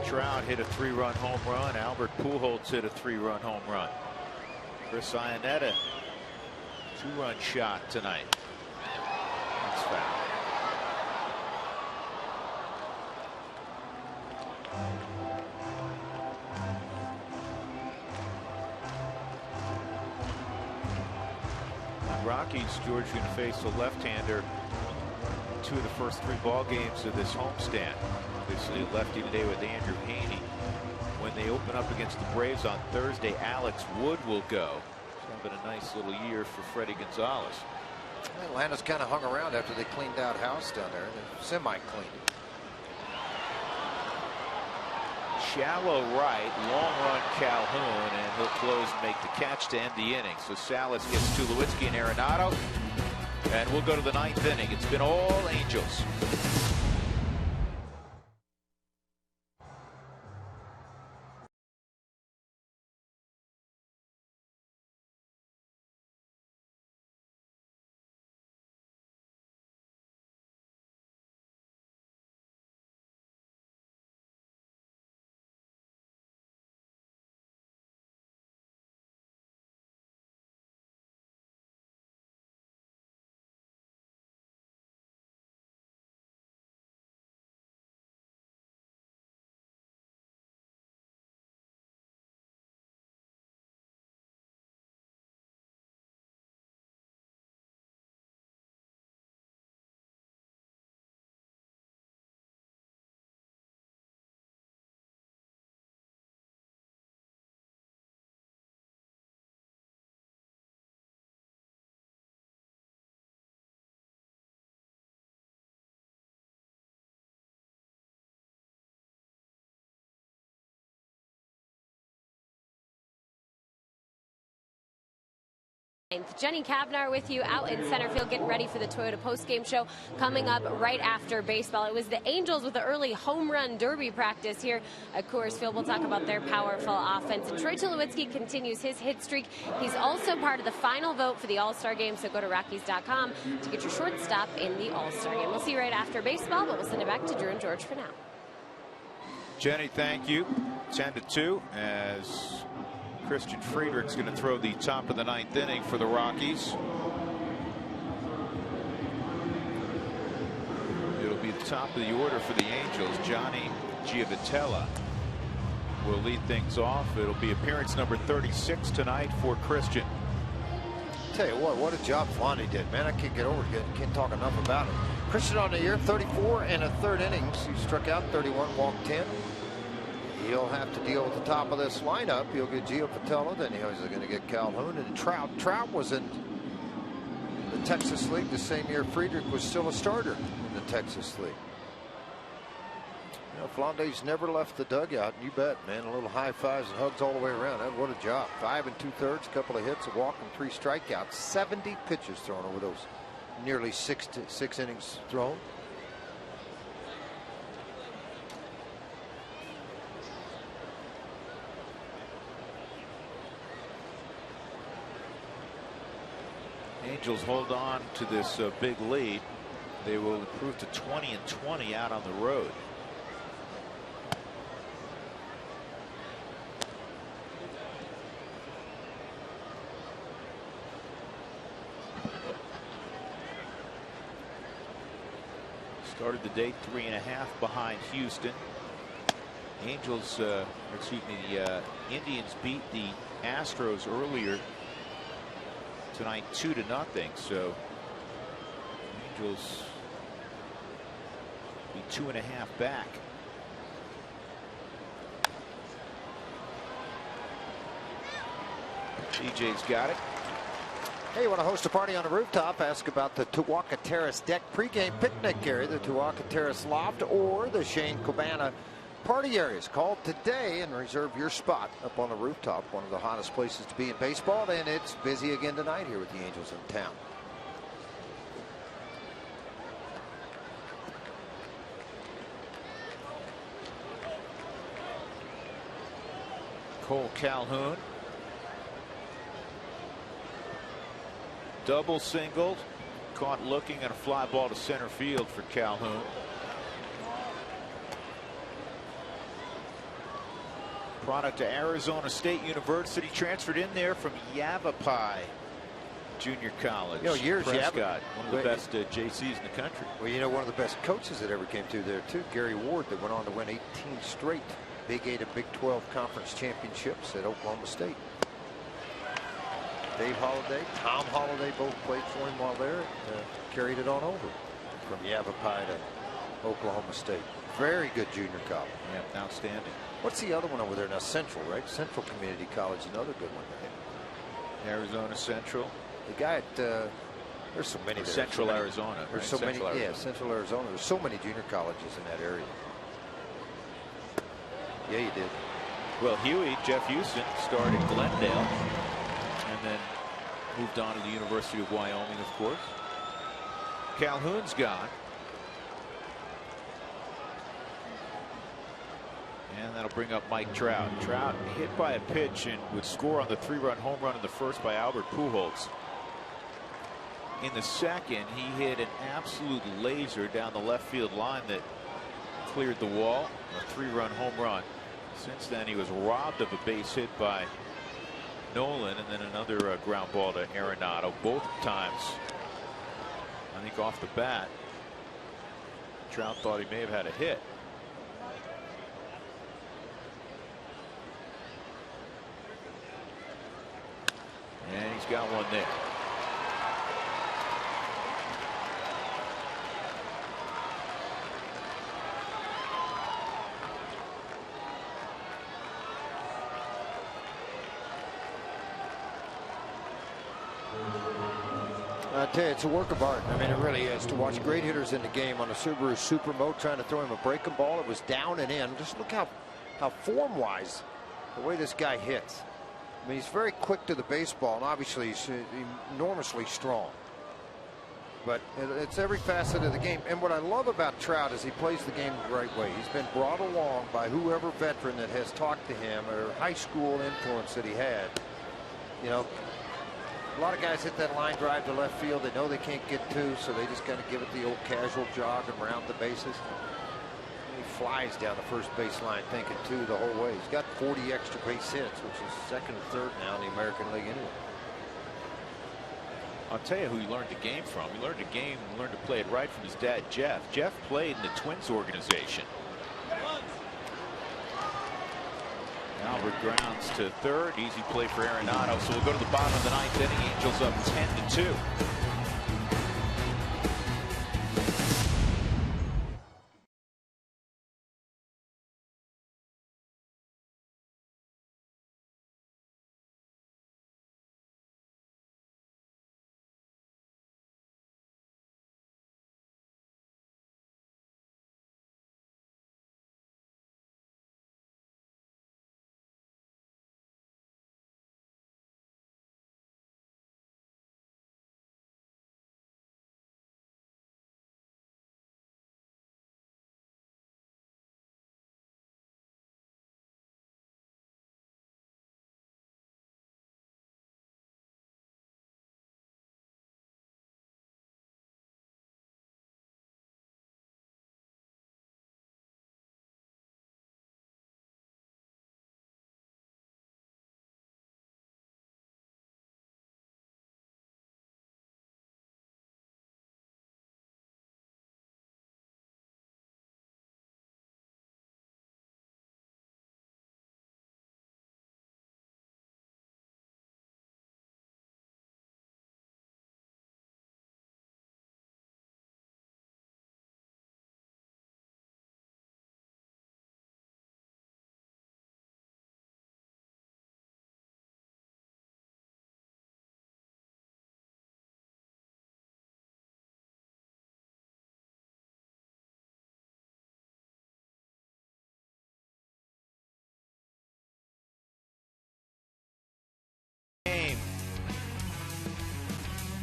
Trout hit a 3-run home run. Albert Pujols hit a 3-run home run. Chris Iannetta, 2-run shot tonight. That's foul. Rockies, George, going to face a left-hander 2 of the first 3 ball games of this homestand. Obviously a lefty today with Andrew Haney. When they open up against the Braves on Thursday, Alex Wood will go. It's been a nice little year for Freddie Gonzalez. Atlanta's kind of hung around after they cleaned out house down there. They're semi-clean. Shallow right, long run Calhoun, and he'll close and make the catch to end the inning. So Salas gets Tulowitzki and Arenado, and we'll go to the 9th inning. It's been all Angels. Jenny Kavnar with you out in center field, getting ready for the Toyota postgame show coming up right after baseball. It was the Angels with the early home run derby practice here at Coors Field. We'll talk about their powerful offense. And Troy Tulowitzki continues his hit streak. He's also part of the final vote for the All-Star game, so go to Rockies.com to get your shortstop in the All-Star game. We'll see you right after baseball, but we'll send it back to Drew and George for now. Jenny, thank you. 10-2 as Christian Friedrich's going to throw the top of the 9th inning for the Rockies. It'll be the top of the order for the Angels. Johnny Giavotella will lead things off. It'll be appearance number 36 tonight for Christian. Tell you what a job Fondy did, man. I can't get over it. Can't talk enough about it. Christian on the year, 34 and a third innings. He struck out 31, walked 10. He'll have to deal with the top of this lineup. He'll get Gio Patella, then he's going to get Calhoun and Trout. Trout was in the Texas League the same year Friedrich was still a starter in the Texas League. Flande's never left the dugout. You bet, man. A little high fives and hugs all the way around. What a job. 5 2/3, couple of hits, a walk, and 3 strikeouts. 70 pitches thrown over those nearly 6 innings thrown. Angels hold on to this big lead. They will improve to 20-20 out on the road. Started the day 3.5 behind Houston. Angels, excuse me, the Indians beat the Astros earlier tonight 2-0. So Angels be 2.5 back. DJ's got it. Hey, you want to host a party on the rooftop? Ask about the Tuaca Terrace Deck pregame picnic area, the Tuaca Terrace Loft, or the Shane Cabana party areas. Call today and reserve your spot up on the rooftop. One of the hottest places to be in baseball, and it's busy again tonight here with the Angels in town. Cole Calhoun. Double singled. Caught looking at a fly ball to center field for Calhoun. Product of Arizona State University, transferred in there from Yavapai Junior College. You know, years Prescott, one of the best JCs in the country. Well, you know, one of the best coaches that ever came through there too, Gary Ward, that went on to win 18 straight Big 8 and Big 12 conference championships at Oklahoma State. Dave Holliday, Tom Holliday both played for him while there. Carried it on over from Yavapai to Oklahoma State. Very good junior college. Yeah, outstanding. What's the other one over there now? Central, right? Central Community College, another good one. Arizona Central. The guy at there's so many there. Central Arizona. There's so many. Yeah, Central Arizona. There's so many junior colleges in that area. Yeah, you did. Well, Huey, Jeff Houston, started at Glendale and then moved on to the University of Wyoming, of course. Calhoun's gone. And that'll bring up Mike Trout. Trout hit by a pitch and would score on the 3-run home run in the first by Albert Pujols. In the second, he hit an absolute laser down the left field line that cleared the wall. A 3-run home run. Since then, he was robbed of a base hit by Nolan, and then another ground ball to Arenado. Both times, I think off the bat, Trout thought he may have had a hit. And he's got one there. I tell you, it's a work of art. I mean, it really is. To watch great hitters in the game on a Subaru Supermo trying to throw him a breaking ball. It was down and in. Just look how form-wise the way this guy hits. I mean, he's very quick to the baseball, and obviously he's enormously strong. But it's every facet of the game. And what I love about Trout is he plays the game the right way. He's been brought along by whoever veteran that has talked to him, or high school influence that he had. You know, a lot of guys hit that line drive to left field. They know they can't get to, so they just kind of give it the old casual jog and round the bases. He flies down the first base line thinking two the whole way. He's got 40 extra base hits, which is second or third now in the American League anyway. I'll tell you who he learned the game from. He learned the game and learned to play it right from his dad, Jeff. Jeff played in the Twins organization. Albert grounds to third. Easy play for Arenado. So we'll go to the bottom of the ninth inning. Angels up 10-2.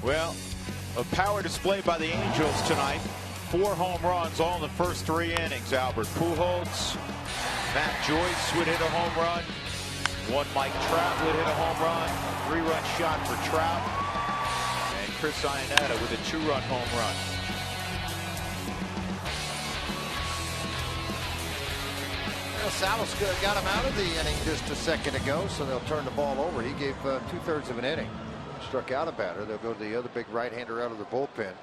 Well, a power display by the Angels tonight. 4 home runs, all in the first 3 innings. Albert Pujols, Matt Joyce would hit a home run. 1 Mike Trout would hit a home run. A 3-run shot for Trout. And Chris Iannetta with a 2-run home run. Well, Salas got him out of the inning just a second ago, so they'll turn the ball over. He gave 2/3 of an inning. Struck out a batter. They'll go to the other big right-hander out of the bullpen.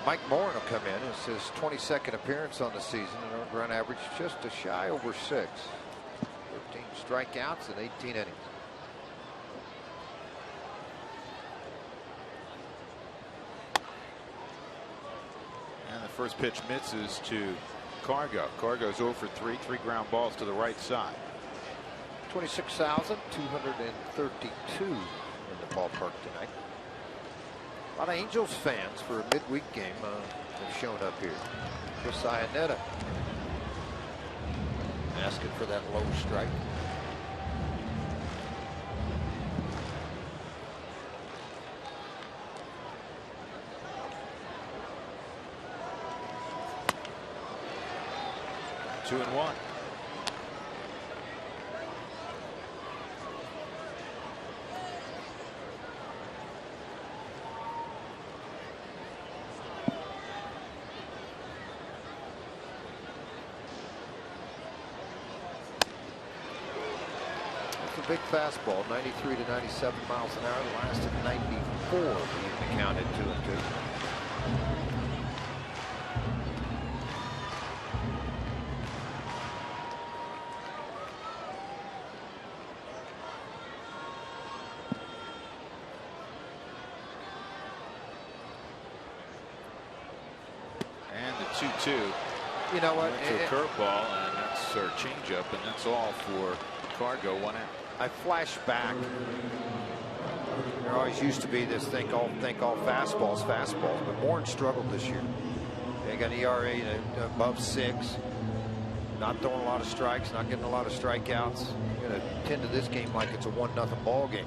Mike Morin will come in. It's his 22nd appearance on the season. An earned run average just a shy over 6. 13 strikeouts in 18 innings. And the first pitch misses to Cargo. Cargo's 0 for 3, 3 ground balls to the right side. 26,232 in the ballpark tonight. A lot of Angels fans for a midweek game have shown up here. Chris Iannetta asking for that low strike. Two and one. Big fastball, 93 to 97 miles an hour. The last at 94. Even counted 2-2. And the 2-2. You know what? It's a curveball, and that's our changeup, and that's all for Cargo. 1 out. I flash back. There always used to be this think all fastballs, but Morin struggled this year. They got an ERA above 6. Not throwing a lot of strikes, not getting a lot of strikeouts. You're going to tend to this game like it's a 1-0 ball game.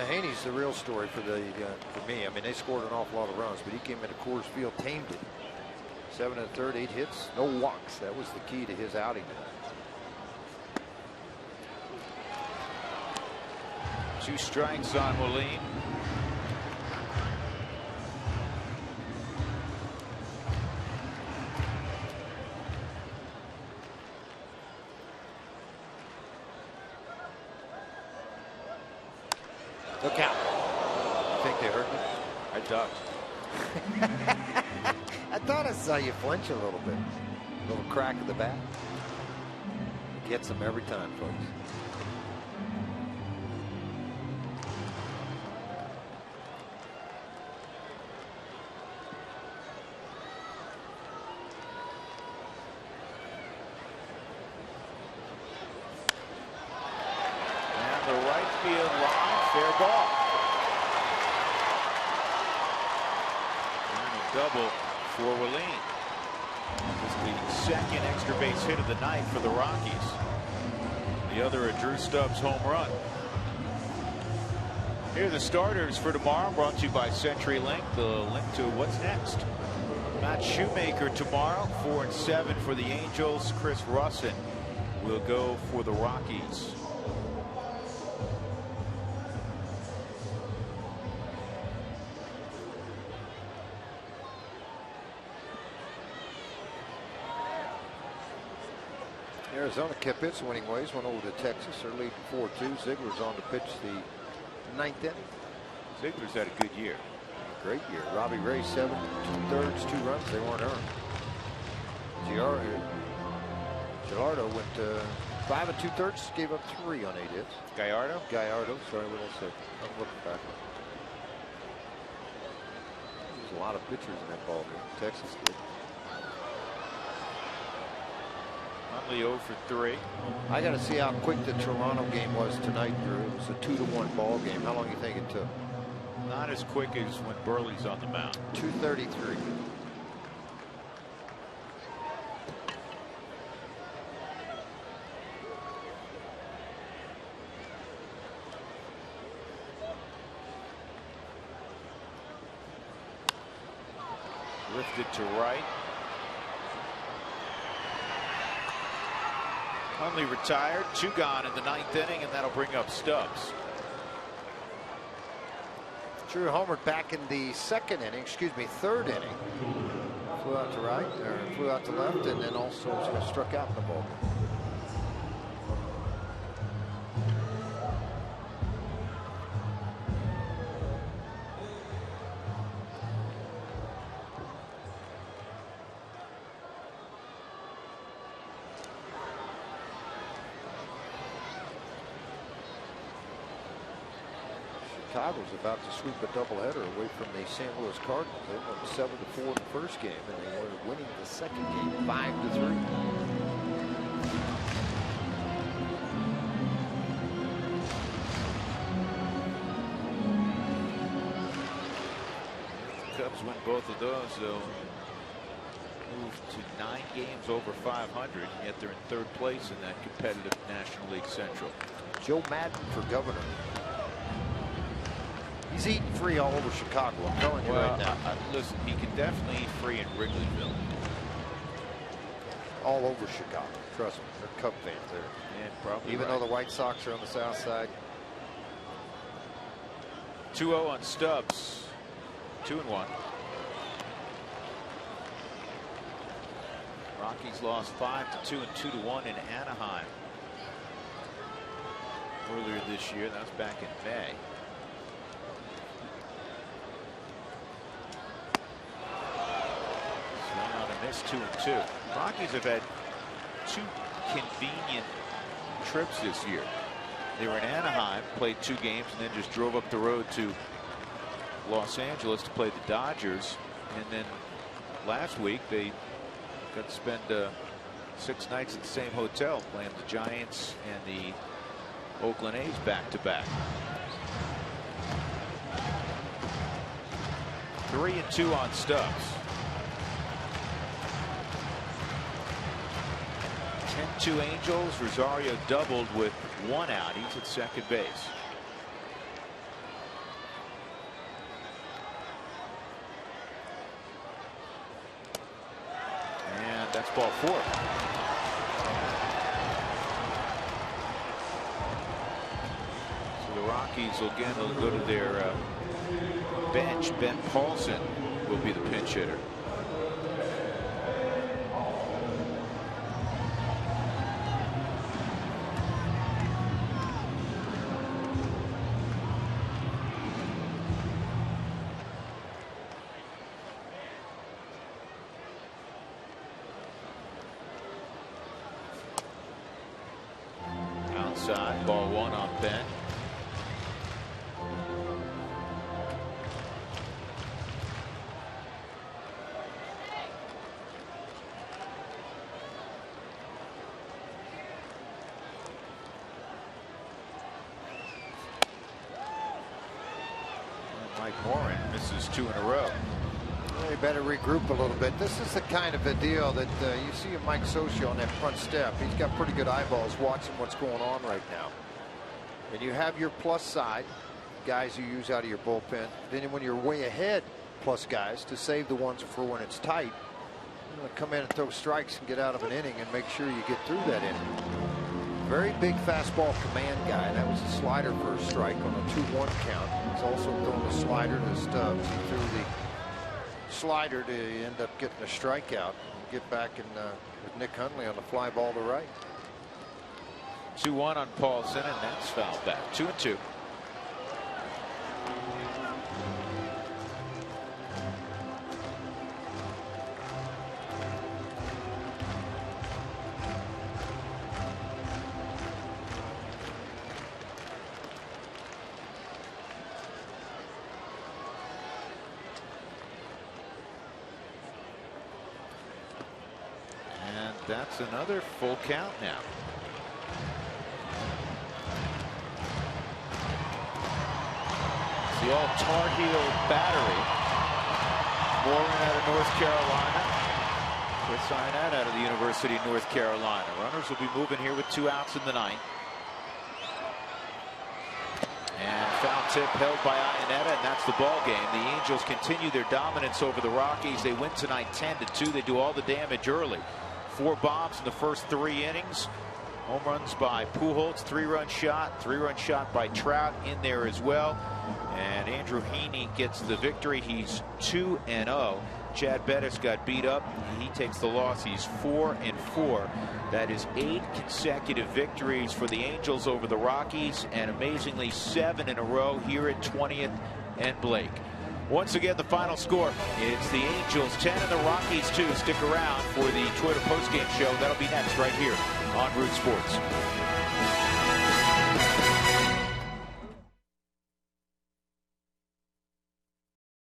Haney's the real story for me. I mean, they scored an awful lot of runs, but he came into Coors Field, tamed it. 7 1/3, 8 hits, no walks. That was the key to his outing tonight. 2 strikes on Moline. Look out. You think they hurt me? I ducked. I thought I saw you flinch a little bit. A little crack of the bat. Gets them every time, folks. And the right field line, fair ball. And a double for Willeen. This is the second extra base hit of the night for the Rockies. The other a Drew Stubbs home run. Here are the starters for tomorrow, brought to you by CenturyLink. The link to what's next. Matt Shoemaker tomorrow, 4 and 7 for the Angels. Chris Russin will go for the Rockies. Arizona kept its winning ways, went over to Texas. They're leading 4-2. Ziegler's on to pitch the 9th inning. Ziegler's had a good year. Great year. Robbie Ray, 7 2/3, 2 runs. They weren't earned. Gilardo went 5 2/3, gave up 3 on 8 hits. Gallardo? Gallardo, sorry, what I said. I'm looking back. There's a lot of pitchers in that ball game. Texas did. Huntley 0 for 3. I got to see how quick the Toronto game was tonight, Drew. It was a 2-1 ball game. How long do you think it took? Not as quick as when Burley's on the mound. 2:33. Lifted to right. Hundley retired. 2 gone in the 9th inning, and that'll bring up Stubbs. Drew homered back in the 2nd inning, excuse me, 3rd inning. Flew out to right, or flew out to left, and then also struck out in the ball. Chicago's about to sweep a doubleheader away from the St. Louis Cardinals. They won 7-4 in the first game, and they were winning the second game 5-3. Cubs win both of those, they'll move to 9 games over 500, yet they're in 3rd place in that competitive National League Central. Joe Madden for governor. He's eating free all over Chicago. I'm telling you right now. Listen, he can definitely eat free in Wrigleyville. All over Chicago. Trust me, they're Cub fans there. Yeah, probably. Even though the White Sox are on the south side. 2-0 on Stubbs. 2-1. Rockies lost 5-2 and 2-1 in Anaheim earlier this year. That was back in May. Miss 2-2. Rockies have had 2 convenient trips this year. They were in Anaheim, played 2 games, and then just drove up the road to Los Angeles to play the Dodgers. And then last week they got to spend 6 nights at the same hotel playing the Giants and the Oakland A's back-to-back. 3-2 on Stubbs. 10-2 Angels. Rosario doubled with 1 out. He's at second base. And that's ball 4. So the Rockies will again go to their bench. Ben Paulson will be the pinch hitter. Outside, ball 1 on Ben. Mike Morin misses 2 in a row. They better regroup a little bit. This is the kind of a deal that you see in Mike Socio on that front step. He's got pretty good eyeballs watching what's going on right now. And you have your plus side guys you use out of your bullpen. Then when you're way ahead, plus guys to save the ones for when it's tight. You know, come in and throw strikes and get out of an inning and make sure you get through that inning. Very big fastball command guy. That was a slider for a strike on a 2-1 count. He's also throwing the slider to Stubbs. He threw the slider to end up getting a strikeout and get back in with Nick Hundley on the fly ball to right. 2-1 on Paulson, and that's fouled back. 2-2. That's another full count now. It's the all Tar Heel battery. Morin out of North Carolina. Chris Arnett out of the University of North Carolina. Runners will be moving here with 2 outs in the 9th. And foul tip held by Iannetta, and that's the ball game. The Angels continue their dominance over the Rockies. They win tonight 10-2. They do all the damage early. 4 bombs in the first 3 innings. Home runs by Pujols, 3-run shot by Trout in there as well. And Andrew Heaney gets the victory. He's 2-0. Chad Bettis got beat up. He takes the loss. He's 4-4. That is 8 consecutive victories for the Angels over the Rockies, and amazingly 7 in a row here at 20th and Blake. Once again, the final score. It's the Angels 10 and the Rockies 2. Stick around for the Toyota postgame show. That'll be next right here on Root Sports.